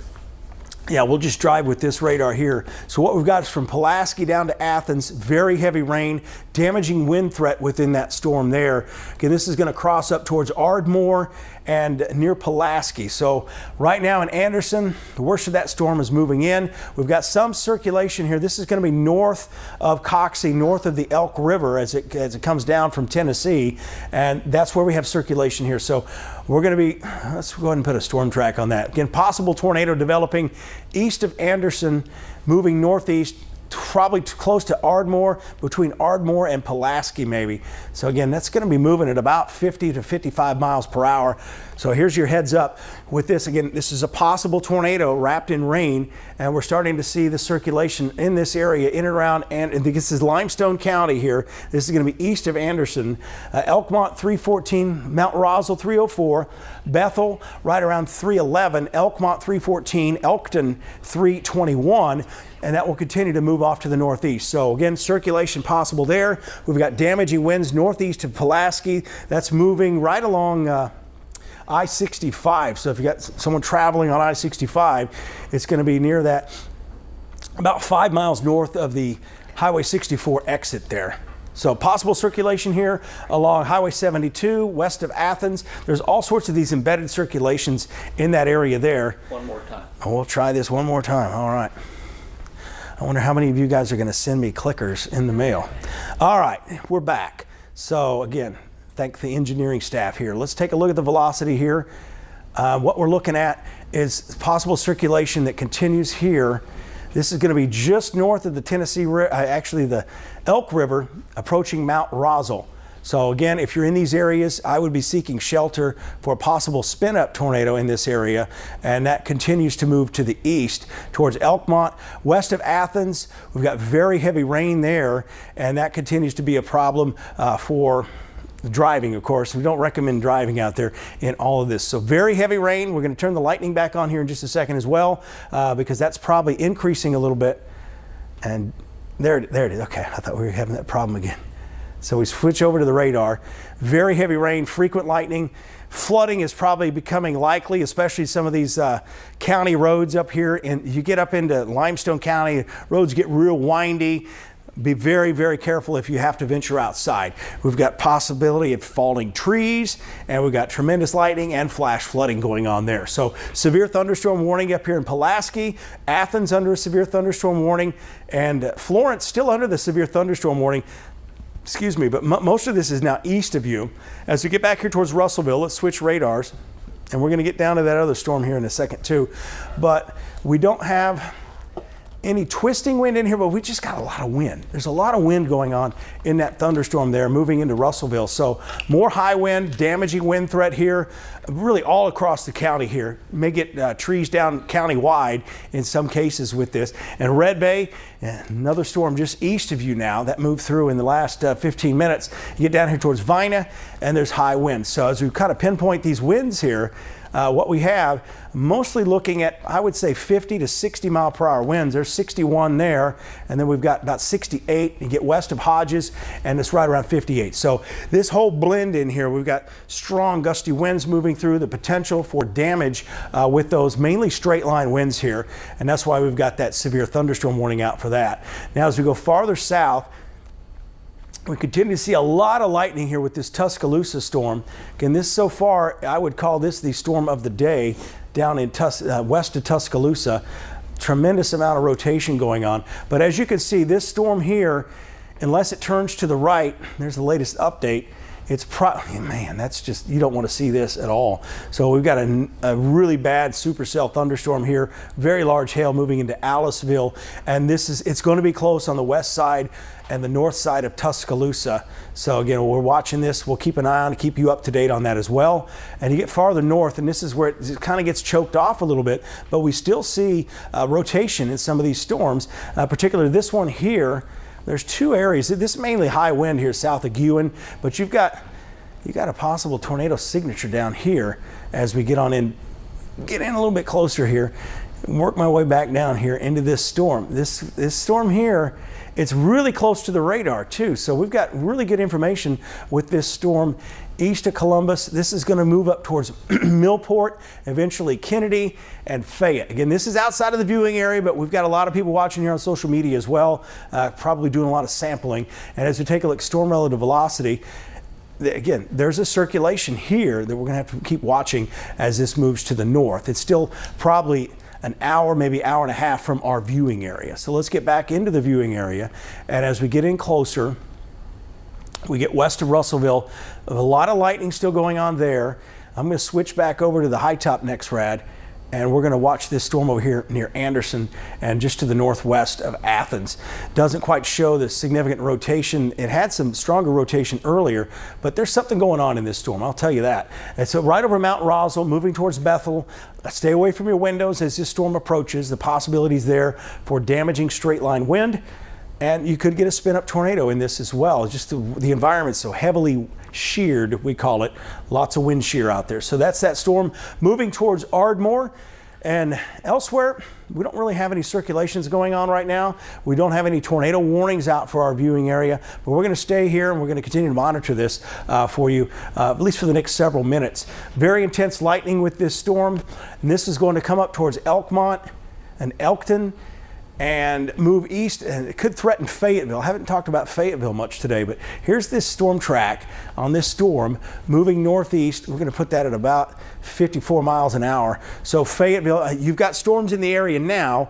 Yeah, we'll just drive with this radar here. So what we've got is from Pulaski down to Athens, very heavy rain, damaging wind threat within that storm there. Again, this is going to cross up towards Ardmore and near Pulaski. So right now in Anderson, the worst of that storm is moving in. We've got some circulation here. This is going to be north of Coxie, north of the Elk River as it comes down from Tennessee, and that's where we have circulation here. So we're going to be, let's go ahead and put a storm track on that. Again, possible tornado developing east of Anderson, moving northeast, probably close to Ardmore, between Ardmore and Pulaski maybe. So again, that's going to be moving at about 50 to 55 miles per hour. So here's your heads up with this. Again, this is a possible tornado wrapped in rain, and we're starting to see the circulation in this area in and around, and this is Limestone County here. This is going to be east of Anderson. Elkmont 314, Mount Roswell 304, Bethel right around 311, Elkmont 314, Elkton 321, and that will continue to move off to the northeast. So again, circulation possible there. We've got damaging winds northeast of Pulaski. That's moving right along I-65. So if you got someone traveling on I-65, it's going to be near that, about 5 miles north of the Highway 64 exit there. So possible circulation here along Highway 72 west of Athens. There's all sorts of these embedded circulations in that area there. One more time. We'll try this one more time. All right. I wonder how many of you guys are going to send me clickers in the mail. All right, we're back. So again, thank the engineering staff here. Let's take a look at the velocity here. What we're looking at is possible circulation that continues here. This is going to be just north of the Tennessee, actually the Elk River, approaching Mount Roswell. So again, if you're in these areas, I would be seeking shelter for a possible spin-up tornado in this area, and that continues to move to the east towards Elkmont. West of Athens, we've got very heavy rain there, and that continues to be a problem for driving, of course. We don't recommend driving out there in all of this. So very heavy rain. We're going to turn the lightning back on here in just a second as well, because that's probably increasing a little bit. And there it is. Okay, I thought we were having that problem again. So we switch over to the radar. Very heavy rain, frequent lightning. Flooding is probably becoming likely, especially some of these county roads up here. And you get up into Limestone County, roads get real windy. Be very, very careful if you have to venture outside. We've got possibility of falling trees, and we've got tremendous lightning and flash flooding going on there. So severe thunderstorm warning up here in Pulaski, Athens under a severe thunderstorm warning, and Florence still under the severe thunderstorm warning. Excuse me, but most of this is now east of you. As we get back here towards Russellville, let's switch radars, and we're going to get down to that other storm here in a second too. But we don't have any twisting wind in here, but we just got a lot of wind. There's a lot of wind going on in that thunderstorm there moving into Russellville. So more high wind, damaging wind threat here, really all across the county here. May get trees down county-wide in some cases with this. And Red Bay, And another storm just east of you now that moved through in the last 15 minutes. You get down here towards Vina, and there's high winds. So as we kind of pinpoint these winds here, what we have, mostly looking at, I would say, 50 to 60 mile per hour winds. There's 61 there, and then we've got about 68. You get west of Hodges, and it's right around 58. So this whole blend in here, we've got strong gusty winds moving through, the potential for damage with those mainly straight line winds here, and that's why we've got that severe thunderstorm warning out for that. Now as we go farther south, we continue to see a lot of lightning here with this Tuscaloosa storm. Again, this so far, I would call this the storm of the day down in west of Tuscaloosa. Tremendous amount of rotation going on. But as you can see, this storm here, unless it turns to the right, there's the latest update, it's man, that's just, you don't want to see this at all. So we've got a really bad supercell thunderstorm here, very large hail moving into Aliceville, and it's going to be close on the west side and the north side of Tuscaloosa. So again, we're watching this. We'll keep an eye on it, keep you up to date on that as well. And you get farther north, and this is where it kind of gets choked off a little bit, but we still see rotation in some of these storms, particularly this one here. There's two areas. This is mainly high wind here south of Guin, but you got a possible tornado signature down here as we get in a little bit closer here, and work my way back down here into this storm. This storm here, it's really close to the radar too. So we've got really good information with this storm east of Columbus. This is going to move up towards Millport, eventually Kennedy and Fayette. Again, this is outside of the viewing area, but we've got a lot of people watching here on social media as well, probably doing a lot of sampling. And as we take a look at storm relative velocity, again, there's a circulation here that we're going to have to keep watching as this moves to the north. It's still probably an hour, maybe hour and a half from our viewing area. So let's get back into the viewing area. And as we get in closer, we get west of Russellville. A lot of lightning still going on there. I'm going to switch back over to the high top next rad, and we're going to watch this storm over here near Anderson and just to the northwest of Athens. Doesn't quite show the significant rotation. It had some stronger rotation earlier, but there's something going on in this storm, I'll tell you that. And so right over Mount Roswell, moving towards Bethel. Stay away from your windows as this storm approaches. The possibilities there for damaging straight line wind, and you could get a spin up tornado in this as well. Just the environment's so heavily sheared, we call it. Lots of wind shear out there. So that's that storm moving towards Ardmore. And elsewhere, we don't really have any circulations going on right now. We don't have any tornado warnings out for our viewing area, but we're going to stay here and we're going to continue to monitor this for you, at least for the next several minutes. Very intense lightning with this storm, and this is going to come up towards Elkmont and Elkton and move east, and it could threaten Fayetteville. I haven't talked about Fayetteville much today, but here's this storm track on this storm moving northeast. We're going to put that at about 54 miles an hour. So Fayetteville, you've got storms in the area now.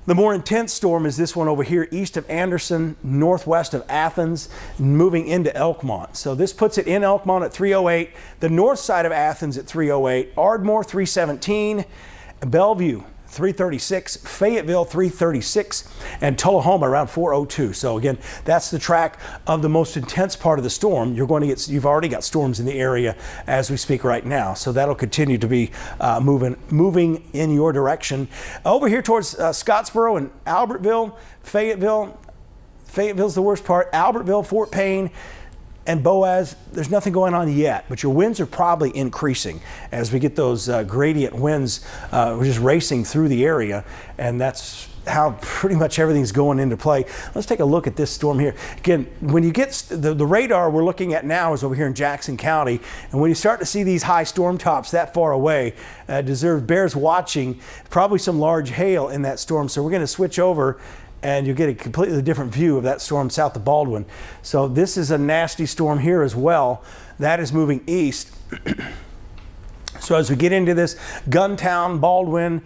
The more intense storm is this one over here east of Anderson, northwest of Athens, moving into Elkmont. So this puts it in Elkmont at 308, the north side of Athens at 308, Ardmore 317, Bellevue 336, Fayetteville 336, and Tullahoma around 402. So again, that's the track of the most intense part of the storm. You've already got storms in the area as we speak right now. So that'll continue to be moving in your direction. Over here towards Scottsboro and Albertville, Fayetteville's the worst part. Albertville, Fort Payne, and Boaz, there's nothing going on yet, but your winds are probably increasing as we get those gradient winds just racing through the area, and that's how pretty much everything's going into play. Let's take a look at this storm here. Again, when you get the radar we're looking at now is over here in Jackson County, and when you start to see these high storm tops that far away, bears watching, probably some large hail in that storm. So we're going to switch over and you get a completely different view of that storm south of Baldwin. So this is a nasty storm here as well. That is moving east. So as we get into this, Guntown, Baldwin,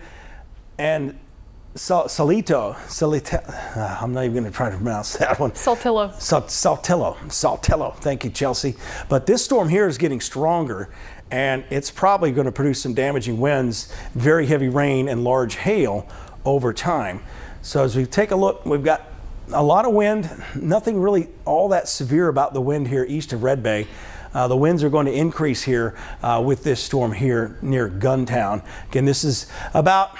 and Saltillo, I'm not even going to try to pronounce that one. Saltillo. Saltillo. Thank you, Chelsea. But this storm here is getting stronger, and it's probably going to produce some damaging winds, very heavy rain, and large hail over time. So as we take a look, we've got a lot of wind, nothing really all that severe about the wind here east of Red Bay. The winds are going to increase here with this storm here near Guntown. Again, this is about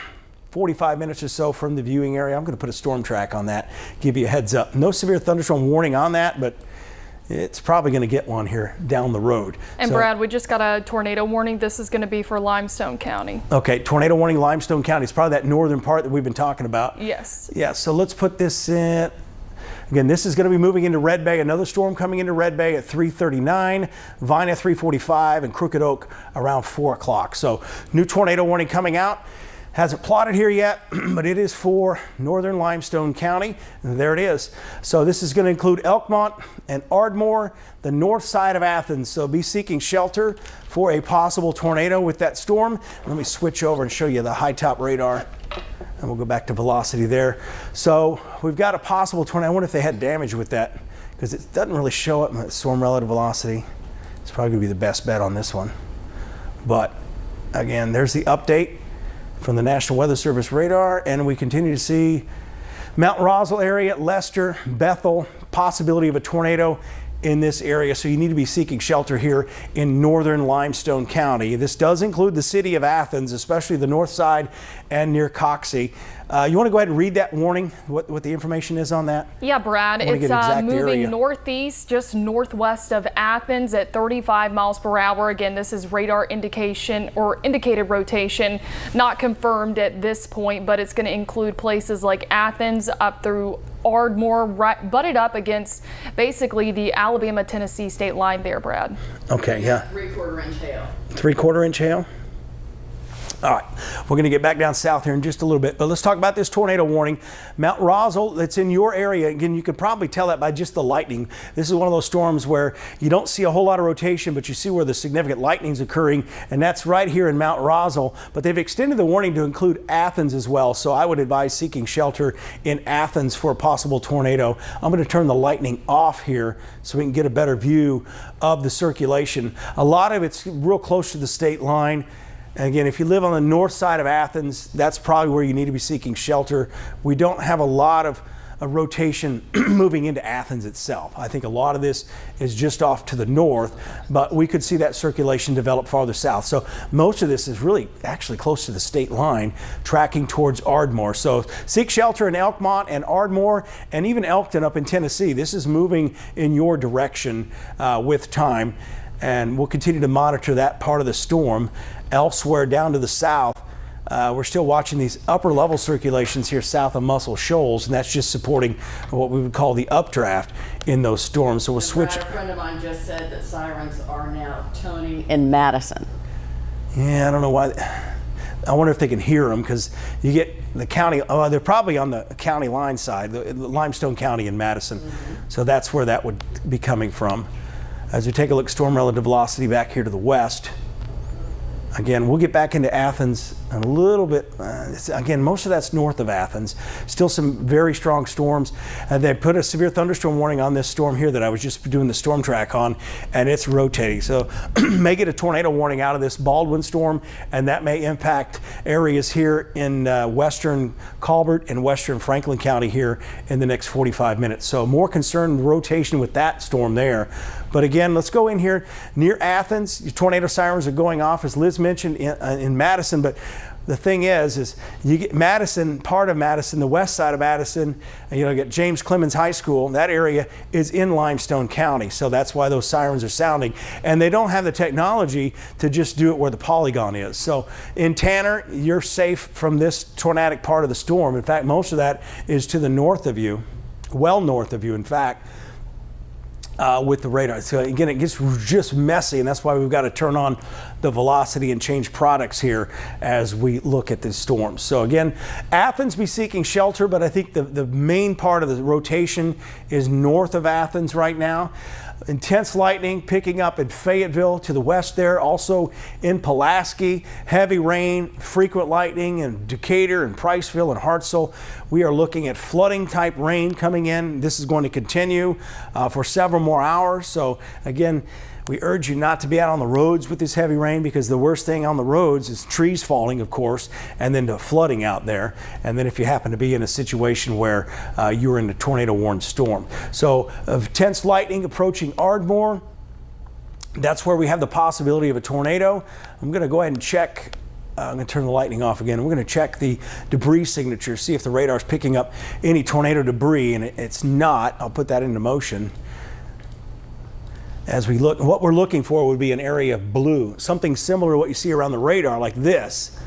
45 minutes or so from the viewing area. I'm going to put a storm track on that, give you a heads up. No severe thunderstorm warning on that, but it's probably going to get one here down the road. And So, Brad, we just got a tornado warning. This is going to be for Limestone County. okay, tornado warning, Limestone County. It's probably that northern part that we've been talking about. Yes. Yeah, so let's put this in. Again, this is going to be moving into Red Bay. Another storm coming into Red Bay at 3:39, Vine at 3:45, and Crooked Oak around 4 o'clock. So new tornado warning coming out. Hasn't plotted here yet, but it is for northern Limestone County. And there it is. So this is going to include Elkmont and Ardmore, the north side of Athens. So be seeking shelter for a possible tornado with that storm. Let me switch over and show you the high top radar. And we'll go back to velocity there. So we've got a possible tornado. I wonder if they had damage with that, because it doesn't really show up in storm relative velocity. It's probably going to be the best bet on this one. But again, there's the update from the National Weather Service radar, and we continue to see Mount Roswell area, Lester, Bethel, possibility of a tornado in this area. So you need to be seeking shelter here in northern Limestone County. This does include the city of Athens, especially the north side and near Coxsey. You want to go ahead and read that warning, what the information is on that? Yeah, Brad, I wanna it's get exact moving area. northeast, just northwest of Athens at 35 miles per hour. Again, this is radar indication or indicated rotation, not confirmed at this point, but it's going to include places like Athens up through Ardmore, right, butted up against basically the Alabama-Tennessee state line there, Brad. Okay, yeah. 3/4 inch hail. 3/4 inch hail. All right, we're going to get back down south here in just a little bit, but let's talk about this tornado warning. Mount Roswell, that's in your area. Again, you can probably tell that by just the lightning. This is one of those storms where you don't see a whole lot of rotation, but you see where the significant lightning's occurring, and that's right here in Mount Roswell. But they've extended the warning to include Athens as well, so I would advise seeking shelter in Athens for a possible tornado. I'm going to turn the lightning off here so we can get a better view of the circulation. A lot of it's real close to the state line. Again, if you live on the north side of Athens, that's probably where you need to be seeking shelter. We don't have a lot of rotation moving into Athens itself. I think a lot of this is just off to the north, but we could see that circulation develop farther south. So most of this is really actually close to the state line, tracking towards Ardmore. So seek shelter in Elkmont and Ardmore, and even Elkton up in Tennessee. This is moving in your direction with time, and we'll continue to monitor that part of the storm. Elsewhere down to the south, we're still watching these upper level circulations here south of Muscle Shoals, and that's just supporting what we would call the updraft in those storms. So we'll switch. A friend of mine just said that sirens are now toning in Madison. Yeah, I don't know why. I wonder if they can hear them, because you get the county, they're probably on the county line side, the Limestone County in Madison. So that's where that would be coming from. As we take a look, storm relative velocity back here to the west. Again, we'll get back into Athens in a little bit. Again, most of that's north of Athens. Still some very strong storms. They put a severe thunderstorm warning on this storm here that I was just doing the storm track on, and it's rotating. So may get a tornado warning out of this Baldwin storm, and that may impact areas here in western Colbert and western Franklin County here in the next 45 minutes. So more concerned rotation with that storm there. But again, let's go in here near Athens. Your tornado sirens are going off, as Liz mentioned, in Madison. But the thing is you get Madison, part of Madison, the west side of Madison, and you get James Clemens High School. That area is in Limestone County. So that's why those sirens are sounding. And they don't have the technology to just do it where the polygon is. So in Tanner, you're safe from this tornadic part of the storm. In fact, most of that is to the north of you, well north of you, in fact. With the radar. So again, it gets just messy, and that's why we've got to turn on the velocity and change products here as we look at the storms. So again, Athens be seeking shelter, but I think the main part of the rotation is north of Athens right now. Intense lightning picking up in Fayetteville to the west there, also in Pulaski. Heavy rain, frequent lightning in Decatur and Priceville and Hartselle. We are looking at flooding type rain coming in. This is going to continue for several more hours. So again, we urge you not to be out on the roads with this heavy rain, because the worst thing on the roads is trees falling, of course, and then the flooding out there. And then if you happen to be in a situation where you're in a tornado warned storm. So intense lightning approaching Ardmore. That's where we have the possibility of a tornado. I'm going to go ahead and check I'm going to turn the lightning off again. We're going to check the debris signature, see if the radar is picking up any tornado debris, and it's not. I'll put that into motion. As we look, what we're looking for would be an area of blue, something similar to what you see around the radar, like this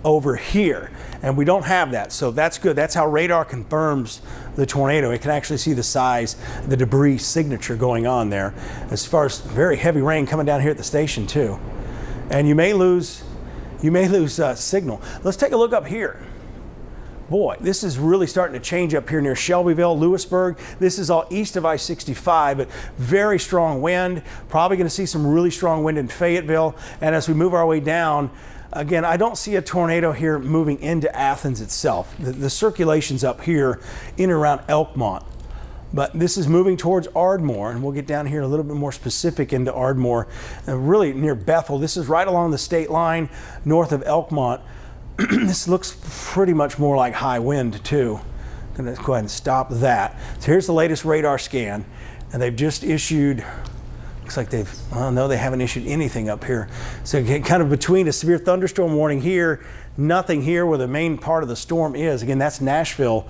over here. And we don't have that, so that's good. That's how radar confirms the tornado. It can actually see the size, the debris signature going on there. As far as very heavy rain coming down here at the station too. And you may lose signal. Let's take a look up here. Boy, this is really starting to change up here near Shelbyville, Lewisburg. This is all east of I-65, but very strong wind. Probably going to see some really strong wind in Fayetteville. And as we move our way down, again, I don't see a tornado here moving into Athens itself. The circulation's up here in and around Elkmont. But this is moving towards Ardmore, and we'll get down here a little bit more specific into Ardmore, really near Bethel. This is right along the state line north of Elkmont. This looks pretty much more like high wind too. I'm going to go ahead and stop that. So here's the latest radar scan, and they've just issued, looks like no, they haven't issued anything up here. So kind of between a severe thunderstorm warning here, nothing here where the main part of the storm is. Again, that's Nashville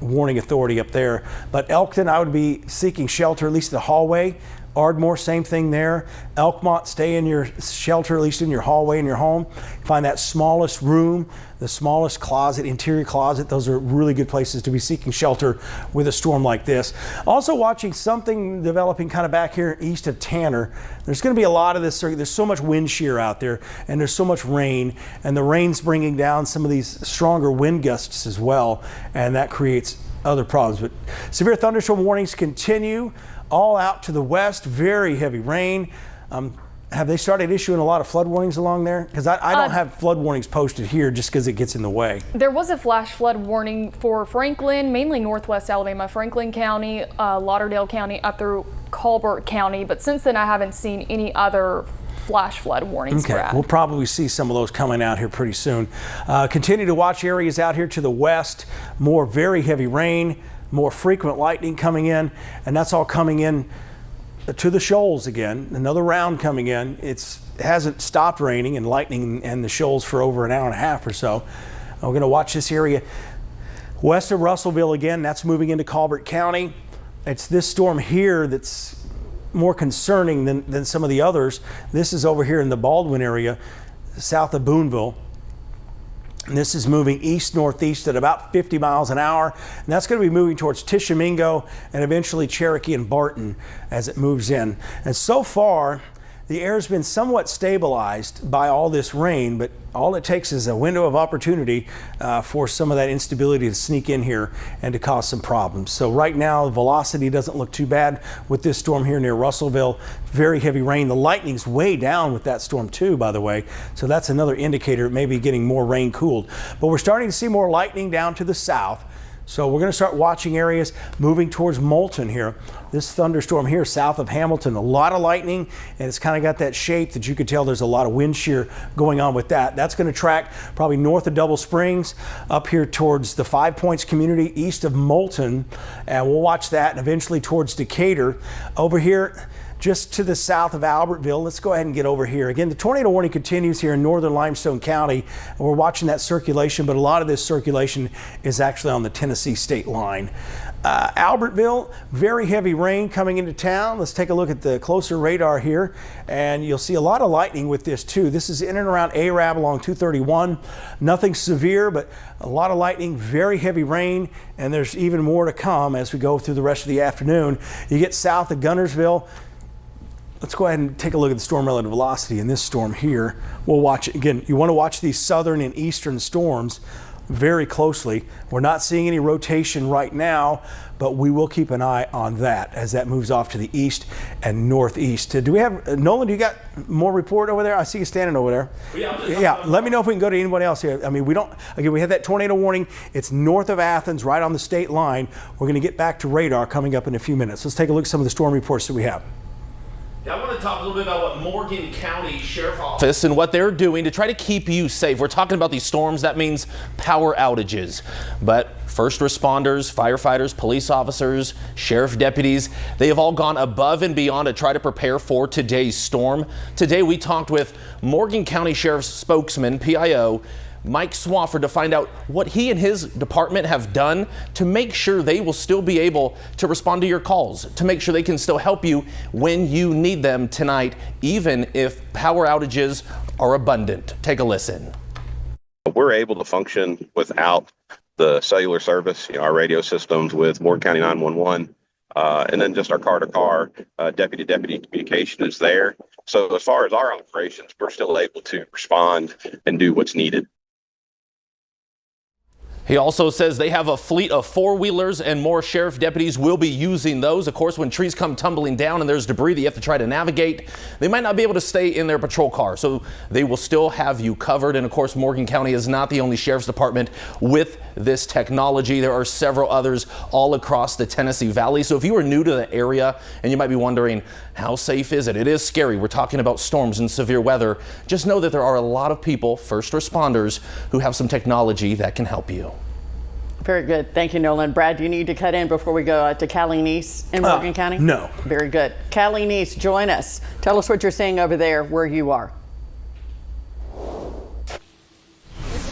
warning authority up there. But Elkton, I would be seeking shelter, at least the hallway. Ardmore, same thing there. Elkmont, stay in your shelter, at least in your hallway in your home. Find that smallest room, the smallest closet, interior closet. Those are really good places to be seeking shelter with a storm like this. Also watching something developing kind of back here east of Tanner. There's going to be a lot of this. There's so much wind shear out there, and there's so much rain, and the rain's bringing down some of these stronger wind gusts as well, and that creates other problems. But severe thunderstorm warnings continue all out to the west. Very heavy rain. Have they started issuing a lot of flood warnings along there? Because I don't have flood warnings posted here just because it gets in the way. There was a flash flood warning for Franklin, mainly northwest Alabama, Franklin County, Lauderdale County, up through Colbert County. But since then, I haven't seen any other flash flood warnings. Okay, Brad. we'll probably see some of those coming out here pretty soon. Continue to watch areas out here to the west. More very heavy rain, more frequent lightning coming in, and that's all coming in to the shoals again. Another round coming in. It hasn't stopped raining and lightning and the shoals for over an hour and a half or so. We're going to watch this area west of Russellville again. That's moving into Colbert County. It's this storm here that's more concerning than some of the others. This is over here in the Baldwin area, south of Boonville. And this is moving east-northeast at about 50 miles an hour. And that's going to be moving towards Tishomingo and eventually Cherokee and Barton as it moves in. And so far, the air's been somewhat stabilized by all this rain, but all it takes is a window of opportunity for some of that instability to sneak in here and to cause some problems. So right now, the velocity doesn't look too bad with this storm here near Russellville. Very heavy rain. The lightning's way down with that storm too, by the way. So that's another indicator it may be getting more rain cooled. But we're starting to see more lightning down to the south. So we're going to start watching areas moving towards Moulton here. This thunderstorm here south of Hamilton, a lot of lightning, and it's kind of got that shape that you could tell there's a lot of wind shear going on with that. That's going to track probably north of Double Springs up here towards the 5 Points community east of Moulton, and we'll watch that, and eventually towards Decatur. Over here just to the south of Albertville. Let's go ahead and get over here. Again, the tornado warning continues here in northern Limestone County. And we're watching that circulation, but a lot of this circulation is actually on the Tennessee state line. Albertville, very heavy rain coming into town. Let's take a look at the closer radar here, and you'll see a lot of lightning with this too. This is in and around Arab along 231. Nothing severe, but a lot of lightning, very heavy rain, and there's even more to come as we go through the rest of the afternoon. You get south of Gunnersville. Let's go ahead and take a look at the storm relative velocity in this storm here. We'll watch it again. You want to watch these southern and eastern storms very closely. We're not seeing any rotation right now, but we will keep an eye on that as that moves off to the east and northeast. Do we have, Nolan, do you got more report over there? I see you standing over there. Yeah, let me know if we can go to anybody else here. I mean, we don't, again, we have that tornado warning. It's north of Athens, right on the state line. We're going to get back to radar coming up in a few minutes. Let's take a look at some of the storm reports that we have. I want to talk a little bit about what Morgan County Sheriff Office and what they're doing to try to keep you safe. We're talking about these storms. That means power outages. But first responders, firefighters, police officers, sheriff deputies, they have all gone above and beyond to try to prepare for today's storm. Today we talked with Morgan County Sheriff's spokesman, PIO, Mike Swafford, to find out what he and his department have done to make sure they will still be able to respond to your calls, to make sure they can still help you when you need them tonight, even if power outages are abundant. Take a listen. We're able to function without the cellular service, our radio systems with Morgan County 911, and then just our car-to-car, deputy-to-deputy communication is there. So as far as our operations, we're still able to respond and do what's needed. He also says they have a fleet of four-wheelers and more sheriff deputies will be using those. Of course, when trees come tumbling down and there's debris that you have to try to navigate, they might not be able to stay in their patrol car. So they will still have you covered. And of course, Morgan County is not the only sheriff's department with this technology. There are several others all across the Tennessee Valley. So if you are new to the area and you might be wondering, how safe is it? It is scary. We're talking about storms and severe weather. Just know that there are a lot of people, first responders, who have some technology that can help you. Very good. Thank you, Nolan. Brad, do you need to cut in before we go to Callie Neese in Morgan County? No. Very good. Callie Neese, join us. Tell us what you're seeing over there where you are.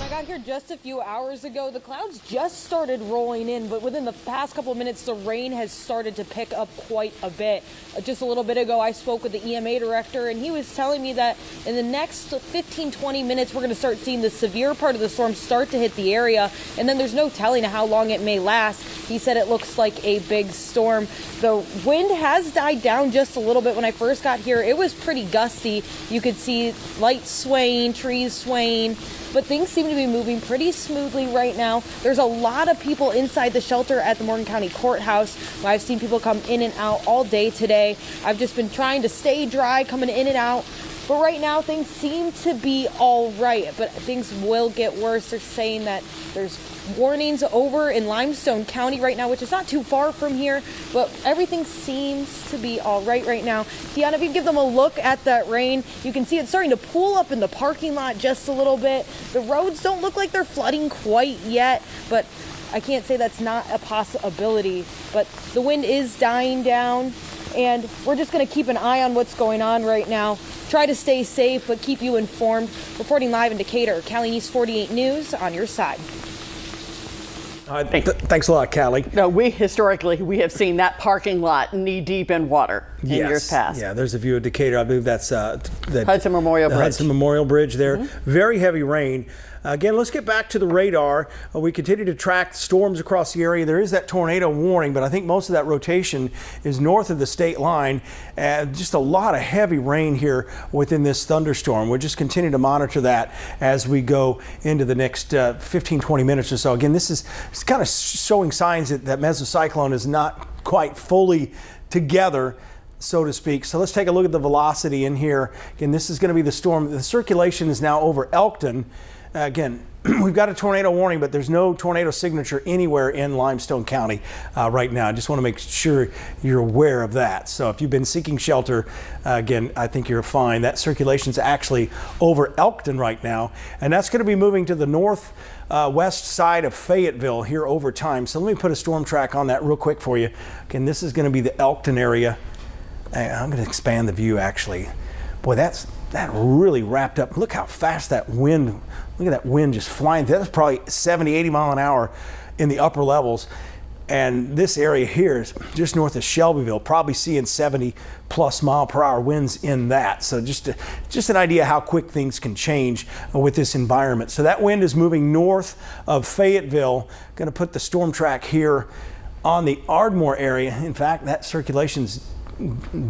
I got here just a few hours ago. The clouds just started rolling in, but within the past couple of minutes, the rain has started to pick up quite a bit. Just a little bit ago, I spoke with the EMA director, and he was telling me that in the next 15-20 minutes, we're going to start seeing the severe part of the storm start to hit the area, and then there's no telling how long it may last. He said it looks like a big storm. The wind has died down just a little bit. When I first got here, it was pretty gusty. You could see lights swaying, trees swaying, but things seem to be moving pretty smoothly right now. There's a lot of people inside the shelter at the Morgan County Courthouse. I've seen people come in and out all day today. I've just been trying to stay dry, coming in and out. But right now, things seem to be all right, but things will get worse. They're saying that there's warnings over in Limestone County right now, which is not too far from here, but everything seems to be all right now. Deanna, if you give them a look at that rain, you can see it's starting to pool up in the parking lot just a little bit. The roads don't look like they're flooding quite yet, but I can't say that's not a possibility. But the wind is dying down, and we're just going to keep an eye on what's going on right now. Try to stay safe, but keep you informed. Reporting live in Decatur, Callie Neese 48 News on your side. Thanks a lot, Callie. No, we have seen that parking lot knee deep in water in years past. Yeah, there's a view of Decatur. I believe that's the Hudson Memorial Bridge. Hudson Memorial Bridge there. Very heavy rain. Again, let's get back to the radar. We continue to track storms across the area. There is that tornado warning, but I think most of that rotation is north of the state line. Just a lot of heavy rain here within this thunderstorm. We'll just continue to monitor that as we go into the next 15, 20 minutes or so. Again, this is kind of showing signs that mesocyclone is not quite fully together, so to speak. So let's take a look at the velocity in here. Again, this is going to be the storm. The circulation is now over Elkton. Again, we've got a tornado warning, but there's no tornado signature anywhere in Limestone County right now. I just want to make sure you're aware of that. So if you've been seeking shelter, again, I think you're fine. That circulation is actually over Elkton right now, and that's going to be moving to the northwest side of Fayetteville here over time. So let me put a storm track on that real quick for you. Again, this is going to be the Elkton area. I'm going to expand the view, actually. Boy, that really wrapped up. Look how fast that wind, look at that wind just flying. That's probably 70, 80 mile an hour in the upper levels. And this area here is just north of Shelbyville, probably seeing 70 plus mile per hour winds in that. So just an idea how quick things can change with this environment. So that wind is moving north of Fayetteville. Going to put the storm track here on the Ardmore area. In fact, that circulation's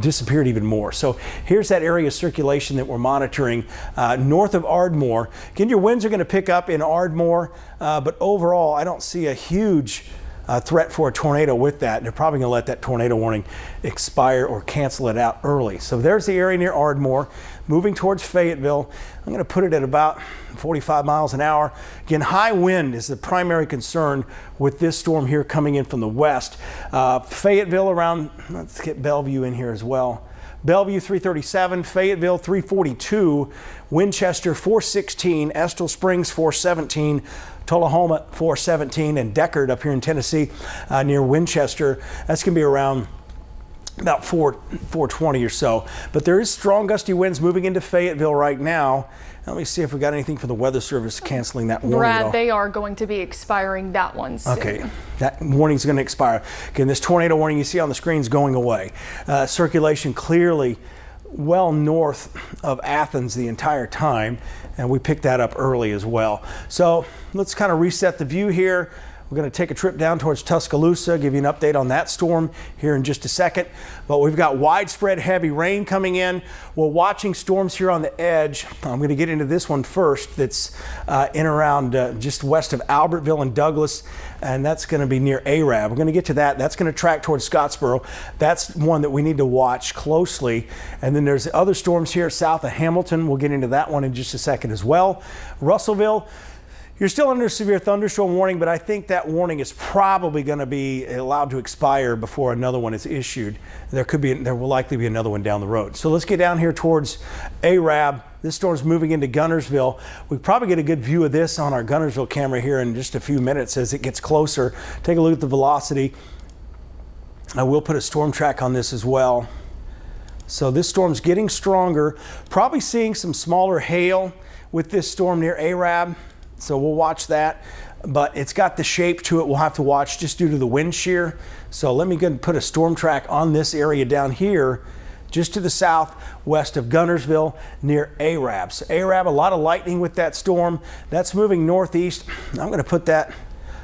disappeared even more. So here's that area of circulation that we're monitoring north of Ardmore. Again, your winds are going to pick up in Ardmore, but overall I don't see a huge threat for a tornado with that. They're probably going to let that tornado warning expire or cancel it out early. So there's the area near Ardmore. Moving towards Fayetteville, I'm going to put it at about 45 miles an hour. Again, high wind is the primary concern with this storm here coming in from the west. Fayetteville around, let's get Bellevue in here as well. Bellevue 337, Fayetteville 342, Winchester 416, Estill Springs 417, Tullahoma 417, and Deckard up here in Tennessee near Winchester. That's going to be around about 420 or so. But there is strong gusty winds moving into Fayetteville right now. Let me see if we got anything for the Weather Service canceling that warning. Brad, they are going to be expiring that one soon. Okay, that warning's going to expire. Again, this tornado warning you see on the screen is going away. Circulation clearly well north of Athens the entire time, and we picked that up early as well. So let's kind of reset the view here. We're going to take a trip down towards Tuscaloosa, give you an update on that storm here in just a second. But we've got widespread heavy rain coming in. We're watching storms here on the edge. I'm going to get into this one first that's in around just west of Albertville and Douglas, and that's going to be near Arab. We're going to get to that. That's going to track towards Scottsboro. That's one that we need to watch closely. And then there's other storms here south of Hamilton. We'll get into that one in just a second as well. Russellville, you're still under severe thunderstorm warning, but I think that warning is probably going to be allowed to expire before another one is issued. There will likely be another one down the road. So let's get down here towards Arab. This storm's moving into Gunnersville. We probably get a good view of this on our Gunnersville camera here in just a few minutes as it gets closer. Take a look at the velocity. I will put a storm track on this as well. So this storm's getting stronger. Probably seeing some smaller hail with this storm near Arab. So we'll watch that, but it's got the shape to it we'll have to watch just due to the wind shear. So let me go and put a storm track on this area down here, just to the southwest of Gunnersville near Arab. So Arab, a lot of lightning with that storm. That's moving northeast. I'm going to put that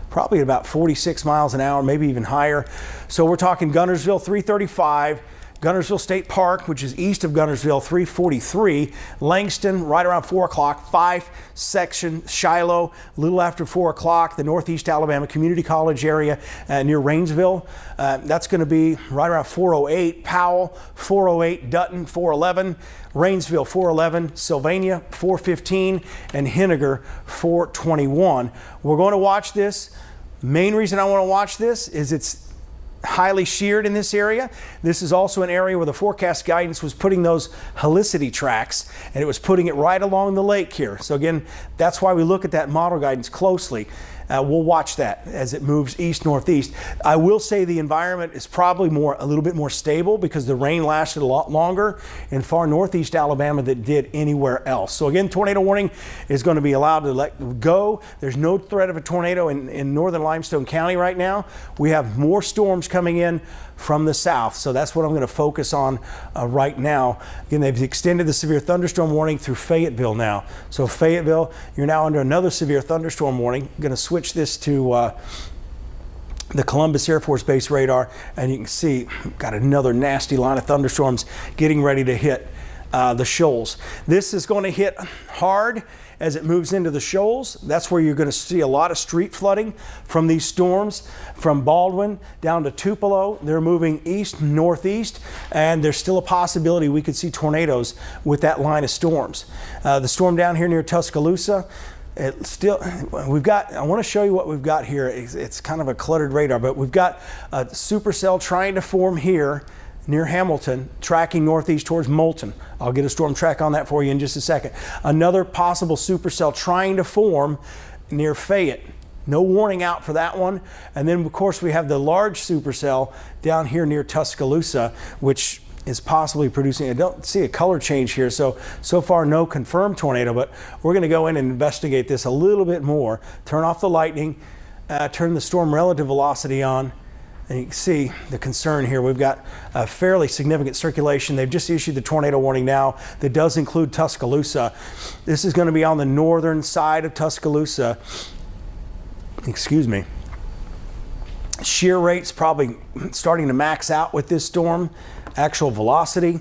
probably at about 46 miles an hour, maybe even higher. So we're talking Gunnersville 335. Gunnersville State Park, which is east of Gunnersville, 343. Langston, right around 4 o'clock. 5 section, Shiloh, a little after 4 o'clock. The Northeast Alabama Community College area near Rainsville. That's going to be right around 408. Powell, 408. Dutton, 411. Rainsville, 411. Sylvania, 415. And Henniger, 421. We're going to watch this. Main reason I want to watch this is it's highly sheared in this area. This is also an area where the forecast guidance was putting those helicity tracks, and it was putting it right along the lake here. So again, that's why we look at that model guidance closely. We'll watch that as it moves east-northeast. I will say the environment is probably a little bit more stable because the rain lasted a lot longer in far northeast Alabama than it did anywhere else. So again, tornado warning is going to be allowed to let go. There's no threat of a tornado in northern Limestone County right now. We have more storms coming in from the south, so that's what I'm going to focus on right now. Again, they've extended the severe thunderstorm warning through Fayetteville now. So Fayetteville, you're now under another severe thunderstorm warning. I'm going to switch this to the Columbus Air Force Base radar, and you can see we've got another nasty line of thunderstorms getting ready to hit the shoals. This is going to hit hard as it moves into the shoals. That's where you're going to see a lot of street flooding from these storms from Baldwin down to Tupelo. They're moving east-northeast, and there's still a possibility we could see tornadoes with that line of storms. The storm down here near Tuscaloosa, I want to show you what we've got here. It's kind of a cluttered radar, but we've got a supercell trying to form here near Hamilton, tracking northeast towards Moulton. I'll get a storm track on that for you in just a second. Another possible supercell trying to form near Fayette. No warning out for that one. And then, of course, we have the large supercell down here near Tuscaloosa, which is possibly producing, I don't see a color change here, so far no confirmed tornado, but we're going to go in and investigate this a little bit more. Turn off the lightning, turn the storm relative velocity on, and you can see the concern here. We've got a fairly significant circulation. They've just issued the tornado warning now that does include Tuscaloosa. This is going to be on the northern side of Tuscaloosa. Excuse me. Shear rates probably starting to max out with this storm. Actual velocity.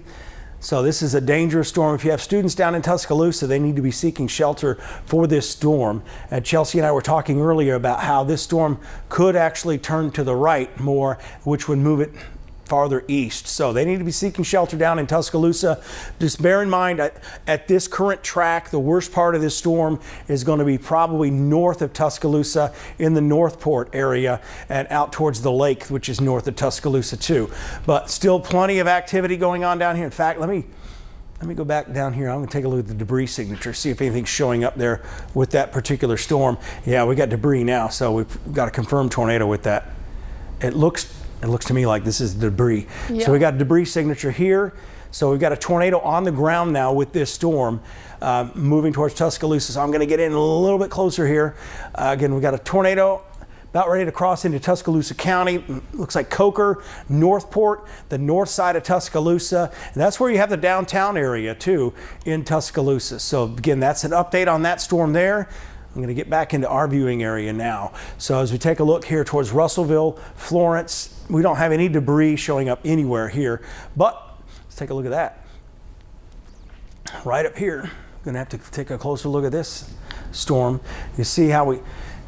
So this is a dangerous storm. If you have students down in Tuscaloosa, they need to be seeking shelter for this storm. Chelsea and I were talking earlier about how this storm could actually turn to the right more, which would move it farther east. So they need to be seeking shelter down in Tuscaloosa. Just bear in mind, at this current track, the worst part of this storm is going to be probably north of Tuscaloosa in the Northport area and out towards the lake, which is north of Tuscaloosa too. But still plenty of activity going on down here. In fact, let me go back down here. I'm going to take a look at the debris signature, see if anything's showing up there with that particular storm. Yeah, we got debris now, so we've got a confirmed tornado with that. It looks to me like this is debris. Yeah. So we got a debris signature here. So we've got a tornado on the ground now with this storm moving towards Tuscaloosa. So I'm going to get in a little bit closer here. Again, we got a tornado about ready to cross into Tuscaloosa County. Looks like Coker, Northport, the north side of Tuscaloosa. And that's where you have the downtown area too in Tuscaloosa. So again, that's an update on that storm there. I'm going to get back into our viewing area now. So as we take a look here towards Russellville, Florence, we don't have any debris showing up anywhere here, but let's take a look at that. Right up here, I'm going to have to take a closer look at this storm. You see how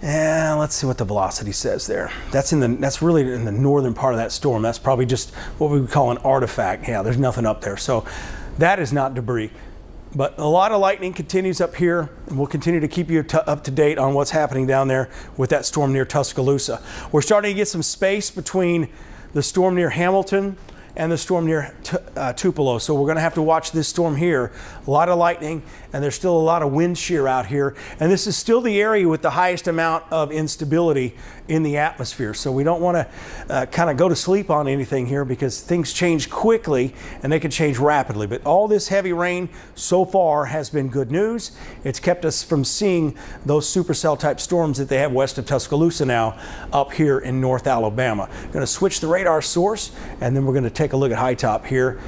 let's see what the velocity says there. That's really in the northern part of that storm. That's probably just what we would call an artifact. Yeah, there's nothing up there. So that is not debris. But a lot of lightning continues up here, and we'll continue to keep you up to date on what's happening down there with that storm near Tuscaloosa. We're starting to get some space between the storm near Hamilton and the storm near Tupelo. So we're going to have to watch this storm here. A lot of lightning, and there's still a lot of wind shear out here. And this is still the area with the highest amount of instability in the atmosphere. So we don't want to kind of go to sleep on anything here because things change quickly and they can change rapidly. But all this heavy rain so far has been good news. It's kept us from seeing those supercell type storms that they have west of Tuscaloosa now up here in North Alabama. Going to switch the radar source, and then we're going to take a look at high top here,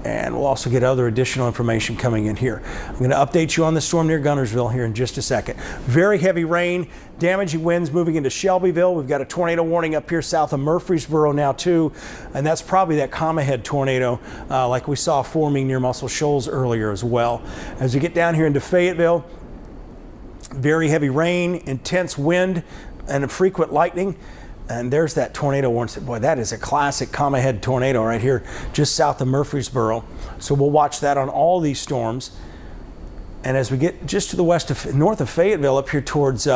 and we'll also get other additional information coming in here. I'm going to update you on the storm near Gunnersville here in just a second. Very heavy rain, damaging winds moving into Shelbyville. We've got a tornado warning up here south of Murfreesboro now too, and that's probably that comma head tornado like we saw forming near Muscle Shoals earlier as well. As we get down here into Fayetteville, very heavy rain, intense wind, and frequent lightning. And there's that tornado warning. Boy, that is a classic comma head tornado right here just south of Murfreesboro. So we'll watch that on all these storms. And as we get just to the north of Fayetteville up here towards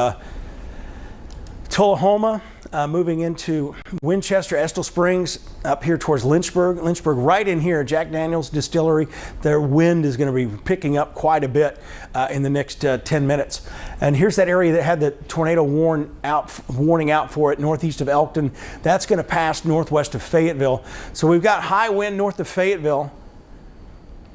Tullahoma, moving into Winchester, Estill Springs, up here towards Lynchburg, right in here, Jack Daniel's Distillery. Their wind is going to be picking up quite a bit in the next 10 minutes. And here's that area that had the tornado warning out for it, northeast of Elkton. That's going to pass northwest of Fayetteville. So we've got high wind north of Fayetteville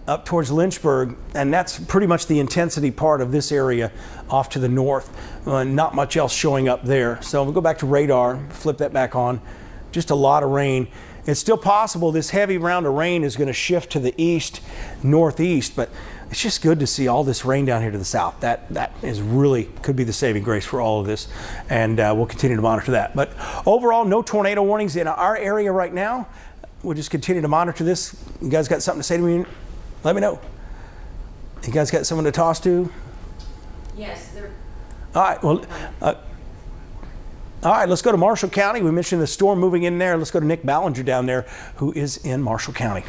up towards Lynchburg, and that's pretty much the intensity part of this area off to the north. Not much else showing up there. So we'll go back to radar, flip that back on. Just a lot of rain. It's still possible this heavy round of rain is going to shift to the east, northeast, but it's just good to see all this rain down here to the south. That is really could be the saving grace for all of this, and we'll continue to monitor that. But overall, no tornado warnings in our area right now. We'll just continue to monitor this. You guys got something to say to me? Let me know. You guys got someone to toss to? Yes, they're. All right. Well, all right. Let's go to Marshall County. We mentioned the storm moving in there. Let's go to Nick Ballinger down there, who is in Marshall County.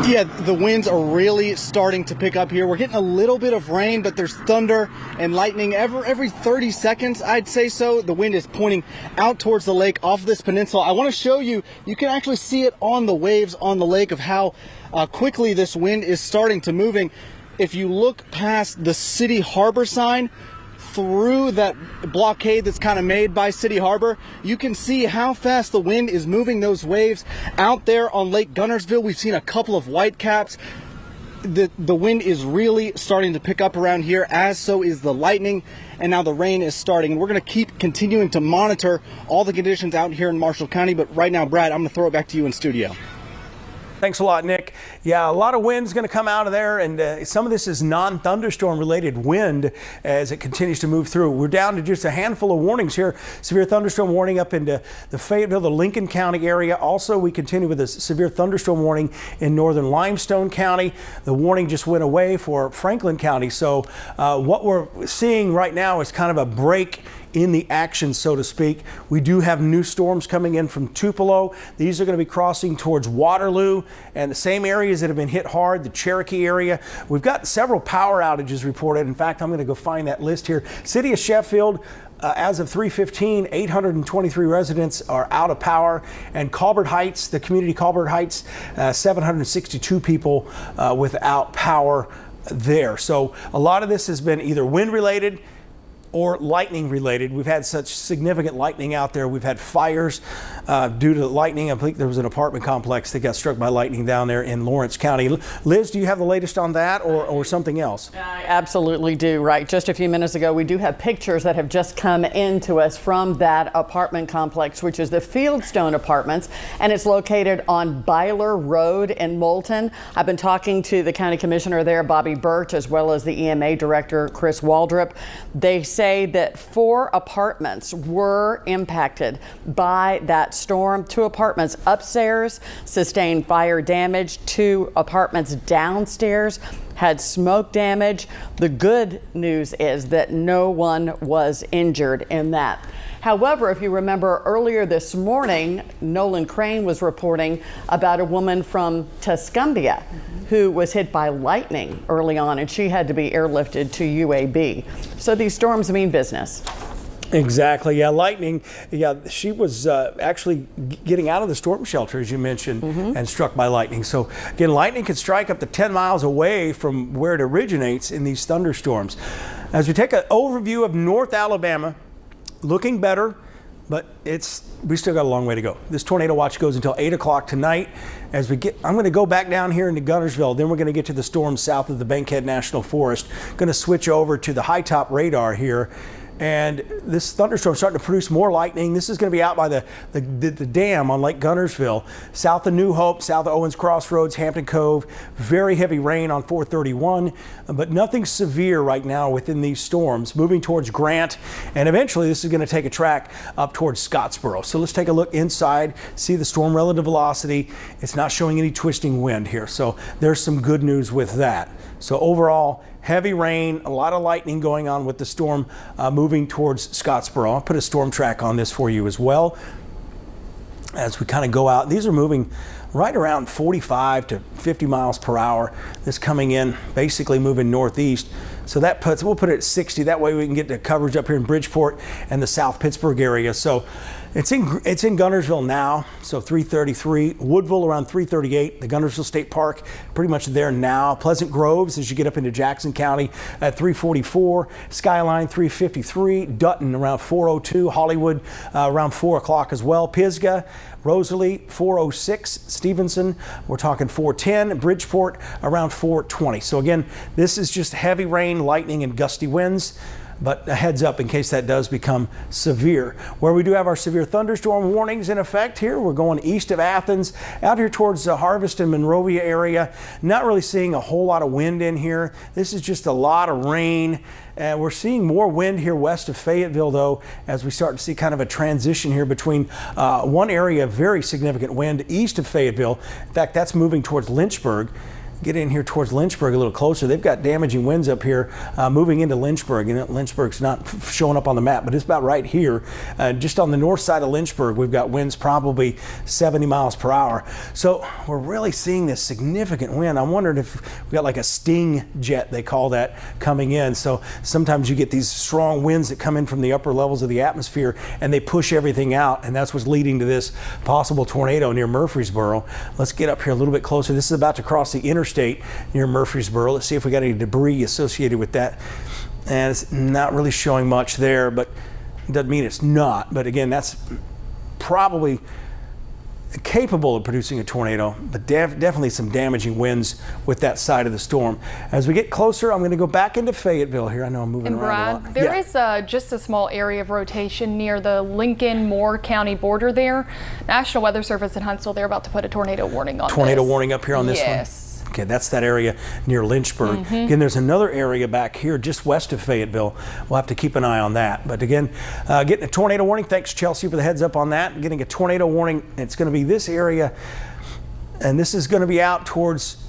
Yeah, the winds are really starting to pick up here. We're getting a little bit of rain, but there's thunder and lightning every 30 seconds, I'd say so. The wind is pointing out towards the lake off this peninsula. I want to show you, you can actually see it on the waves on the lake of how quickly this wind is starting to moving. If you look past the City Harbor sign, through that blockade that's kind of made by City Harbor, you can see how fast the wind is moving those waves out there on Lake Gunnersville. We've seen a couple of whitecaps. The wind is really starting to pick up around here, as so is the lightning, and now the rain is starting. And we're going to keep continuing to monitor all the conditions out here in Marshall County. But right now, Brad, I'm going to throw it back to you in studio. Thanks a lot, Nick. Yeah, a lot of wind's going to come out of there, and some of this is non-thunderstorm related wind as it continues to move through. We're down to just a handful of warnings here. Severe thunderstorm warning up into the Fayetteville, the Lincoln County area. Also, we continue with a severe thunderstorm warning in northern Limestone County. The warning just went away for Franklin County. So what we're seeing right now is kind of a break in the action, so to speak. We do have new storms coming in from Tupelo. These are going to be crossing towards Waterloo and the same areas that have been hit hard, the Cherokee area. We've got several power outages reported. In fact, I'm going to go find that list here. City of Sheffield, as of 3:15, 823 residents are out of power, and Colbert Heights, the community Colbert Heights, 762 people without power there. So a lot of this has been either wind related or lightning related. We've had such significant lightning out there. We've had fires due to lightning. I think there was an apartment complex that got struck by lightning down there in Lawrence County. Liz, do you have the latest on that or something else? I absolutely do, right. Just a few minutes ago, we do have pictures that have just come in to us from that apartment complex, which is the Fieldstone Apartments, and it's located on Byler Road in Moulton. I've been talking to the county commissioner there, Bobby Birch, as well as the EMA director, Chris Waldrop. They say that 4 apartments were impacted by that storm. 2 apartments upstairs sustained fire damage. 2 apartments downstairs had smoke damage. The good news is that no one was injured in that. However, if you remember earlier this morning, Nolan Crane was reporting about a woman from Tuscumbia who was hit by lightning early on, and she had to be airlifted to UAB. So these storms mean business. Exactly. Yeah, lightning. Yeah, she was actually getting out of the storm shelter, as you mentioned, and struck by lightning. So again, lightning can strike up to 10 miles away from where it originates in these thunderstorms. As we take an overview of North Alabama, looking better, but we still got a long way to go. This tornado watch goes until 8 o'clock tonight. I'm going to go back down here into Guntersville. Then we're going to get to the storm south of the Bankhead National Forest. Going to switch over to the high top radar here. And this thunderstorm is starting to produce more lightning. This is going to be out by the dam on Lake Guntersville, south of New Hope, south of Owens Crossroads, Hampton Cove. Very heavy rain on 431, but nothing severe right now within these storms. Moving towards Grant, and eventually this is going to take a track up towards Scottsboro. So let's take a look inside, see the storm relative velocity. It's not showing any twisting wind here, so there's some good news with that. So overall, heavy rain, a lot of lightning going on with the storm moving towards Scottsboro. I'll put a storm track on this for you as well as we kind of go out. These are moving right around 45 to 50 miles per hour. This coming in, basically moving northeast. So we'll put it at 60. That way we can get the coverage up here in Bridgeport and the South Pittsburgh area. So it's in Guntersville now, so 333. Woodville around 338. The Guntersville State Park pretty much there now. Pleasant Groves as you get up into Jackson County at 344. Skyline 353. Dutton around 402. Hollywood around 4 o'clock as well. Pisgah, Rosalie 406. Stevenson, we're talking 410. Bridgeport around 420. So again, this is just heavy rain, lightning, and gusty winds. But a heads up in case that does become severe. Where we do have our severe thunderstorm warnings in effect here, we're going east of Athens, out here towards the Harvest and Monrovia area. Not really seeing a whole lot of wind in here. This is just a lot of rain. We're seeing more wind here west of Fayetteville, though, as we start to see kind of a transition here between one area of very significant wind east of Fayetteville. In fact, that's moving towards Lynchburg. Get in here towards Lynchburg a little closer. They've got damaging winds up here moving into Lynchburg. And Lynchburg's not showing up on the map, but it's about right here. Just on the north side of Lynchburg, we've got winds probably 70 miles per hour. So we're really seeing this significant wind. I'm wondering if we've got like a sting jet, they call that, coming in. So sometimes you get these strong winds that come in from the upper levels of the atmosphere and they push everything out. And that's what's leading to this possible tornado near Murfreesboro. Let's get up here a little bit closer. This is about to cross the interstate near Murfreesboro. Let's see if we got any debris associated with that. And it's not really showing much there, but it doesn't mean it's not. But again, that's probably capable of producing a tornado, but definitely some damaging winds with that side of the storm. As we get closer, I'm going to go back into Fayetteville here. I know I'm moving around a lot. There is just a small area of rotation near the Lincoln-Moore County border there. National Weather Service in Huntsville, they're about to put a tornado warning on Tornado warning up here on this one? Yes. Okay, that's that area near Lynchburg. Again, there's another area back here just west of Fayetteville. We'll have to keep an eye on that. But again, getting a tornado warning. Thanks, Chelsea, for the heads up on that. Getting a tornado warning. It's going to be this area, and this is going to be out towards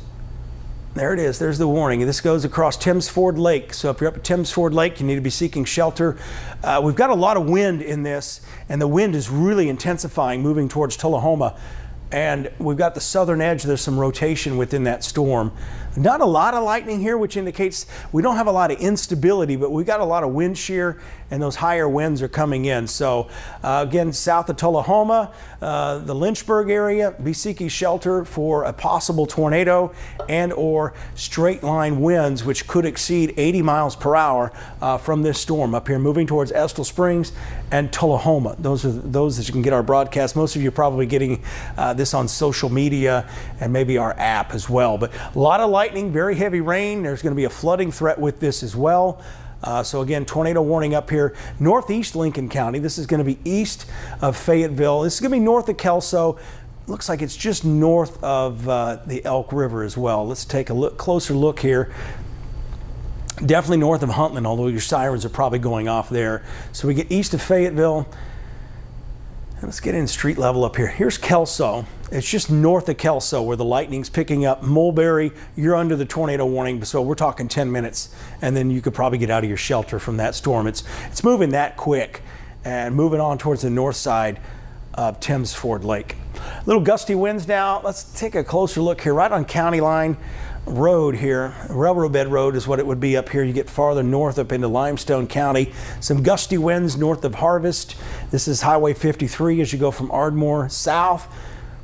There it is. There's the warning. This goes across Thames Ford Lake. So if you're up at Thames Ford Lake, you need to be seeking shelter. We've got a lot of wind in this, and the wind is really intensifying, moving towards Tullahoma. And we've got the southern edge. There's some rotation within that storm. Not a lot of lightning here, which indicates we don't have a lot of instability, but we've got a lot of wind shear, and those higher winds are coming in. So again, south of Tullahoma, the Lynchburg area, be seeking shelter for a possible tornado and or straight line winds, which could exceed 80 miles per hour from this storm up here, moving towards Estill Springs and Tullahoma. Those are those that you can get our broadcast. Most of you are probably getting this on social media and maybe our app as well. But a lot of lightning, very heavy rain. There's going to be a flooding threat with this as well. So again, tornado warning up here, northeast Lincoln County. This is going to be east of Fayetteville. This is going to be north of Kelso. Looks like it's just north of the Elk River as well. Let's take a closer look here. Definitely north of Huntland, although your sirens are probably going off there. So we get east of Fayetteville. And let's get in street level up here. Here's Kelso. It's just north of Kelso where the lightning's picking up. Mulberry, you're under the tornado warning, so we're talking 10 minutes, and then you could probably get out of your shelter from that storm. It's moving that quick and moving on towards the north side of Thames Ford Lake. Little gusty winds now. Let's take a closer look here, right on County Line Road here. Railroad Bed Road is what it would be up here. You get farther north up into Limestone County. Some gusty winds north of Harvest. This is Highway 53 as you go from Ardmore south.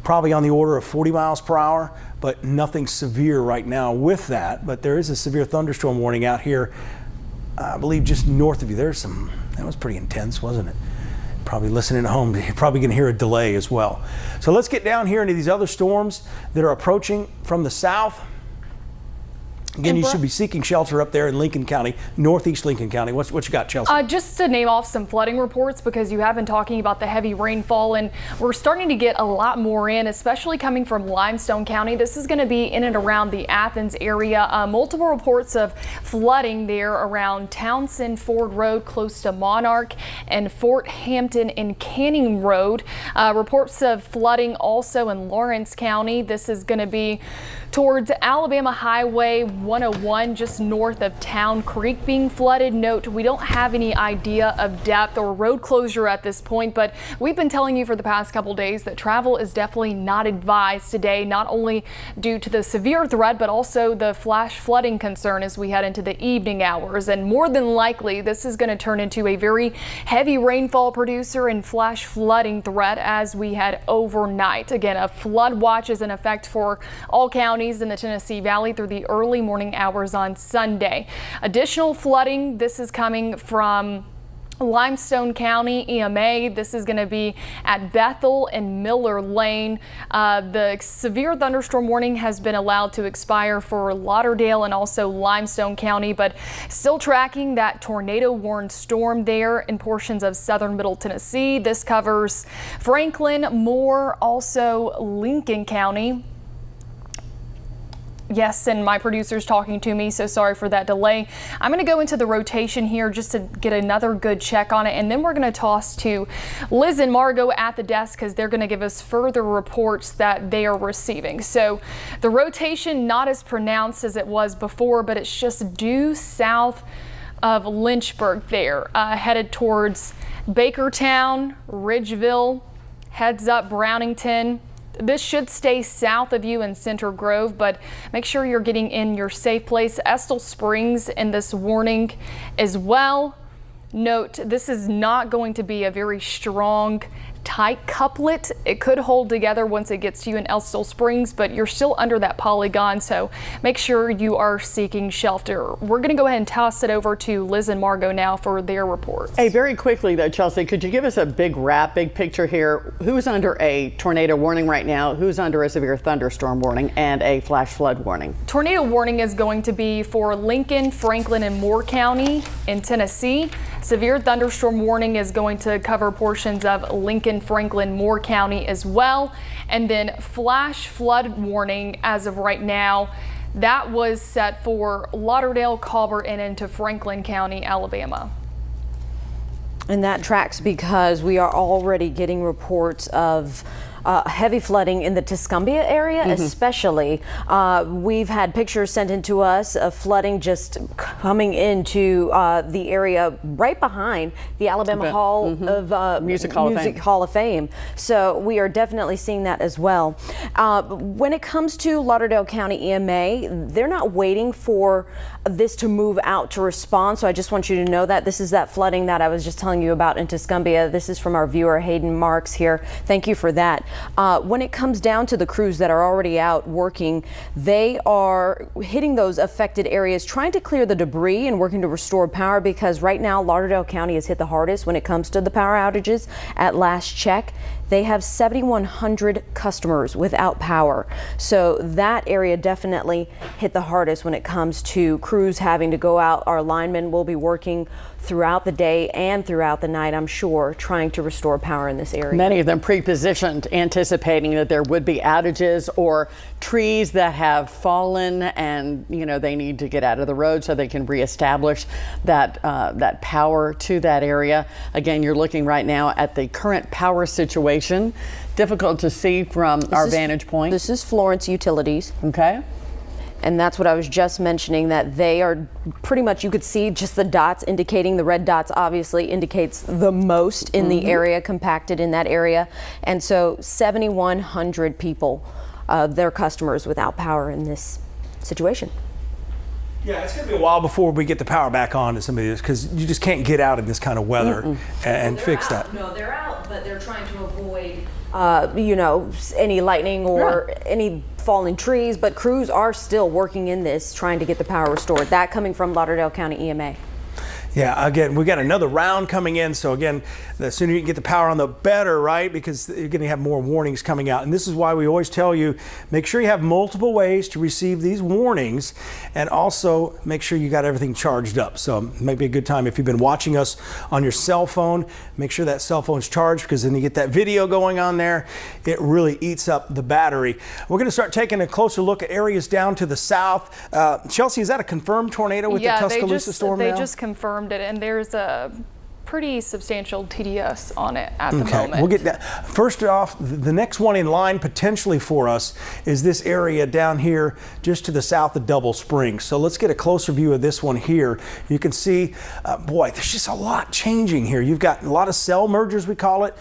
Probably on the order of 40 miles per hour, but nothing severe right now with that. But there is a severe thunderstorm warning out here, I believe just north of you. There's some, that was pretty intense, wasn't it? Probably listening at home, you're probably going to hear a delay as well. So let's get down here into these other storms that are approaching from the south. Again, you should be seeking shelter up there in Lincoln County, northeast Lincoln County. What you got, Chelsea? Just to name off some flooding reports, because you have been talking about the heavy rainfall, and we're starting to get a lot more in, especially coming from Limestone County. This is going to be in and around the Athens area. Multiple reports of flooding there around Townsend Ford Road, close to Monarch, and Fort Hampton and Canning Road. Reports of flooding also in Lawrence County. This is going to be towards Alabama Highway 101, just north of Town Creek, being flooded. Note, we don't have any idea of depth or road closure at this point, but we've been telling you for the past couple days that travel is definitely not advised today, not only due to the severe threat, but also the flash flooding concern as we head into the evening hours. And more than likely, this is going to turn into a very heavy rainfall producer and flash flooding threat as we head overnight. Again, a flood watch is in effect for all counties in the Tennessee Valley through the early morning hours on Sunday. Additional flooding, this is coming from Limestone County EMA. This is going to be at Bethel and Miller Lane. The severe thunderstorm warning has been allowed to expire for Lauderdale and also Limestone County, but still tracking that tornado warned storm there in portions of southern Middle Tennessee. This covers Franklin, Moore, also Lincoln County. Yes, and my producer's talking to me, so sorry for that delay. I'm going to go into the rotation here just to get another good check on it, and then we're going to toss to Liz and Margot at the desk because they're going to give us further reports that they are receiving. So the rotation not as pronounced as it was before, but it's just due south of Lynchburg there, headed towards Bakertown, Ridgeville, heads up Brownington. This should stay south of you in Center Grove, but make sure you're getting in your safe place. Estill Springs in this warning as well. Note, this is not going to be a very strong, tight couplet. It could hold together once it gets to you in Estill Springs, but you're still under that polygon, so make sure you are seeking shelter. We're going to go ahead and toss it over to Liz and Margot now for their reports. Hey, very quickly though, Chelsea, could you give us a big picture here? Who's under a tornado warning right now? Who's under a severe thunderstorm warning and a flash flood warning? Tornado warning is going to be for Lincoln, Franklin, and Moore County in Tennessee. Severe thunderstorm warning is going to cover portions of Lincoln, Franklin, Moore County as well. And then flash flood warning as of right now, that was set for Lauderdale, Colbert, and into Franklin County, Alabama. And that tracks because we are already getting reports of heavy flooding in the Tuscumbia area, especially. We've had pictures sent in to us of flooding just coming into the area right behind the Alabama Hall of Music Hall of Fame. So we are definitely seeing that as well. When it comes to Lauderdale County EMA, they're not waiting for this to move out to respond. So I just want you to know that this is that flooding that I was just telling you about in Tuscumbia. This is from our viewer Hayden Marks here. Thank you for that. When it comes down to the crews that are already out working, they are hitting those affected areas, trying to clear the debris and working to restore power, because right now Lauderdale County is hit the hardest when it comes to the power outages. At last check, they have 7,100 customers without power. So that area definitely hit the hardest when it comes to crews having to go out. Our linemen will be working throughout the day and throughout the night, I'm sure, trying to restore power in this area. Many of them pre-positioned, anticipating that there would be outages or trees that have fallen, and they need to get out of the road so they can reestablish that power to that area. Again, you're looking right now at the current power situation. Difficult to see from our vantage point. This is Florence Utilities. Okay. And that's what I was just mentioning, that they are pretty much, you could see just the dots indicating, the red dots obviously indicates the most in the area, compacted in that area. And so 7,100 people, their customers without power in this situation. Yeah, it's going to be a while before we get the power back on to some of this, because you just can't get out in this kind of weather and fix that. No, they're out, but they're trying to avoid any lightning or any falling trees, but crews are still working in this, trying to get the power restored. That coming from Lauderdale County EMA. Yeah, again, we got another round coming in. So again, the sooner you can get the power on, the better, right? Because you're going to have more warnings coming out. And this is why we always tell you, make sure you have multiple ways to receive these warnings, and also make sure you got everything charged up. So it might be a good time if you've been watching us on your cell phone, make sure that cell phone's charged, because then you get that video going on there. It really eats up the battery. We're going to start taking a closer look at areas down to the south. Chelsea, is that a confirmed tornado with the Tuscaloosa storm now? They just confirmed it, and there's a pretty substantial TDS on it at the moment. We'll get that. First off, the next one in line potentially for us is this area down here just to the south of Double Springs. So let's get a closer view of this one here. You can see, boy, there's just a lot changing here. You've got a lot of cell mergers, we call it.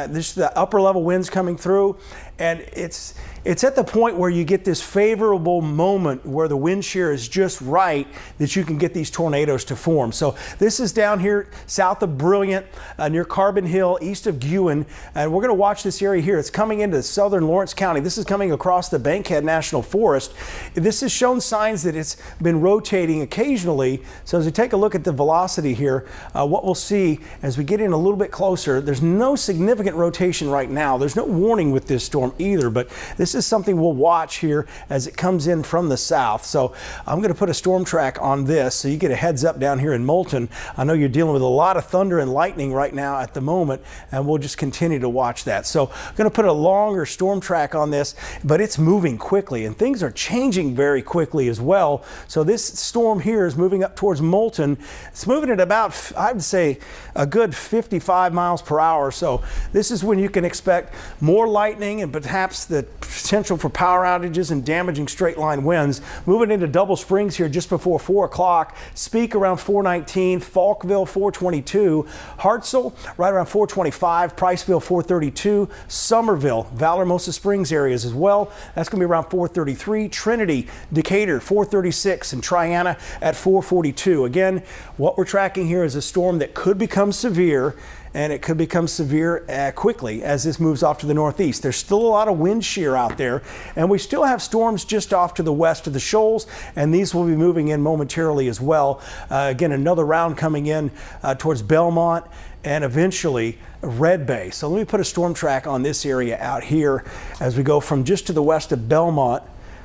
This the upper level winds coming through, and it's at the point where you get this favorable moment where the wind shear is just right that you can get these tornadoes to form. So this is down here south of Brilliant, near Carbon Hill, east of Guin, and we're going to watch this area here. It's coming into southern Lawrence County. This is coming across the Bankhead National Forest. This has shown signs that it's been rotating occasionally. So as we take a look at the velocity here, what we'll see as we get in a little bit closer, there's no significant rotation right now. There's no warning with this storm either, but this is something we'll watch here as it comes in from the south. So I'm going to put a storm track on this so you get a heads up down here in Moulton. I know you're dealing with a lot of thunder and lightning right now at the moment, and we'll just continue to watch that. So I'm going to put a longer storm track on this, but it's moving quickly and things are changing very quickly as well. So this storm here is moving up towards Moulton. It's moving at about, I would say, a good 55 miles per hour. So this is when you can expect more lightning and perhaps the potential for power outages and damaging straight line winds. Moving into Double Springs here just before 4 o'clock. Speak around 419, Falkville 422, Hartselle right around 425, Priceville 432, Somerville, Valormosa Springs areas as well. That's going to be around 433, Trinity, Decatur 436, and Triana at 442. Again, what we're tracking here is a storm that could become severe, and it could become severe quickly as this moves off to the northeast. There's still a lot of wind shear out there, and we still have storms just off to the west of the shoals, and these will be moving in momentarily as well. Again, another round coming in towards Belmont and eventually Red Bay. So let me put a storm track on this area out here as we go from just to the west of Belmont.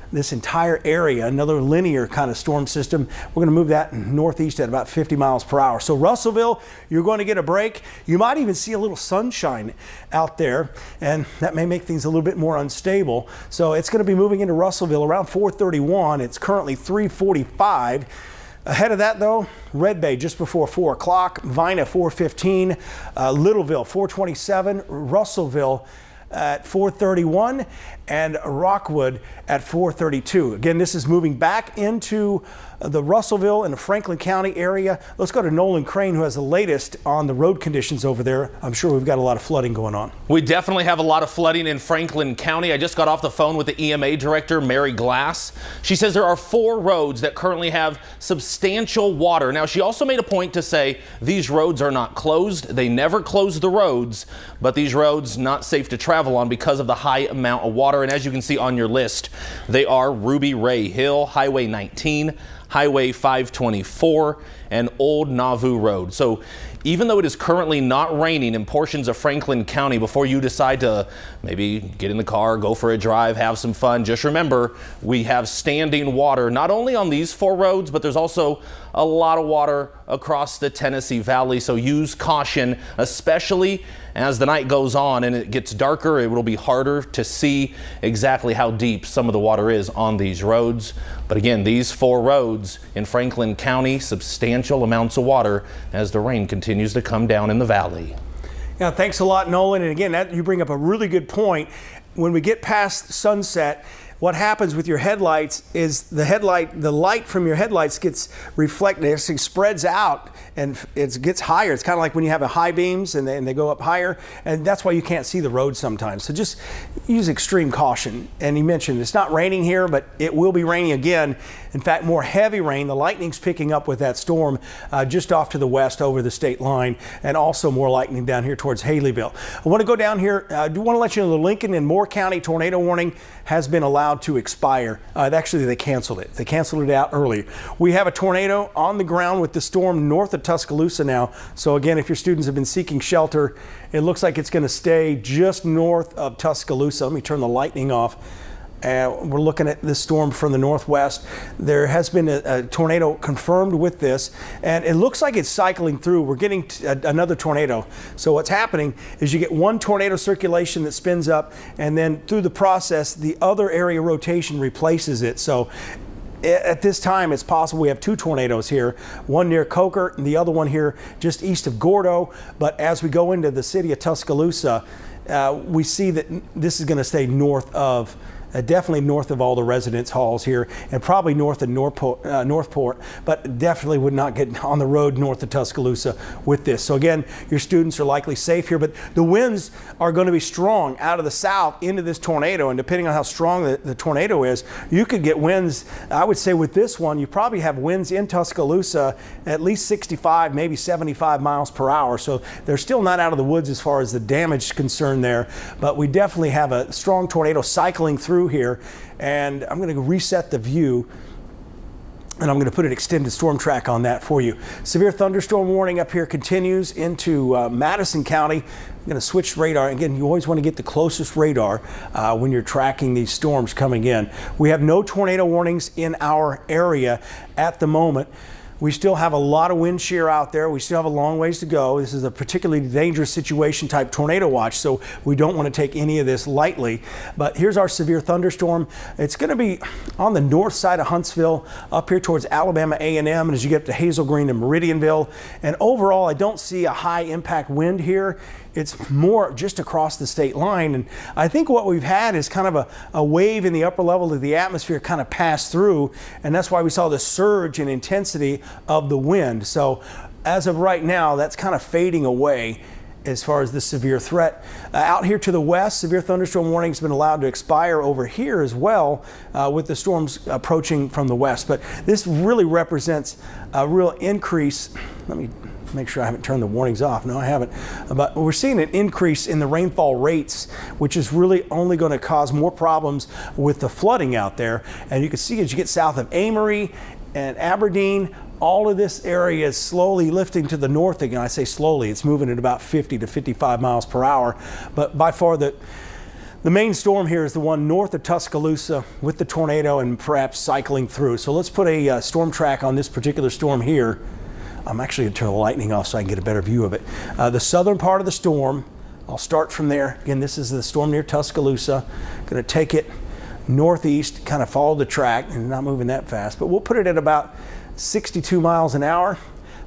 This entire area, another linear kind of storm system. We're going to move that northeast at about 50 miles per hour. So Russellville, you're going to get a break. You might even see a little sunshine out there, and that may make things a little bit more unstable. So it's going to be moving into Russellville around 431. It's currently 345. Ahead of that, though, Red Bay just before 4 o'clock, Vina 415, Littleville 427, Russellville at 4:31 and Rockwood at 4:32. Again, this is moving back into the Russellville and the Franklin County area. Let's go to Nolan Crane, who has the latest on the road conditions over there. I'm sure we've got a lot of flooding going on. We definitely have a lot of flooding in Franklin County. I just got off the phone with the EMA director, Mary Glass. She says there are 4 roads that currently have substantial water. Now, she also made a point to say these roads are not closed. They never close the roads, but these roads not safe to travel on because of the high amount of water. And as you can see on your list, they are Ruby Ray Hill, Highway 19, Highway 524, and Old Nauvoo Road. So even though it is currently not raining in portions of Franklin County, before you decide to maybe get in the car, go for a drive, have some fun, just remember we have standing water not only on these 4 roads, but there's also a lot of water across the Tennessee Valley. So use caution, especially as the night goes on and it gets darker. It will be harder to see exactly how deep some of the water is on these roads. But again, these 4 roads in Franklin County, substantial amounts of water as the rain continues to come down in the valley. Yeah, thanks a lot, Nolan. And again, you bring up a really good point. When we get past sunset, what happens with your headlights is the light from your headlights gets reflected. It actually spreads out and it gets higher. It's kind of like when you have a high beams and they go up higher, and that's why you can't see the road sometimes. So just use extreme caution. And he mentioned it's not raining here, but it will be raining again. In fact, more heavy rain. The lightning's picking up with that storm just off to the west over the state line, and also more lightning down here towards Haleyville. I want to go down here. I do want to let you know the Lincoln and Moore County tornado warning has been allowed to expire. Actually, they canceled it. They canceled it out early. We have a tornado on the ground with the storm north of Tuscaloosa now. So again, if your students have been seeking shelter, it looks like it's going to stay just north of Tuscaloosa. Let me turn the lightning off. We're looking at this storm from the northwest. There has been a tornado confirmed with this, and it looks like it's cycling through. We're getting another tornado. So what's happening is you get one tornado circulation that spins up, and then through the process, the other area rotation replaces it. So at this time, it's possible we have 2 tornadoes here, one near Coker and the other one here just east of Gordo. But as we go into the city of Tuscaloosa, we see that this is going to stay north of definitely north of all the residence halls here, and probably north of Northport, but definitely would not get on the road north of Tuscaloosa with this. So again, your students are likely safe here, but the winds are going to be strong out of the south into this tornado, and depending on how strong the tornado is, you could get winds. I would say with this one, you probably have winds in Tuscaloosa at least 65, maybe 75 miles per hour. So they're still not out of the woods as far as the damage is concerned there, but we definitely have a strong tornado cycling through here. And I'm going to reset the view, and I'm going to put an extended storm track on that for you. Severe thunderstorm warning up here continues into Madison County. I'm going to switch radar. Again, you always want to get the closest radar when you're tracking these storms coming in. We have no tornado warnings in our area at the moment. We still have a lot of wind shear out there. We still have a long ways to go. This is a particularly dangerous situation type tornado watch, so we don't want to take any of this lightly. But here's our severe thunderstorm. It's going to be on the north side of Huntsville, up here towards Alabama A&M, and as you get up to Hazel Green and Meridianville. And overall, I don't see a high impact wind here. It's more just across the state line. And I think what we've had is kind of a wave in the upper level of the atmosphere kind of pass through. And that's why we saw the surge in intensity of the wind. So as of right now, that's kind of fading away as far as the severe threat. Out here to the west, severe thunderstorm warning has been allowed to expire over here as well with the storms approaching from the west. But this really represents a real increase. Let me make sure I haven't turned the warnings off. No, I haven't. But we're seeing an increase in the rainfall rates, which is really only going to cause more problems with the flooding out there. And you can see as you get south of Amory and Aberdeen, all of this area is slowly lifting to the north again. I say slowly, it's moving at about 50 to 55 miles per hour. But by far the main storm here is the one north of Tuscaloosa with the tornado and perhaps cycling through. So let's put a storm track on this particular storm here. I'm actually going to turn the lightning off so I can get a better view of it. The southern part of the storm, I'll start from there. Again, this is the storm near Tuscaloosa. Going to take it northeast, kind of follow the track, and not moving that fast, but we'll put it at about 62 miles an hour.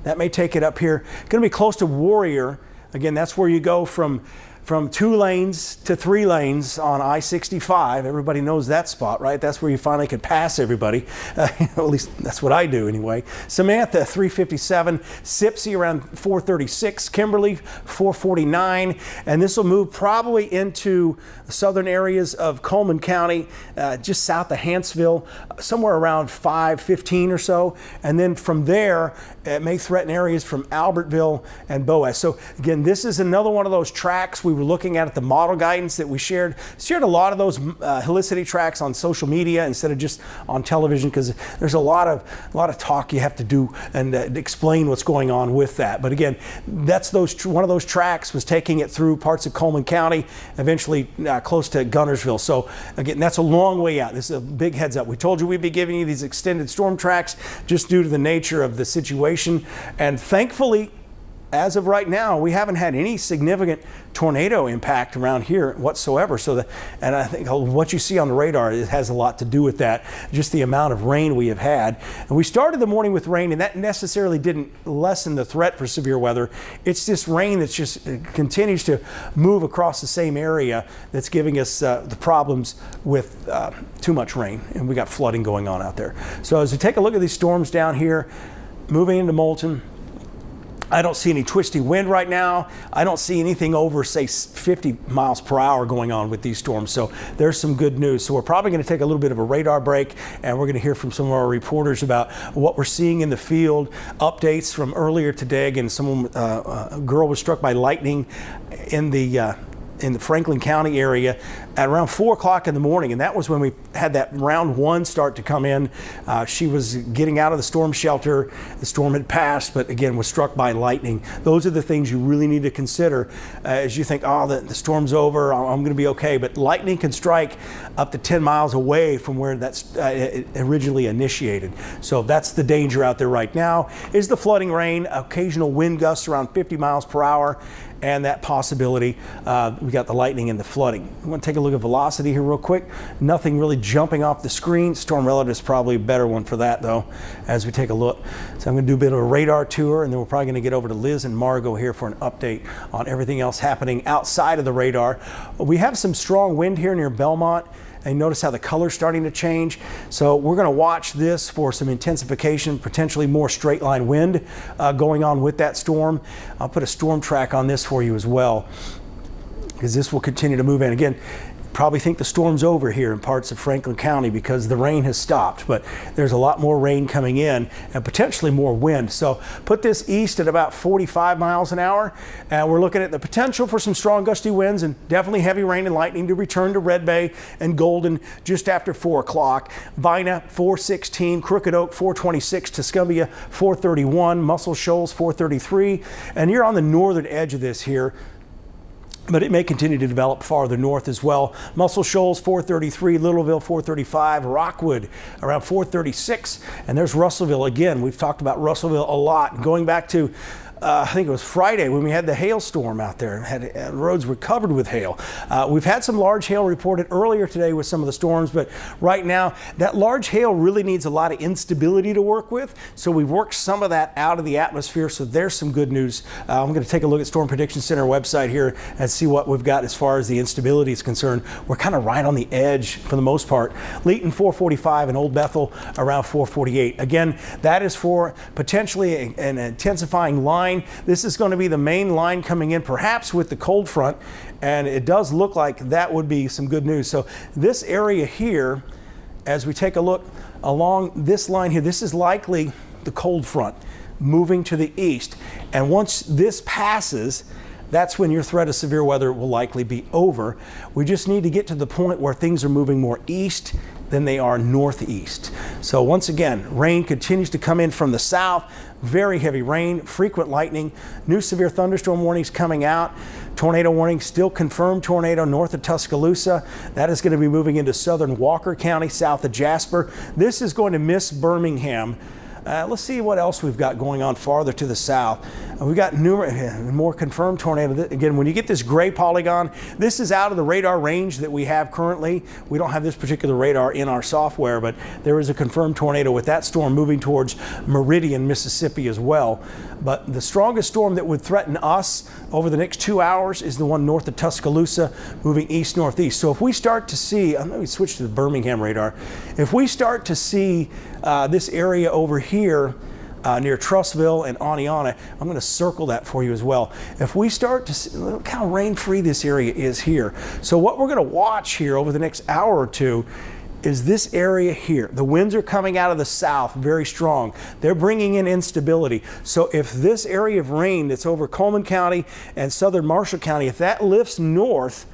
That may take it up here. Going to be close to Warrior. Again, that's where you go from from 2 lanes to 3 lanes on I-65. Everybody knows that spot, right? That's where you finally could pass everybody. At least that's what I do anyway. Samantha, 357. Sipsey around 436. Kimberly, 449. And this will move probably into the southern areas of Coleman County, just south of Hanceville, somewhere around 515 or so. And then from there, it may threaten areas from Albertville and Boaz. So again, this is another one of those tracks we were looking at the model guidance that we shared a lot of those helicity tracks on social media instead of just on television, because there's a lot of talk you have to do and explain what's going on with that. But again, that's one of those tracks was taking it through parts of Coleman County, eventually close to Gunnersville. So again, that's a long way out. This is a big heads up. We told you we'd be giving you these extended storm tracks just due to the nature of the situation, and thankfully, as of right now, we haven't had any significant tornado impact around here whatsoever. And I think what you see on the radar, it has a lot to do with that, just the amount of rain we have had. And we started the morning with rain, and that necessarily didn't lessen the threat for severe weather. It's this rain that's just continues to move across the same area that's giving us the problems with too much rain, and we got flooding going on out there. So as we take a look at these storms down here, moving into Moulton, I don't see any twisty wind right now. I don't see anything over, say, 50 miles per hour going on with these storms. So there's some good news. So we're probably going to take a little bit of a radar break, and we're going to hear from some of our reporters about what we're seeing in the field, updates from earlier today. Again, a girl was struck by lightning in the Franklin County area at around 4 o'clock in the morning, and that was when we had that round 1 start to come in. She was getting out of the storm shelter. The storm had passed, but again was struck by lightning. Those are the things you really need to consider as you think, oh, the storm's over, I'm going to be okay. But lightning can strike up to 10 miles away from where that's originally initiated. So that's the danger out there right now, is the flooding rain, occasional wind gusts around 50 miles per hour, and that possibility. We got the lightning and the flooding. We want to take a look at velocity here real quick. Nothing really jumping off the screen. Storm relative is probably a better one for that, though, as we take a look. So I'm going to do a bit of a radar tour, and then we're probably going to get over to Liz and Margot here for an update on everything else happening outside of the radar. We have some strong wind here near Belmont. And notice how the color's starting to change. So we're going to watch this for some intensification, potentially more straight line wind going on with that storm. I'll put a storm track on this for you as well, because this will continue to move in. Again, probably think the storm's over here in parts of Franklin County because the rain has stopped, but there's a lot more rain coming in and potentially more wind. So put this east at about 45 miles an hour, and we're looking at the potential for some strong gusty winds and definitely heavy rain and lightning to return to Red Bay and Golden just after 4 o'clock. Vina 416, Crooked Oak 426, Tuscumbia 431, Muscle Shoals 433, and you're on the northern edge of this here, but it may continue to develop farther north as well. Muscle Shoals 433, Littleville 435, Rockwood around 436, and there's Russellville again. We've talked about Russellville a lot. Going back to I think it was Friday when we had the hailstorm out there. Roads were covered with hail. We've had some large hail reported earlier today with some of the storms, but right now that large hail really needs a lot of instability to work with. So we've worked some of that out of the atmosphere. So there's some good news. I'm going to take a look at Storm Prediction Center website here and see what we've got as far as the instability is concerned. We're kind of right on the edge for the most part. Leeton 445 and Old Bethel around 448. Again, that is for potentially an intensifying line. This is going to be the main line coming in, perhaps with the cold front, and it does look like that would be some good news. So this area here, as we take a look along this line here, this is likely the cold front moving to the east, and once this passes, that's when your threat of severe weather will likely be over. We just need to get to the point where things are moving more east than they are northeast. So once again, rain continues to come in from the south. Very heavy rain, frequent lightning, new severe thunderstorm warnings coming out. Tornado warning, still confirmed tornado north of Tuscaloosa. That is going to be moving into southern Walker County, south of Jasper. This is going to miss Birmingham Let's see what else we've got going on farther to the south. We've got more confirmed tornado. Again, when you get this gray polygon, this is out of the radar range that we have currently. We don't have this particular radar in our software, but there is a confirmed tornado with that storm moving towards Meridian, Mississippi as well. But the strongest storm that would threaten us over the next 2 hours is the one north of Tuscaloosa, moving east-northeast. So if we start to see, let me switch to the Birmingham radar. If we start to see this area over here near Trussville and Aniana, I'm going to circle that for you as well. If we start to see, look how rain-free this area is here. So what we're going to watch here over the next hour or two is this area here. The winds are coming out of the south very strong. They're bringing in instability. So if this area of rain that's over Coleman County and southern Marshall County, if that lifts north,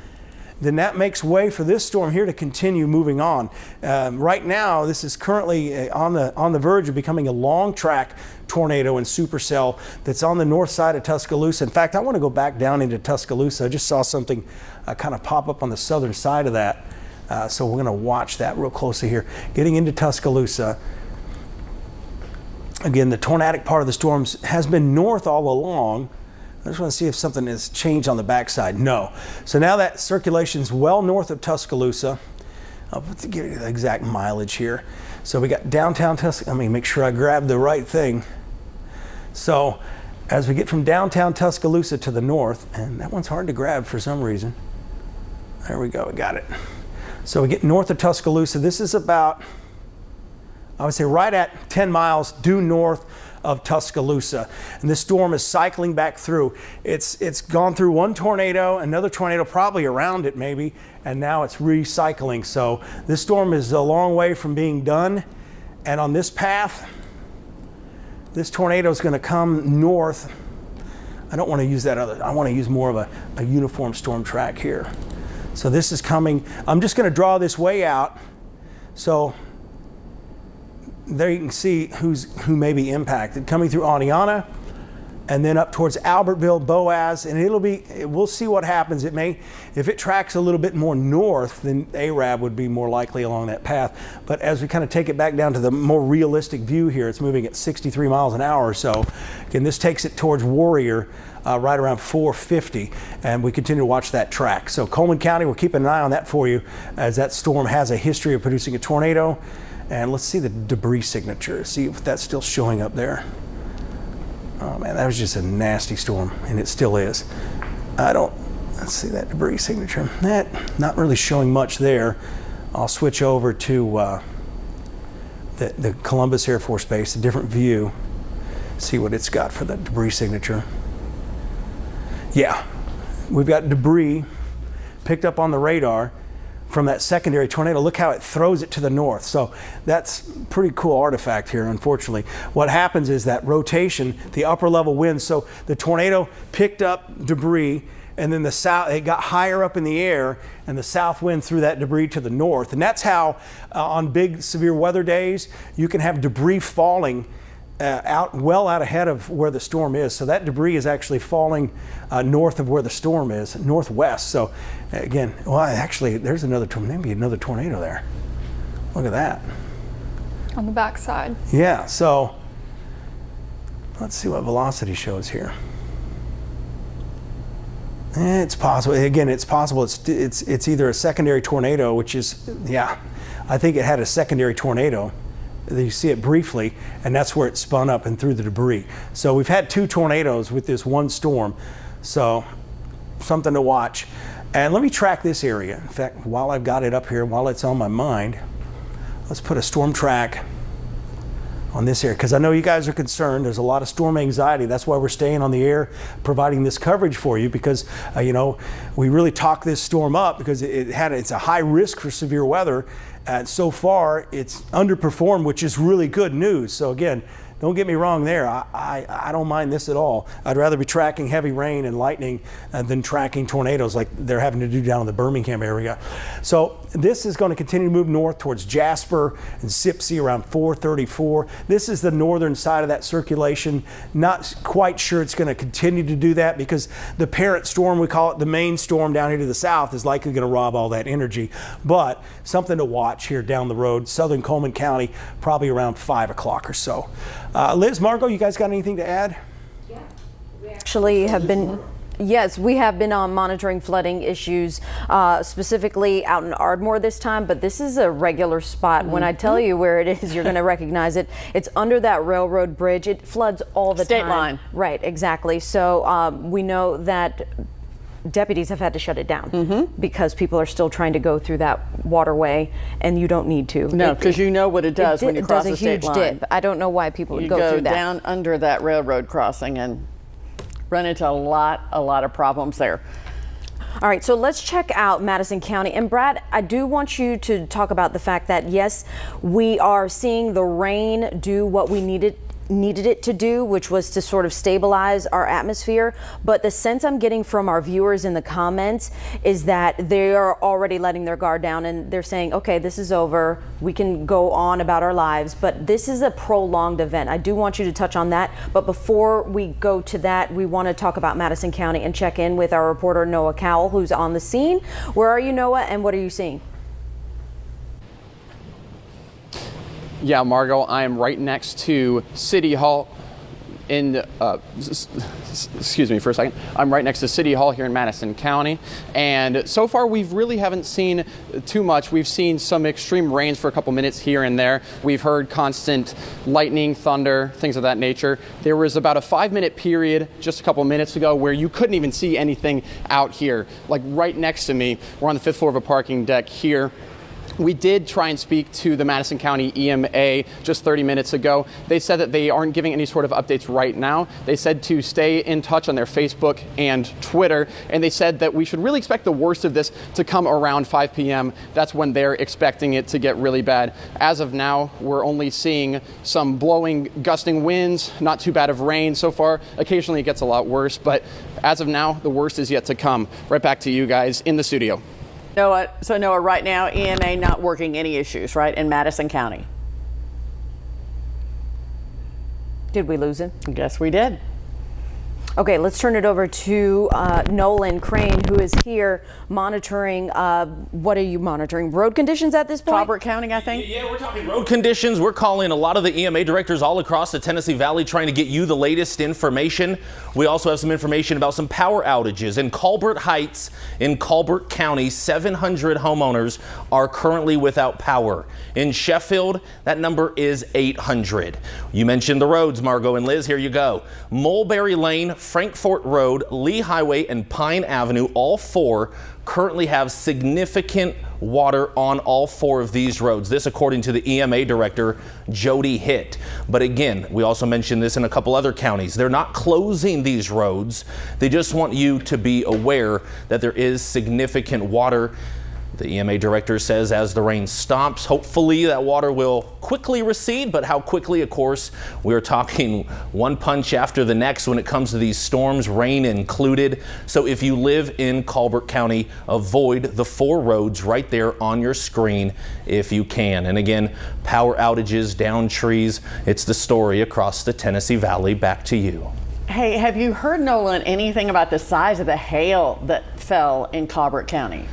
then that makes way for this storm here to continue moving on. Right now, this is currently on the verge of becoming a long track tornado and supercell that's on the north side of Tuscaloosa. In fact, I want to go back down into Tuscaloosa. I just saw something kind of pop up on the southern side of that. So we're going to watch that real closely here. Getting into Tuscaloosa. Again, the tornadic part of the storms has been north all along. I just want to see if something has changed on the backside. No. So now that circulation's well north of Tuscaloosa. I'll give you the exact mileage here. So we got downtown Tuscaloosa. Let me make sure I grab the right thing. So as we get from downtown Tuscaloosa to the north, and that one's hard to grab for some reason. There we go, we got it. So we get north of Tuscaloosa. This is about, I would say, right at 10 miles due north of Tuscaloosa. And this storm is cycling back through. It's gone through one tornado, another tornado probably around it maybe, and now it's recycling. So this storm is a long way from being done. And on this path, this tornado is going to come north. I don't want to use that other, I want to use more of a uniform storm track here. So this is coming. I'm just going to draw this way out. So there you can see who may be impacted. Coming through Aniana and then up towards Albertville, Boaz, and we'll see what happens. It may, if it tracks a little bit more north, then Arab would be more likely along that path. But as we kind of take it back down to the more realistic view here, it's moving at 63 miles an hour or so. Again, this takes it towards Warrior, right around 450, and we continue to watch that track. So Coleman County, we're keeping an eye on that for you, as that storm has a history of producing a tornado. And let's see the debris signature, see if that's still showing up there. Oh man, that was just a nasty storm, and it still is. Let's see that debris signature. That, not really showing much there. I'll switch over to the Columbus Air Force Base, a different view, see what it's got for that debris signature. Yeah, we've got debris picked up on the radar from that secondary tornado. Look how it throws it to the north. So that's a pretty cool artifact here, unfortunately. What happens is that rotation, the upper level winds, so the tornado picked up debris, and then it got higher up in the air, and the south wind threw that debris to the north. And that's how on big severe weather days, you can have debris falling well out ahead of where the storm is. So that debris is actually falling north of where the storm is, northwest. So again, well, actually, there's maybe another tornado there. Look at that. On the back side. Yeah, so let's see what velocity shows here. It's possible. Again, it's possible it's either a secondary tornado, which is, yeah, I think it had a secondary tornado. You see it briefly, and that's where it spun up and threw the debris. So we've had 2 tornadoes with this one storm, so something to watch. And let me track this area. In fact, while I've got it up here, while it's on my mind, let's put a storm track on this area, because I know you guys are concerned. There's a lot of storm anxiety. That's why we're staying on the air, providing this coverage for you, because we really talk this storm up because it's a high risk for severe weather. And so far, it's underperformed, which is really good news. So again, don't get me wrong there. I don't mind this at all. I'd rather be tracking heavy rain and lightning than tracking tornadoes like they're having to do down in the Birmingham area. So This is going to continue to move north towards Jasper and Sipsey around 434. This is the northern side of that circulation. Not quite sure it's going to continue to do that because the parent storm, we call it the main storm down here to the south, is likely going to rob all that energy. But something to watch here down the road, southern Coleman County, probably around 5 o'clock or so. Liz, Margot, you guys got anything to add? Yeah, we actually have been. Yes, we have been monitoring flooding issues, specifically out in Ardmore this time, but this is a regular spot. When I tell you where it is, you're going to recognize it. It's under that railroad bridge. It floods all the time. State line. Right, exactly. So we know that deputies have had to shut it down because people are still trying to go through that waterway, and you don't need to. No, because you know what it does when you cross the state line. It does a huge dip. I don't know why people would go through that. You go down under that railroad crossing and run into a lot of problems there. All right, so let's check out Madison County. And Brad, I do want you to talk about the fact that, yes, we are seeing the rain do what we needed it to do, which was to sort of stabilize our atmosphere. But the sense I'm getting from our viewers in the comments is that they are already letting their guard down and they're saying, okay, this is over. We can go on about our lives. But this is a prolonged event. I do want you to touch on that. But before we go to that, we want to talk about Madison County and check in with our reporter, Noah Cowell, who's on the scene. Where are you, Noah, and what are you seeing? Yeah, Margot, I am right next to City Hall excuse me for a second. I'm right next to City Hall here in Madison County, and so far we really haven't seen too much. We've seen some extreme rains for a couple minutes here and there. We've heard constant lightning, thunder, things of that nature. There was about a 5-minute period just a couple minutes ago where you couldn't even see anything out here. Like right next to me, we're on the 5th floor of a parking deck here. We did try and speak to the Madison County EMA just 30 minutes ago. They said that they aren't giving any sort of updates right now. They said to stay in touch on their Facebook and Twitter, and they said that we should really expect the worst of this to come around 5 p.m. That's when they're expecting it to get really bad. As of now, we're only seeing some blowing, gusting winds, not too bad of rain so far. Occasionally it gets a lot worse, but as of now, the worst is yet to come. Right back to you guys in the studio. Noah, right now, EMA not working any issues, right, in Madison County? Did we lose him? Yes, we did. Okay, let's turn it over to Nolan Crane, who is here monitoring. What are you monitoring? Road conditions at this point? Colbert County, I think. Yeah, we're talking road conditions. We're calling a lot of the EMA directors all across the Tennessee Valley trying to get you the latest information. We also have some information about some power outages. In Colbert Heights, in Colbert County, 700 homeowners are currently without power. In Sheffield, that number is 800. You mentioned the roads, Margot and Liz. Here you go. Mulberry Lane, Frankfort Road, Lee Highway, and Pine Avenue, all 4 currently have significant water on all 4 of these roads. This according to the EMA director, Jody Hitt. But again, we also mentioned this in a couple other counties. They're not closing these roads. They just want you to be aware that there is significant water. The EMA director says as the rain stops, hopefully that water will quickly recede, but how quickly, of course, we're talking one punch after the next when it comes to these storms, rain included. So if you live in Colbert County, avoid the 4 roads right there on your screen if you can. And again, power outages, down trees, it's the story across the Tennessee Valley. Back to you. Hey, have you heard, Nolan, anything about the size of the hail that fell in Colbert County?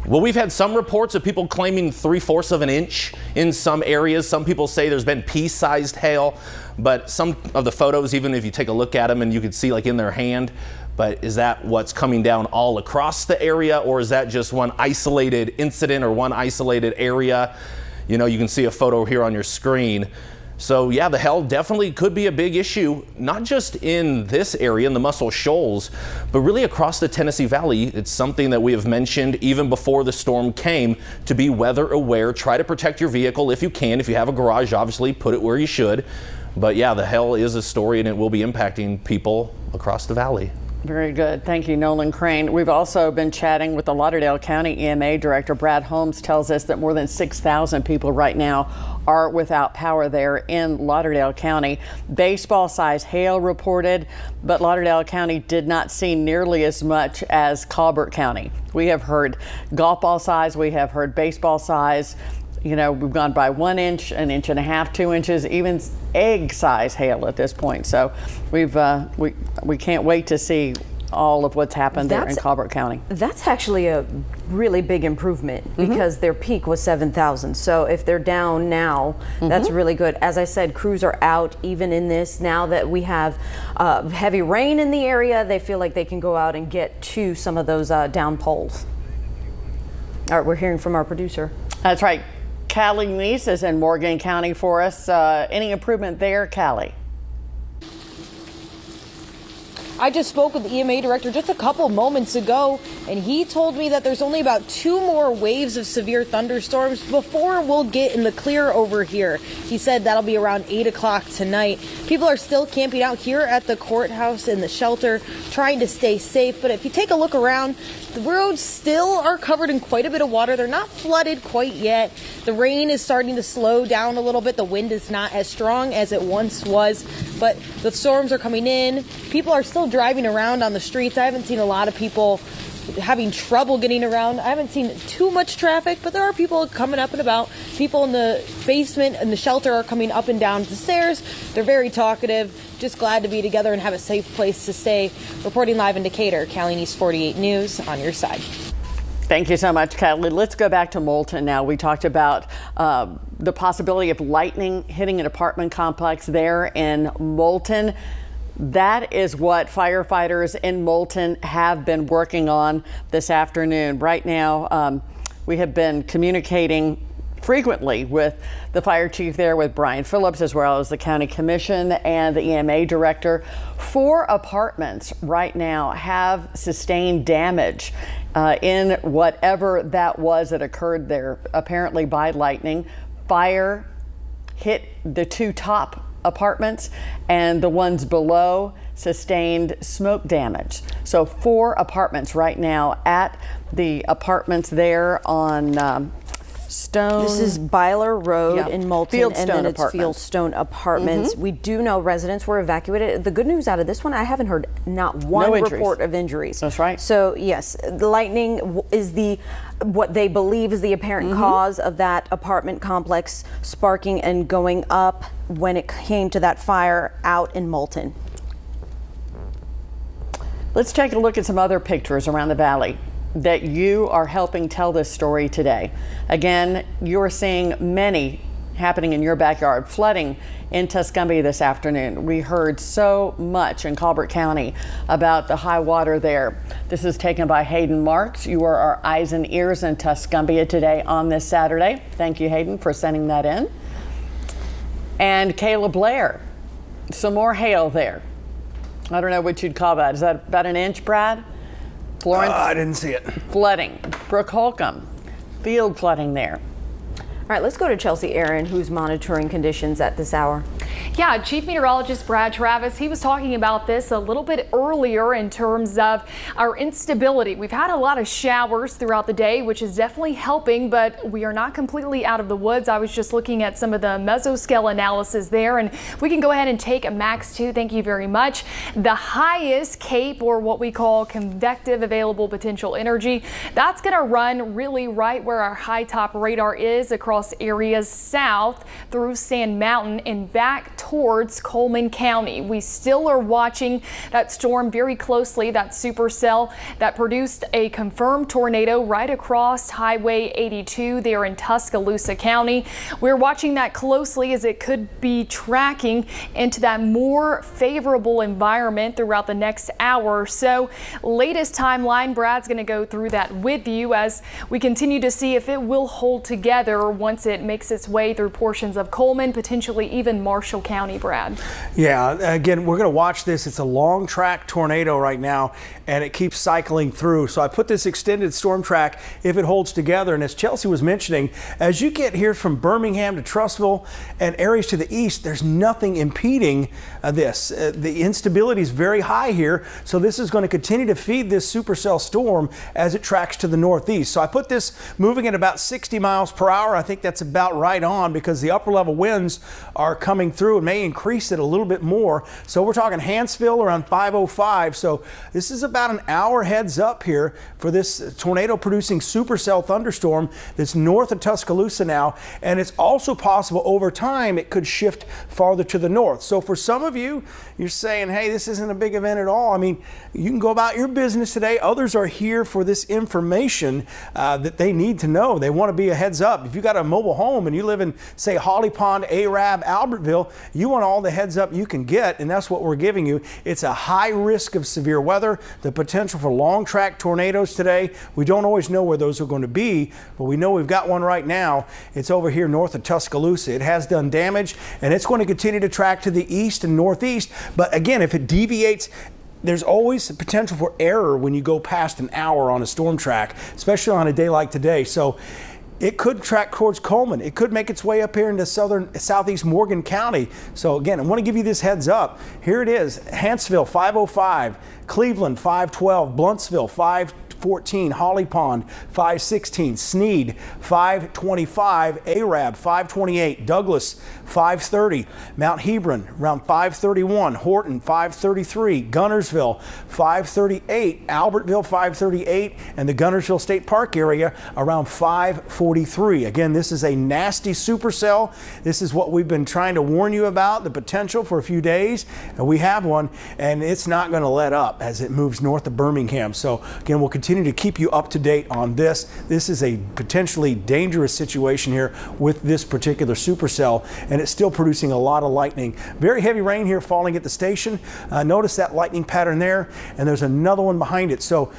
Well, we've had some reports of people claiming 3/4 of an inch in some areas. Some people say there's been pea-sized hail, but some of the photos, even if you take a look at them and you can see like in their hand, but is that what's coming down all across the area, or is that just one isolated incident or one isolated area? You know, you can see a photo here on your screen. So yeah, the hail definitely could be a big issue, not just in this area, in the Muscle Shoals, but really across the Tennessee Valley. It's something that we have mentioned even before the storm came, to be weather aware. Try to protect your vehicle if you can. If you have a garage, obviously put it where you should. But yeah, the hail is a story and it will be impacting people across the valley. Very good. Thank you, Nolan Crane. We've also been chatting with the Lauderdale County EMA Director. Brad Holmes tells us that more than 6,000 people right now are without power there in Lauderdale County. Baseball-sized hail reported, but Lauderdale County did not see nearly as much as Colbert County. We have heard golf ball size, we have heard baseball size. You know, we've gone by 1 inch, 1.5 inches, 2 inches, even egg size hail at this point. So we can't wait to see all of what's happened there in Colbert County. That's actually a really big improvement because their peak was 7,000. So if they're down now, that's really good. As I said, crews are out even in this. Now that we have heavy rain in the area, they feel like they can go out and get to some of those down poles. All right, we're hearing from our producer. That's right. Callie Neese is in Morgan County for us. Any improvement there, Callie? I just spoke with the EMA director just a couple moments ago, and he told me that there's only about 2 more waves of severe thunderstorms before we'll get in the clear over here. He said that'll be around 8 o'clock tonight. People are still camping out here at the courthouse in the shelter, trying to stay safe. But if you take a look around, the roads still are covered in quite a bit of water. They're not flooded quite yet. The rain is starting to slow down a little bit. The wind is not as strong as it once was, but the storms are coming in. People are still driving around on the streets. I haven't seen a lot of people having trouble getting around. I haven't seen too much traffic, but there are people coming up and about. People in the basement and the shelter are coming up and down the stairs. They're very talkative, just glad to be together and have a safe place to stay. Reporting live in Decatur, Callie Neese, 48 News, on your side. Thank you so much, Kelly. Let's go back to Moulton now. We talked about the possibility of lightning hitting an apartment complex there in Moulton. That is what firefighters in Moulton have been working on this afternoon. Right now, we have been communicating frequently with the fire chief there, with Brian Phillips, as well as the county commission and the EMA director. 4 apartments right now have sustained damage in whatever that was that occurred there, apparently by lightning. Fire hit the 2 top apartments, and the ones below sustained smoke damage. So 4 apartments right now at the apartments there on Stone. This is Byler Road in Moulton, Fieldstone and then it's Apartments. Fieldstone Apartments. We do know residents were evacuated. The good news out of this one, I haven't heard not one report of injuries. That's right. So yes, the lightning is what they believe is the apparent cause of that apartment complex sparking and going up when it came to that fire out in Moulton. Let's take a look at some other pictures around the valley that you are helping tell this story today. Again, you're seeing many happening in your backyard. Flooding in Tuscumbia this afternoon. We heard so much in Colbert County about the high water there. This is taken by Hayden Marks. You are our eyes and ears in Tuscumbia today on this Saturday. Thank you, Hayden, for sending that in. And Kayla Blair, some more hail there. I don't know what you'd call that. Is that about 1 inch, Brad? Florence, I didn't see it. Flooding. Brook Holcomb, field flooding there. All right, let's go to Chelsea Aaron, who's monitoring conditions at this hour. Yeah, Chief Meteorologist Brad Travis, he was talking about this a little bit earlier in terms of our instability. We've had a lot of showers throughout the day, which is definitely helping, but we are not completely out of the woods. I was just looking at some of the mesoscale analysis there, and we can go ahead and take a max 2. Thank you very much. The highest CAPE, or what we call convective available potential energy, that's going to run really right where our high top radar is, across areas south through Sand Mountain and back towards Coleman County. We still are watching that storm very closely, that supercell that produced a confirmed tornado right across Highway 82 there in Tuscaloosa County. We're watching that closely as it could be tracking into that more favorable environment throughout the next hour or so. Latest timeline, Brad's going to go through that with you as we continue to see if it will hold together once it makes its way through portions of Coleman, potentially even Marshall County, Brad. Yeah, again, we're going to watch this. It's a long track tornado right now, and it keeps cycling through. So I put this extended storm track if it holds together. And as Chelsea was mentioning, as you get here from Birmingham to Trussville and areas to the east, there's nothing impeding this. The instability is very high here, so this is going to continue to feed this supercell storm as it tracks to the northeast. So I put this moving at about 60 miles per hour. I think that's about right on because the upper level winds are coming through and may increase it a little bit more. So we're talking Hanceville around 5:05. So this is about an hour heads up here for this tornado producing supercell thunderstorm that's north of Tuscaloosa now. And it's also possible over time it could shift farther to the north. So for some of you, you're saying, hey, this isn't a big event at all. I mean, you can go about your business today. Others are here for this information that they need to know. They want to be a heads up. If you got a mobile home and you live in, say, Holly Pond, Arab, Albertville, you want all the heads up you can get, and that's what we're giving you. It's a high risk of severe weather, the potential for long track tornadoes today. We don't always know where those are going to be, but we know we've got one right now. It's over here north of Tuscaloosa. It has done damage, and it's going to continue to track to the east and northeast. But again, if it deviates, there's always the potential for error when you go past an hour on a storm track, especially on a day like today. So it could track towards Coleman. It could make its way up here into southeast Morgan County. So again, I want to give you this heads up. Here it is: Hanceville 5:05, Cleveland 5:12, Bluntsville 5:14, Holly Pond 5:16, Sneed 5:25, Arab 5:28, Douglas 5:30, Mount Hebron around 5:31, Horton 5:33, Gunnersville 5:38, Albertville 5:38, and the Gunnersville State Park area around 5:43. Again, this is a nasty supercell. This is what we've been trying to warn you about, the potential for a few days, and we have one, and it's not going to let up as it moves north of Birmingham. So again, we'll continue to keep you up to date on this. This is a potentially dangerous situation here with this particular supercell, and it's still producing a lot of lightning. Very heavy rain here falling at the station. Notice that lightning pattern there, and there's another one behind it. So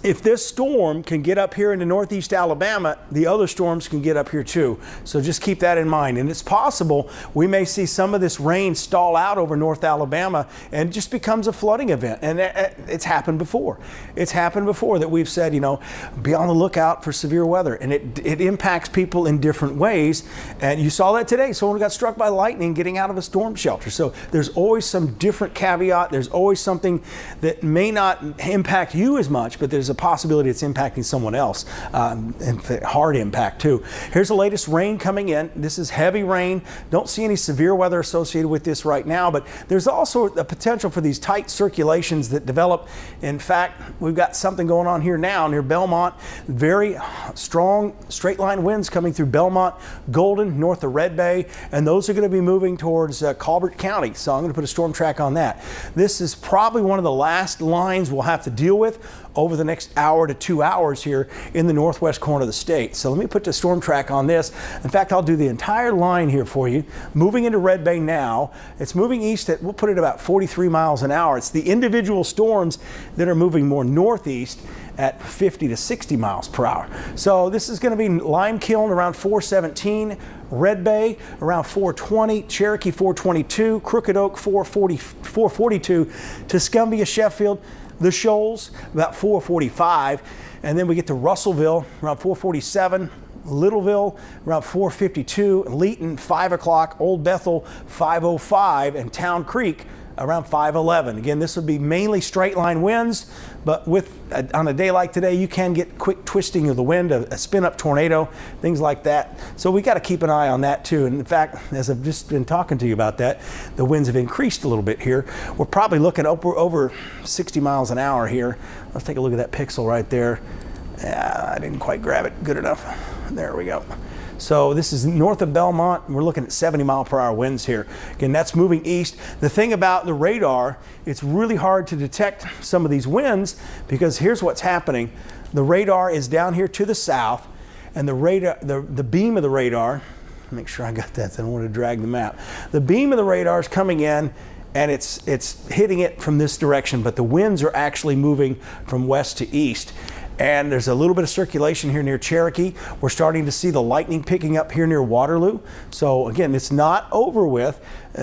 if this storm can get up here into northeast Alabama, the other storms can get up here too. So just keep that in mind. And it's possible we may see some of this rain stall out over North Alabama and just becomes a flooding event. And it's happened before. It's happened before that we've said, you know, be on the lookout for severe weather. And it impacts people in different ways. And you saw that today. Someone got struck by lightning getting out of a storm shelter. So there's always some different caveat. There's always something that may not impact you as much, but there's a possibility it's impacting someone else, and hard impact too. Here's the latest rain coming in. This is heavy rain. Don't see any severe weather associated with this right now, but there's also a potential for these tight circulations that develop. In fact, we've got something going on here now near Belmont. Very strong straight line winds coming through Belmont, Golden, north of Red Bay, and those are going to be moving towards Colbert County. So I'm going to put a storm track on that. This is probably one of the last lines we'll have to deal with over the next hour to 2 hours here in the northwest corner of the state. So let me put the storm track on this. In fact, I'll do the entire line here for you. Moving into Red Bay now. It's moving east at, we'll put it about 43 miles an hour. It's the individual storms that are moving more northeast at 50 to 60 miles per hour. So this is going to be Limekiln around 417, Red Bay around 420, Cherokee 422, Crooked Oak 442, Tuscumbia, Sheffield, the Shoals about 445, and then we get to Russellville around 447, Littleville around 452, Leeton 5 o'clock, Old Bethel 505, and Town Creek around 511. Again, this would be mainly straight line winds, but on a day like today, you can get quick twisting of the wind, a spin up tornado, things like that. So we got to keep an eye on that too. And in fact, as I've just been talking to you about that, the winds have increased a little bit here. We're probably looking over 60 miles an hour here. Let's take a look at that pixel right there. I didn't quite grab it good enough. There we go. So this is north of Belmont, and we're looking at 70 mile per hour winds here. Again, that's moving east. The thing about the radar, it's really hard to detect some of these winds because here's what's happening. The radar is down here to the south, and the radar, the beam of the radar, make sure I got that, I don't want to drag the map. The beam of the radar is coming in, and it's hitting it from this direction, but the winds are actually moving from west to east. And there's a little bit of circulation here near Cherokee. We're starting to see the lightning picking up here near Waterloo. So again, it's not over with.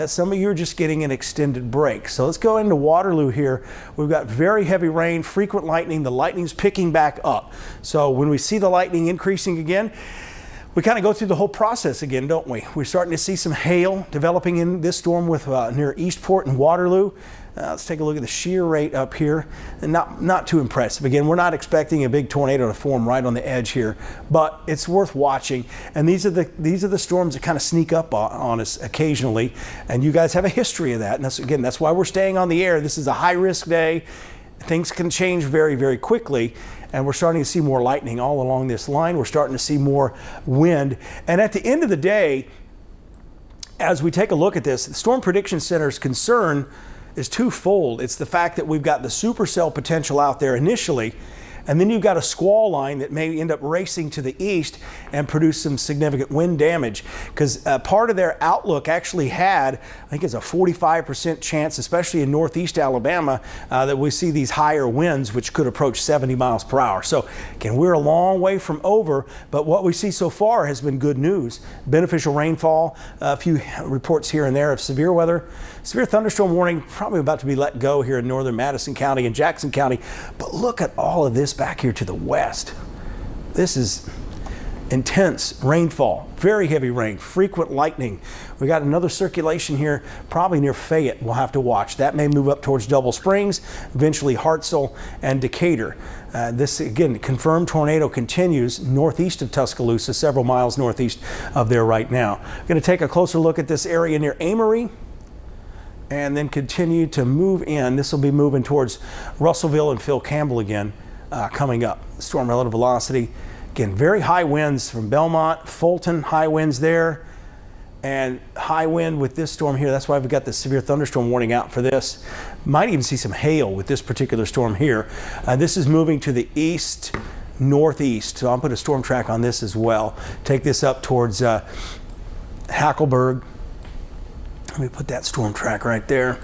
Some of you are just getting an extended break. So let's go into Waterloo here. We've got very heavy rain, frequent lightning. The lightning's picking back up. So when we see the lightning increasing again, we kind of go through the whole process again, don't we? We're starting to see some hail developing in this storm with near Eastport and Waterloo. Let's take a look at the shear rate up here. And not too impressive. Again, we're not expecting a big tornado to form right on the edge here, but it's worth watching. And these are the storms that kind of sneak up on us occasionally. And you guys have a history of that. And that's why we're staying on the air. This is a high risk day. Things can change very, very quickly. And we're starting to see more lightning all along this line. We're starting to see more wind. And at the end of the day, as we take a look at this, the Storm Prediction Center's concern is twofold. It's the fact that we've got the supercell potential out there initially, and then you've got a squall line that may end up racing to the east and produce some significant wind damage. Because part of their outlook actually had, I think it's a 45% chance, especially in northeast Alabama, that we see these higher winds, which could approach 70 miles per hour. So again, we're a long way from over, but what we see so far has been good news. Beneficial rainfall, a few reports here and there of severe weather. Severe thunderstorm warning probably about to be let go here in northern Madison County and Jackson County. But look at all of this back here to the west. This is intense rainfall, very heavy rain, frequent lightning. We got another circulation here, probably near Fayette. We'll have to watch. That may move up towards Double Springs, eventually Hartselle and Decatur. This, again, confirmed tornado continues northeast of Tuscaloosa, several miles northeast of there right now. I'm going to take a closer look at this area near Amory, and then continue to move in. This will be moving towards Russellville and Phil Campbell again coming up. Storm relative velocity. Again, very high winds from Belmont, Fulton, high winds there, and high wind with this storm here. That's why we've got the severe thunderstorm warning out for this. Might even see some hail with this particular storm here. This is moving to the east northeast, so I'll put a storm track on this as well. Take this up towards Hackleburg. Let me put that storm track right there.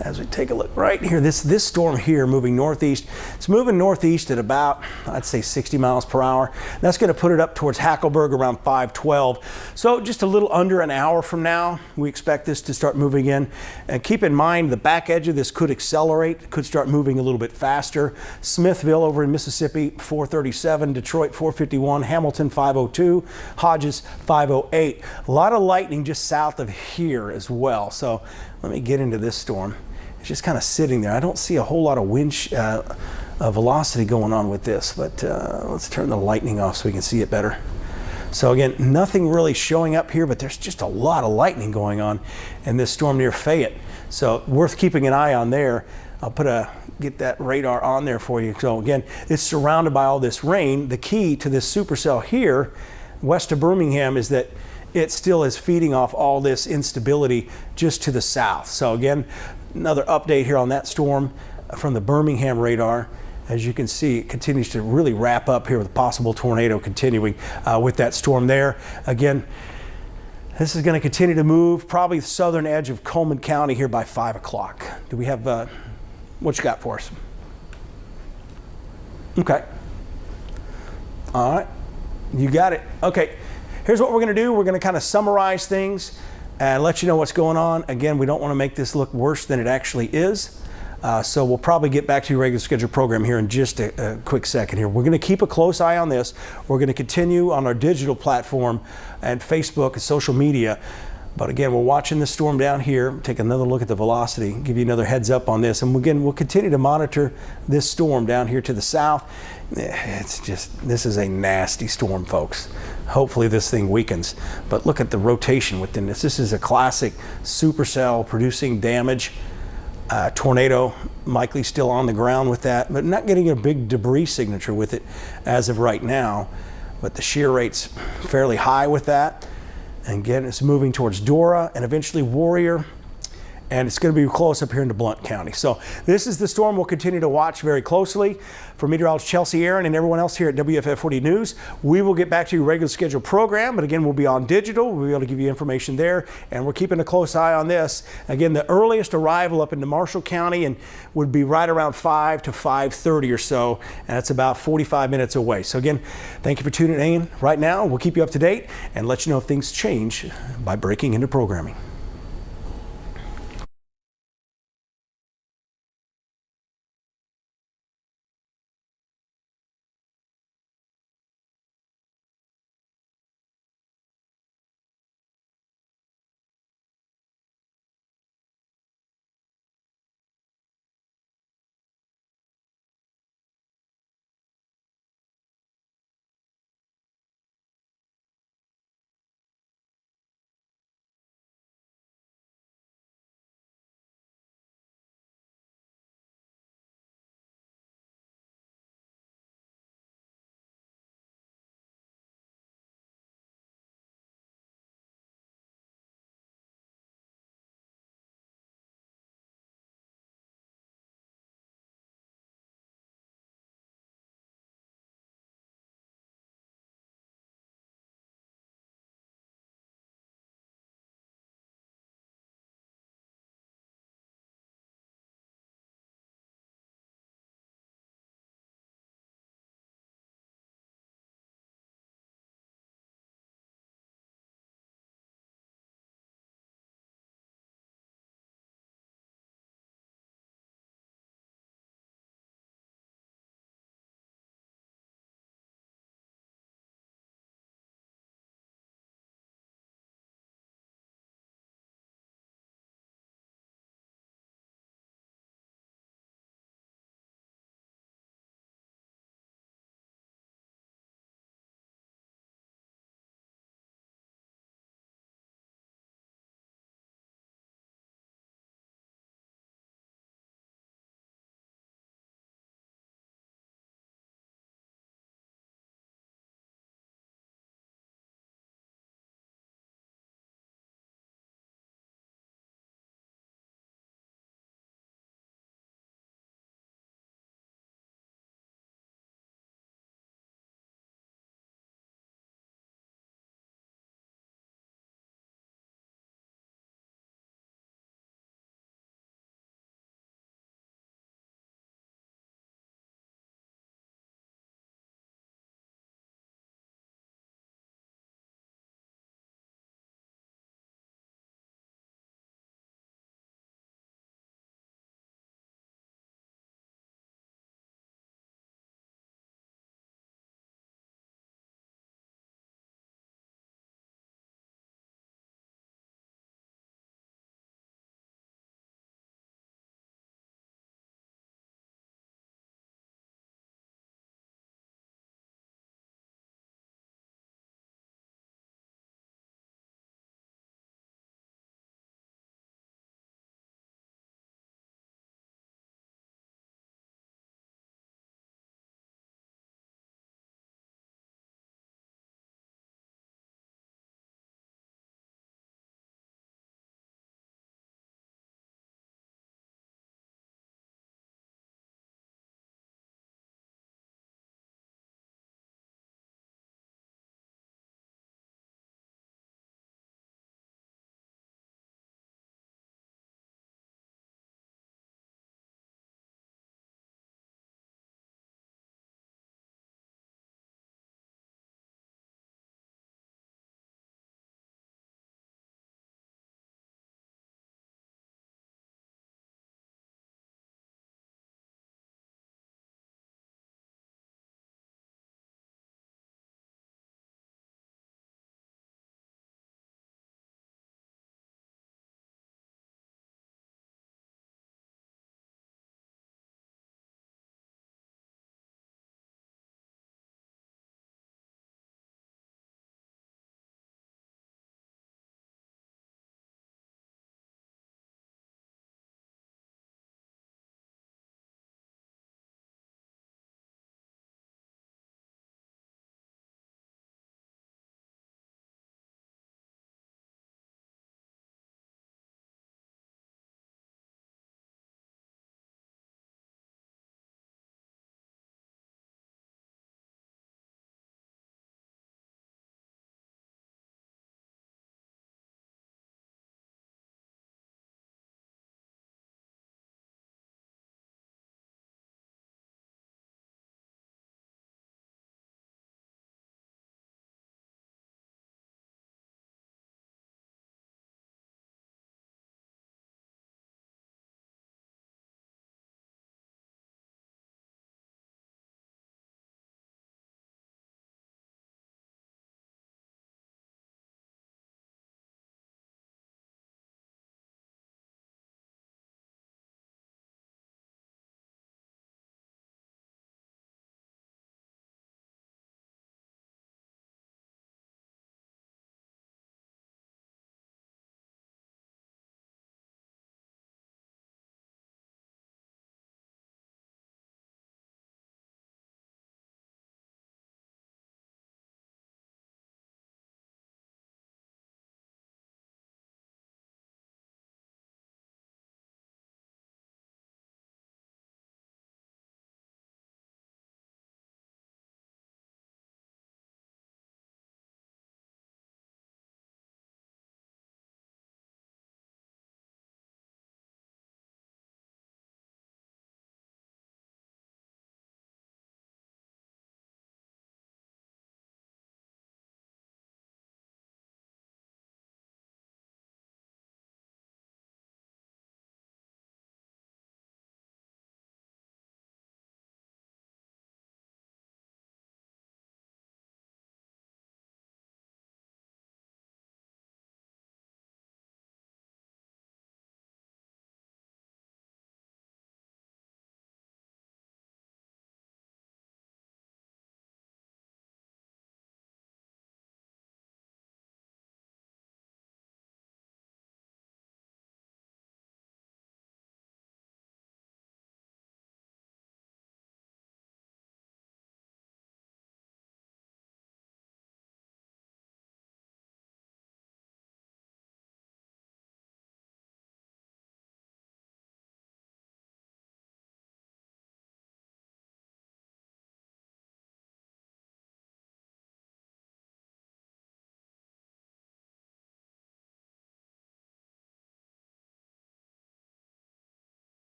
As we take a look right here, this storm here moving northeast, it's moving northeast at about, I'd say 60 miles per hour. That's going to put it up towards Hackleburg around 512. So just a little under an hour from now, we expect this to start moving in. And keep in mind, the back edge of this could accelerate, could start moving a little bit faster. Smithville over in Mississippi, 437, Detroit 451, Hamilton 502, Hodges 508. A lot of lightning just south of here as well. So let me get into this storm. It's just kind of sitting there. I don't see a whole lot of wind velocity going on with this, but let's turn the lightning off so we can see it better. So again, nothing really showing up here, but there's just a lot of lightning going on in this storm near Fayette. So worth keeping an eye on there. I'll get that radar on there for you. So again, it's surrounded by all this rain. The key to this supercell here, west of Birmingham, is that it still is feeding off all this instability just to the south. So again, another update here on that storm from the Birmingham radar. As you can see, it continues to really wrap up here with a possible tornado continuing with that storm there. Again, this is going to continue to move probably the southern edge of Coleman County here by 5 o'clock. Do we have, what you got for us? Okay. All right, you got it. Okay. Here's what we're going to do. We're going to kind of summarize things and let you know what's going on. Again, we don't want to make this look worse than it actually is. So we'll probably get back to your regular scheduled program here in just a quick second here. We're going to keep a close eye on this. We're going to continue on our digital platform and Facebook and social media. But again, we're watching the storm down here. Take another look at the velocity, give you another heads up on this. And again, we'll continue to monitor this storm down here to the south. This is a nasty storm, folks. Hopefully this thing weakens. But look at the rotation within this. This is a classic supercell producing damage. Tornado likely still on the ground with that, but not getting a big debris signature with it as of right now. But the shear rate's fairly high with that. And again, it's moving towards Dora and eventually Warrior and it's going to be close up here into Blount County. So this is the storm we'll continue to watch very closely. For meteorologist Chelsea Aaron and everyone else here at WFF 40 News, we will get back to your regular scheduled program, but again, we'll be on digital. We'll be able to give you information there, and we're keeping a close eye on this. Again, the earliest arrival up into Marshall County and would be right around 5 to 5:30 or so, and it's about 45 minutes away. So again, thank you for tuning in right now. We'll keep you up to date and let you know if things change by breaking into programming.